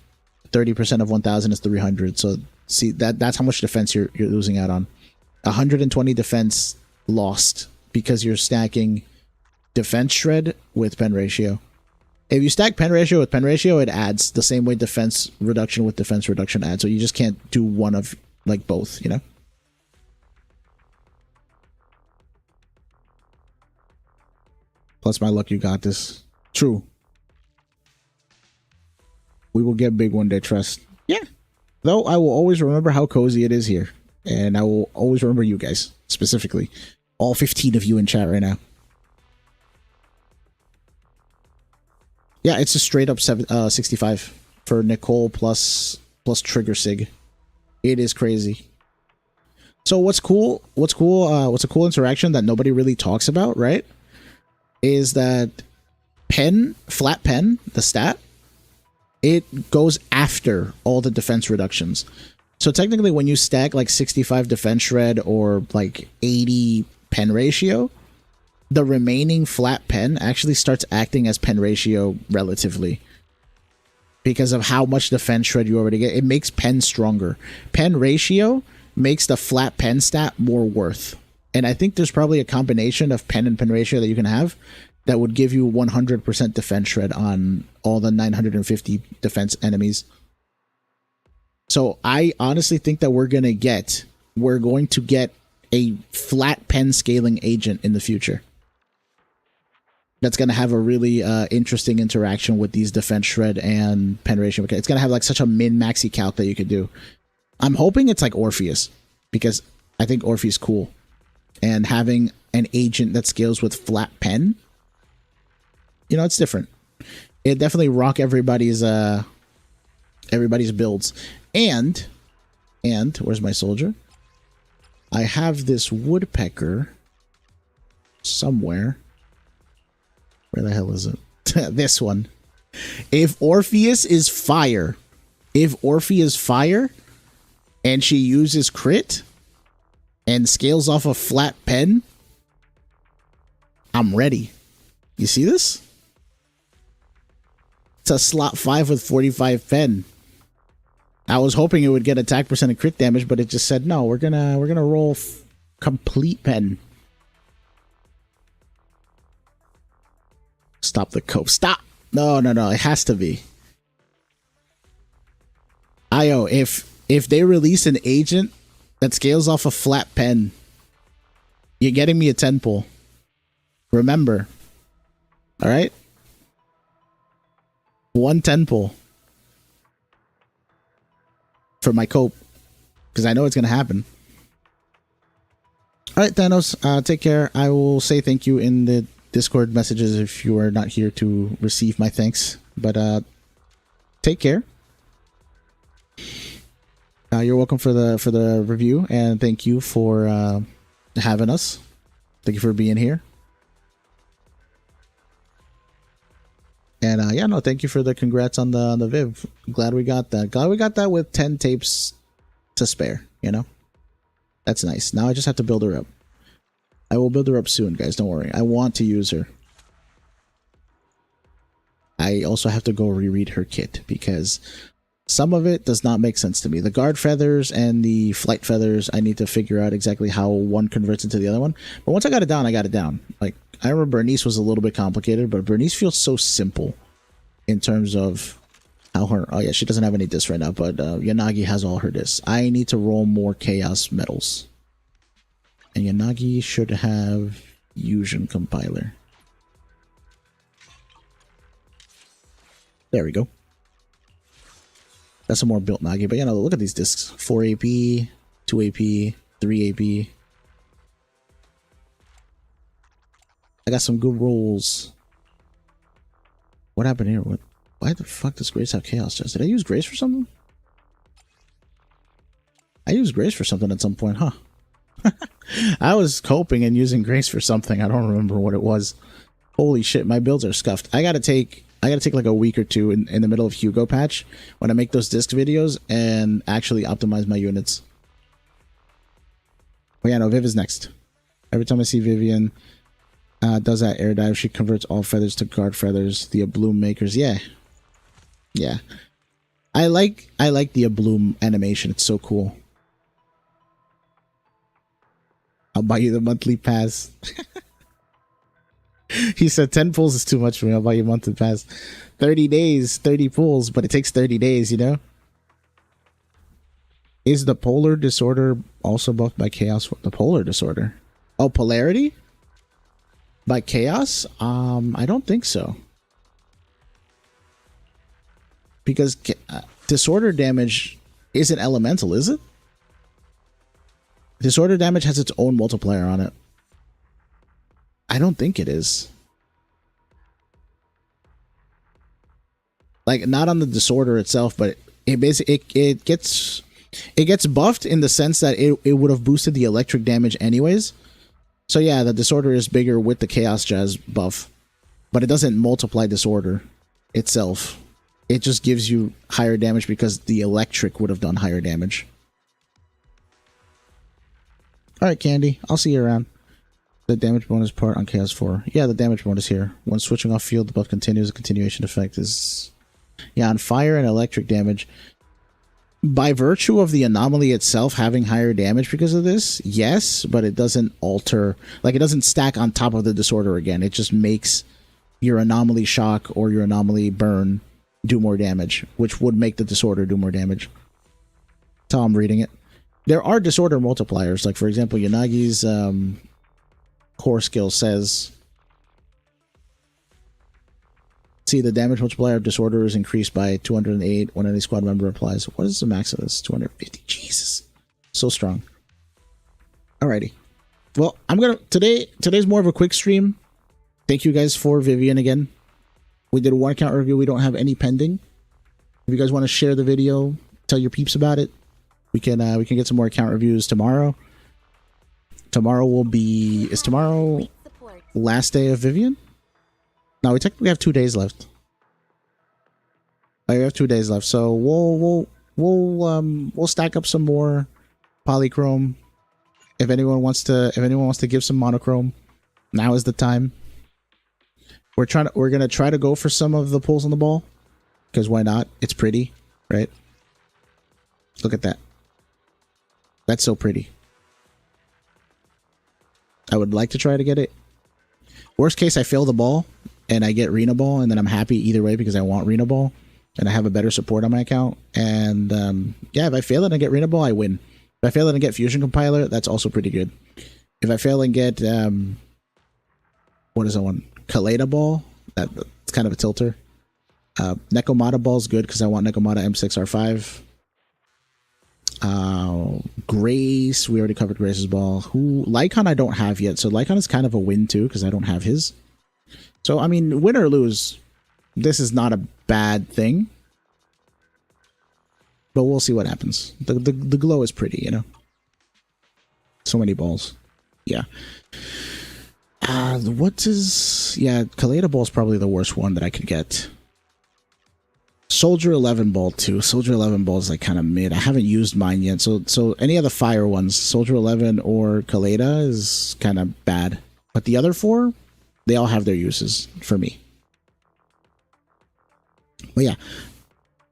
30% of 1,000 is 300. So see, that's how much defense you're losing out on. 120 defense lost because you're stacking defense shred with pen ratio. If you stack pen ratio with pen ratio, it adds the same way defense reduction with defense reduction adds. So you just can't do one of like both, you know? Plus my luck, you got this. True. We will get big one day, trust. Yeah. Though I will always remember how cozy it is here. And I will always remember you guys, specifically. All 15 of you in chat right now. Yeah, it's a straight up 65 for Nicole plus trigger sig. It is crazy. So what's cool? What's a cool interaction that nobody really talks about, right? Is that flat pen, the stat, it goes after all the defense reductions. So technically, when you stack like 65 defense shred or like 80 pen ratio, the remaining flat pen actually starts acting as pen ratio relatively because of how much defense shred you already get. It makes pen stronger. Pen ratio makes the flat pen stat more worth. And I think there's probably a combination of pen and pen ratio that you can have that would give you 100% defense shred on all the 950 defense enemies. So I honestly think that we're going to get a flat pen scaling agent in the future. That's going to have a really interesting interaction with these defense shred and pen ratio. It's going to have like such a min-maxi calc that you could do. I'm hoping it's like Orpheus, because I think Orpheus is cool. And having an agent that scales with flat pen, you know, it's different. It definitely rock everybody's builds. And where's my soldier? I have this woodpecker somewhere. Where the hell is it? This one. If Orpheus is fire, and she uses crit and scales off a flat pen, I'm ready. You see this? It's a slot 5 with 45 pen. I was hoping it would get attack percent and crit damage, but it just said no. We're gonna roll complete pen. Stop the cope. Stop. No. It has to be. Io, if they release an agent that scales off a flat pen, you're getting me a 10 pull. Remember. All right? 1 10 pull. For my cope. Because I know it's going to happen. All right, Thanos. Take care. I will say thank you in the Discord messages if you are not here to receive my thanks. But take care. You're welcome for the review, and thank you for having us. Thank you for being here. And thank you for the congrats on the Viv. Glad we got that. Glad we got that with 10 tapes to spare, you know? That's nice. Now I just have to build her up. I will build her up soon, guys. Don't worry. I want to use her. I also have to go reread her kit because some of it does not make sense to me. The guard feathers and the flight feathers, I need to figure out exactly how one converts into the other one. But once I got it down, I got it down. Like, I remember Bernice was a little bit complicated, but Bernice feels so simple in terms of how her... Oh, yeah, she doesn't have any discs right now, but Yanagi has all her discs. I need to roll more Chaos medals. And Yanagi should have Fusion Compiler. There we go. That's a more built Nagi. But yeah, no, look at these discs. 4 AP, 2 AP, 3 AP. I got some good rolls. What happened here? What? Why the fuck does Grace have Chaos Chest? Did I use Grace for something? I used Grace for something at some point, huh? I was coping and using Grace for something. I don't remember what it was. Holy shit, my builds are scuffed. I gotta take like a week or two in the middle of Hugo patch when I make those disc videos and actually optimize my units. Oh yeah, no, Viv is next. Every time I see Vivian does that air dive, she converts all feathers to guard feathers. The Abloom makers, yeah. Yeah. I like the Abloom animation. It's so cool. I'll buy you the monthly pass. He said 10 pulls is too much for me. I'll buy you a monthly pass. 30 days, 30 pulls, but it takes 30 days, you know? Is the polar disorder also buffed by chaos? The polar disorder? Oh, polarity? By chaos? I don't think so. Because disorder damage isn't elemental, is it? Disorder damage has its own multiplier on it. I don't think it is. Like, not on the disorder itself, but it basically it gets buffed in the sense that it would have boosted the electric damage anyways. So yeah, the disorder is bigger with the chaos jazz buff, but it doesn't multiply disorder itself. It just gives you higher damage because the electric would have done higher damage. Alright, Candy. I'll see you around. The damage bonus part on Chaos 4. Yeah, the damage bonus here. When switching off field, the buff continues. The continuation effect is... Yeah, on fire and electric damage. By virtue of the anomaly itself having higher damage because of this, yes, but it doesn't alter... Like, it doesn't stack on top of the disorder again. It just makes your anomaly shock or your anomaly burn do more damage, which would make the disorder do more damage. That's how I'm reading it. There are disorder multipliers, like for example, Yanagi's core skill says, see, the damage multiplier of disorder is increased by 208 when any squad member applies. What is the max of this? 250. Jesus. So strong. Alrighty. Well, today's more of a quick stream. Thank you guys for Vivian again. We did a 1 account review. We don't have any pending. If you guys want to share the video, tell your peeps about it. We can get some more account reviews tomorrow. Is tomorrow last day of Vivian? No, we technically have 2 days left. We have 2 days left, so we'll stack up some more polychrome. If anyone wants to give some monochrome, now is the time. We're gonna try to go for some of the pulls on the ball, because why not? It's pretty, right? Look at that. That's so pretty. I would like to try to get it. Worst case, I fail the ball and I get Rena Ball, and then I'm happy either way because I want Rena Ball and I have a better support on my account. And yeah, if I fail it and I get Rena Ball, I win. If I fail it and get Fusion Compiler, that's also pretty good. If I fail and get what is that one? Kaleda Ball, that's kind of a tilter. Nekomata Ball is good because I want Nekomata M6R5. Grace, we already covered Grace's ball. Lycon I don't have yet, so Lycon is kind of a win too because I don't have his. So I mean, win or lose, this is not a bad thing, but we'll see what happens. The glow is pretty, you know. So many balls, yeah. Kaleda Ball is probably the worst one that I could get. Soldier 11 Ball too. Soldier 11 Ball is like kind of mid. I haven't used mine yet. So any of the fire ones, Soldier 11 or Kaleda is kind of bad. But the other four, they all have their uses for me. But yeah,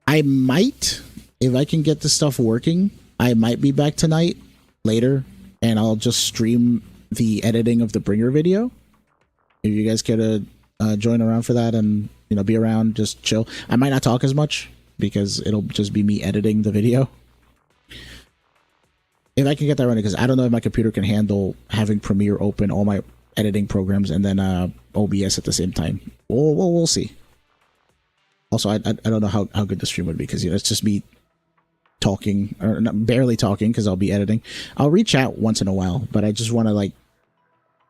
I might, if I can get this stuff working, I might be back tonight later and I'll just stream the editing of the Bringer video. If you guys care to join around for that and, you know, be around, just chill. I might not talk as much because it'll just be me editing the video. If I can get that running, because I don't know if my computer can handle having Premiere open, all my editing programs, and then OBS at the same time. We'll see. Also, I don't know how good the stream would be, because you know, it's just me talking, or not, barely talking, because I'll be editing. I'll reach out once in a while, but I just want to like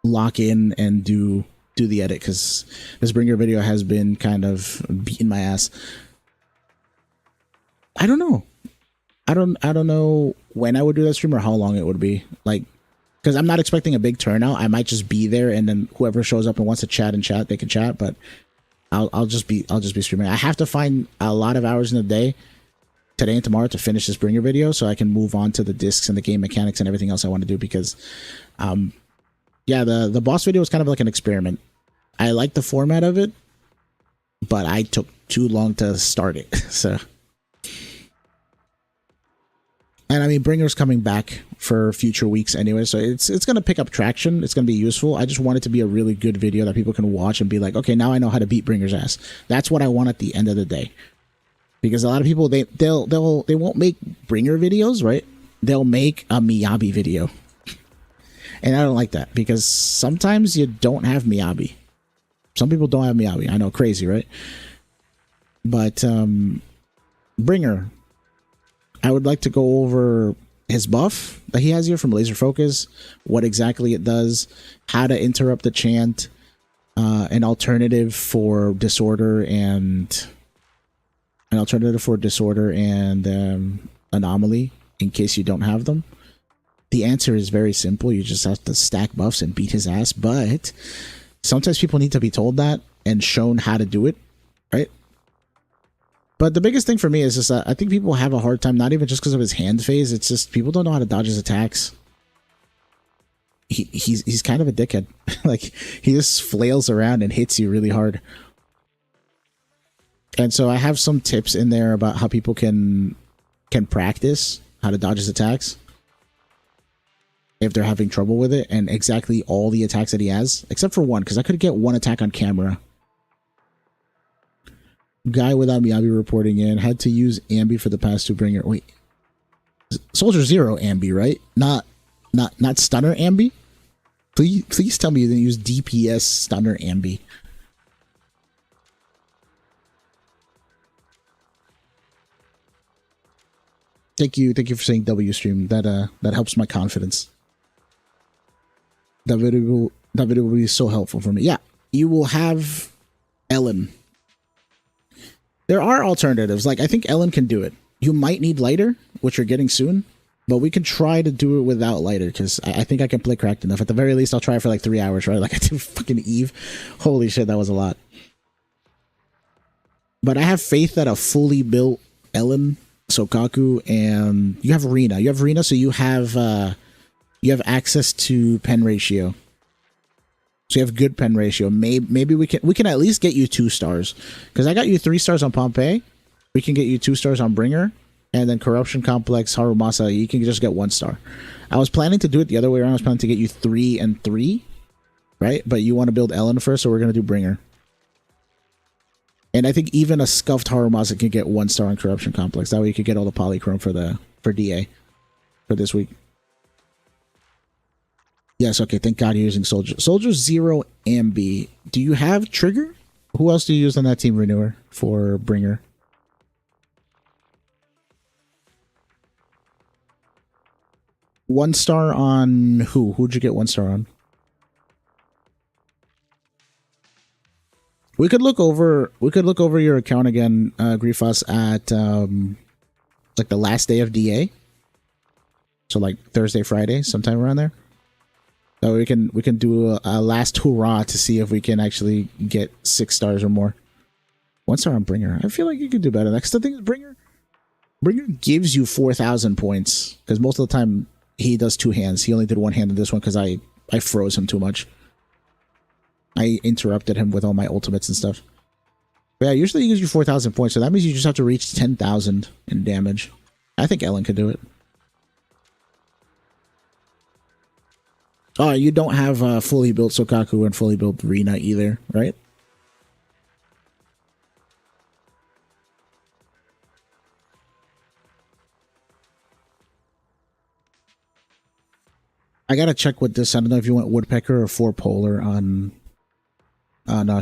lock in and do the edit, because this Bringer video has been kind of beating my ass. I don't know. I don't know when I would do that stream or how long it would be. Like, because I'm not expecting a big turnout. I might just be there, and then whoever shows up and wants to chat, they can chat. But I'll just be streaming. I have to find a lot of hours in the day, today and tomorrow, to finish this Bringer video, so I can move on to the discs and the game mechanics and everything else I want to do. Because, yeah, the boss video was kind of like an experiment. I like the format of it, but I took too long to start it. So. And I mean, Bringer's coming back for future weeks anyway, so it's going to pick up traction. It's going to be useful. I just want it to be a really good video that people can watch and be like, okay, now I know how to beat Bringer's ass. That's what I want at the end of the day. Because a lot of people, they won't make Bringer videos, right? They'll make a Miyabi video. And I don't like that, because sometimes you don't have Miyabi. Some people don't have Miyabi. I know, crazy, right? But Bringer, I would like to go over his buff that he has here from Laser Focus, what exactly it does, how to interrupt the chant, an alternative for disorder and anomaly in case you don't have them. The answer is very simple. You just have to stack buffs and beat his ass, but sometimes people need to be told that and shown how to do it, right? But the biggest thing for me is just that I think people have a hard time, not even just because of his hand phase. It's just people don't know how to dodge his attacks. He's kind of a dickhead. Like, he just flails around and hits you really hard. And so I have some tips in there about how people can practice how to dodge his attacks if they're having trouble with it, and exactly all the attacks that he has, except for one, because I could get one attack on camera. Guy without Miyabi reporting in, had to use Ambi for the past two Bringer. Wait, Soldier Zero Ambi, right? Not Stunner Ambi. Please tell me you didn't use DPS Stunner Ambi. Thank you for saying W stream. That helps my confidence. That video will be so helpful for me. Yeah, you will have Ellen. There are alternatives. Like, I think Ellen can do it. You might need lighter, which you're getting soon, but we can try to do it without lighter, because I think I can play cracked enough. At the very least, I'll try for like 3 hours, right? Like I did fucking Eve. Holy shit, that was a lot. But I have faith that a fully built Ellen, Sokaku, and you have Rina. You have Rina, so you have access to pen ratio. So you have good pen ratio. Maybe we can at least get you 2 stars, because I got you 3 stars on Pompeii. We can get you 2 stars on Bringer, and then Corruption Complex, Harumasa, you can just get 1 star. I was planning to do it the other way around. I was planning to get you 3 and 3, right? But you want to build Ellen first, so we're gonna do Bringer. And I think even a scuffed Harumasa can get 1 star on Corruption Complex. That way you could get all the polychrome for DA for this week. Yes, okay, thank God you're using Soldier. Soldier Zero Ambi. Do you have Trigger? Who else do you use on that team, Renewer, for Bringer? One star on who? Who'd you get 1 star on? We could look over your account again, Griefas, at like the last day of DA. So like Thursday, Friday, sometime around there. So we can do a last hurrah to see if we can actually get 6 stars or more. 1 star on Bringer. I feel like you could do better. Next, the thing is Bringer gives you 4,000 points because most of the time he does 2 hands. He only did 1 hand in this one because I froze him too much. I interrupted him with all my ultimates and stuff. But yeah, usually he gives you 4,000 points, so that means you just have to reach 10,000 in damage. I think Ellen could do it. Oh, you don't have fully built Sokaku and fully built Rina either, right? I gotta check with this. I don't know if you went Woodpecker or 4 Polar on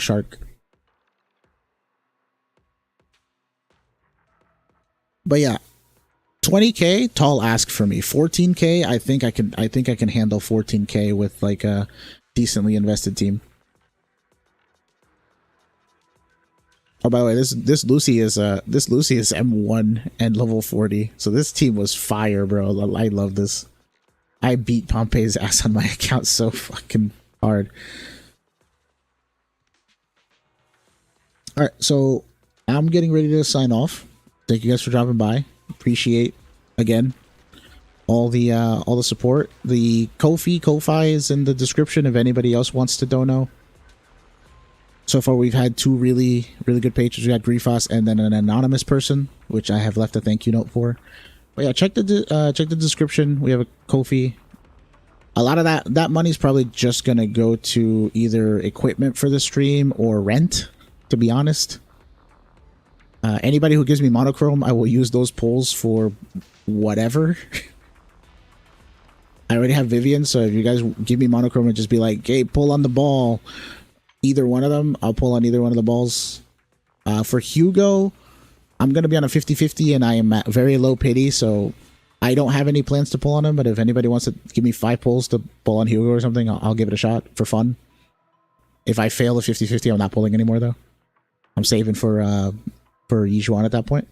Shark. But yeah, 20k tall ask for me. 14k, I think I can handle 14k with like a decently invested team. Oh, by the way, this Lucy is M1 and level 40. So this team was fire, bro. I love this. I beat Pompey's ass on my account so fucking hard. All right, so I'm getting ready to sign off. Thank you guys for dropping by. Appreciate again all the support. The Ko-fi is in the description if anybody else wants to dono. So far we've had 2 really good patrons. We had Griefos and then an anonymous person, which I have left a thank you note for. But yeah, check the description. We have a Ko-fi. A lot of that money's probably just gonna go to either equipment for the stream or rent, to be honest. Anybody who gives me monochrome, I will use those pulls for whatever. I already have Vivian, so if you guys give me monochrome and just be like, hey, pull on the ball, either one of them, I'll pull on either one of the balls. For Hugo, I'm going to be on a 50-50 and I am at very low pity, so I don't have any plans to pull on him, but if anybody wants to give me 5 pulls to pull on Hugo or something, I'll give it a shot for fun. If I fail a 50-50, I'm not pulling anymore, though. I'm saving for Yijuan at that point.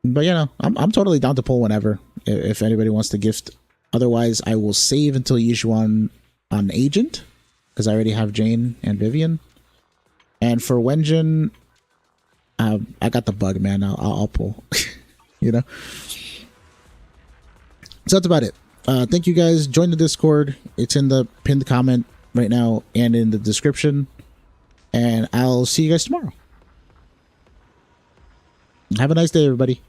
But you know, I'm totally down to pull whenever if anybody wants to gift. Otherwise, I will save until Yijuan on Agent because I already have Jane and Vivian. And for Wenjin, I got the bug, man. I'll pull. You know. So that's about it. Thank you guys. Join the Discord. It's in the pinned comment right now and in the description. And I'll see you guys tomorrow. Have a nice day, everybody.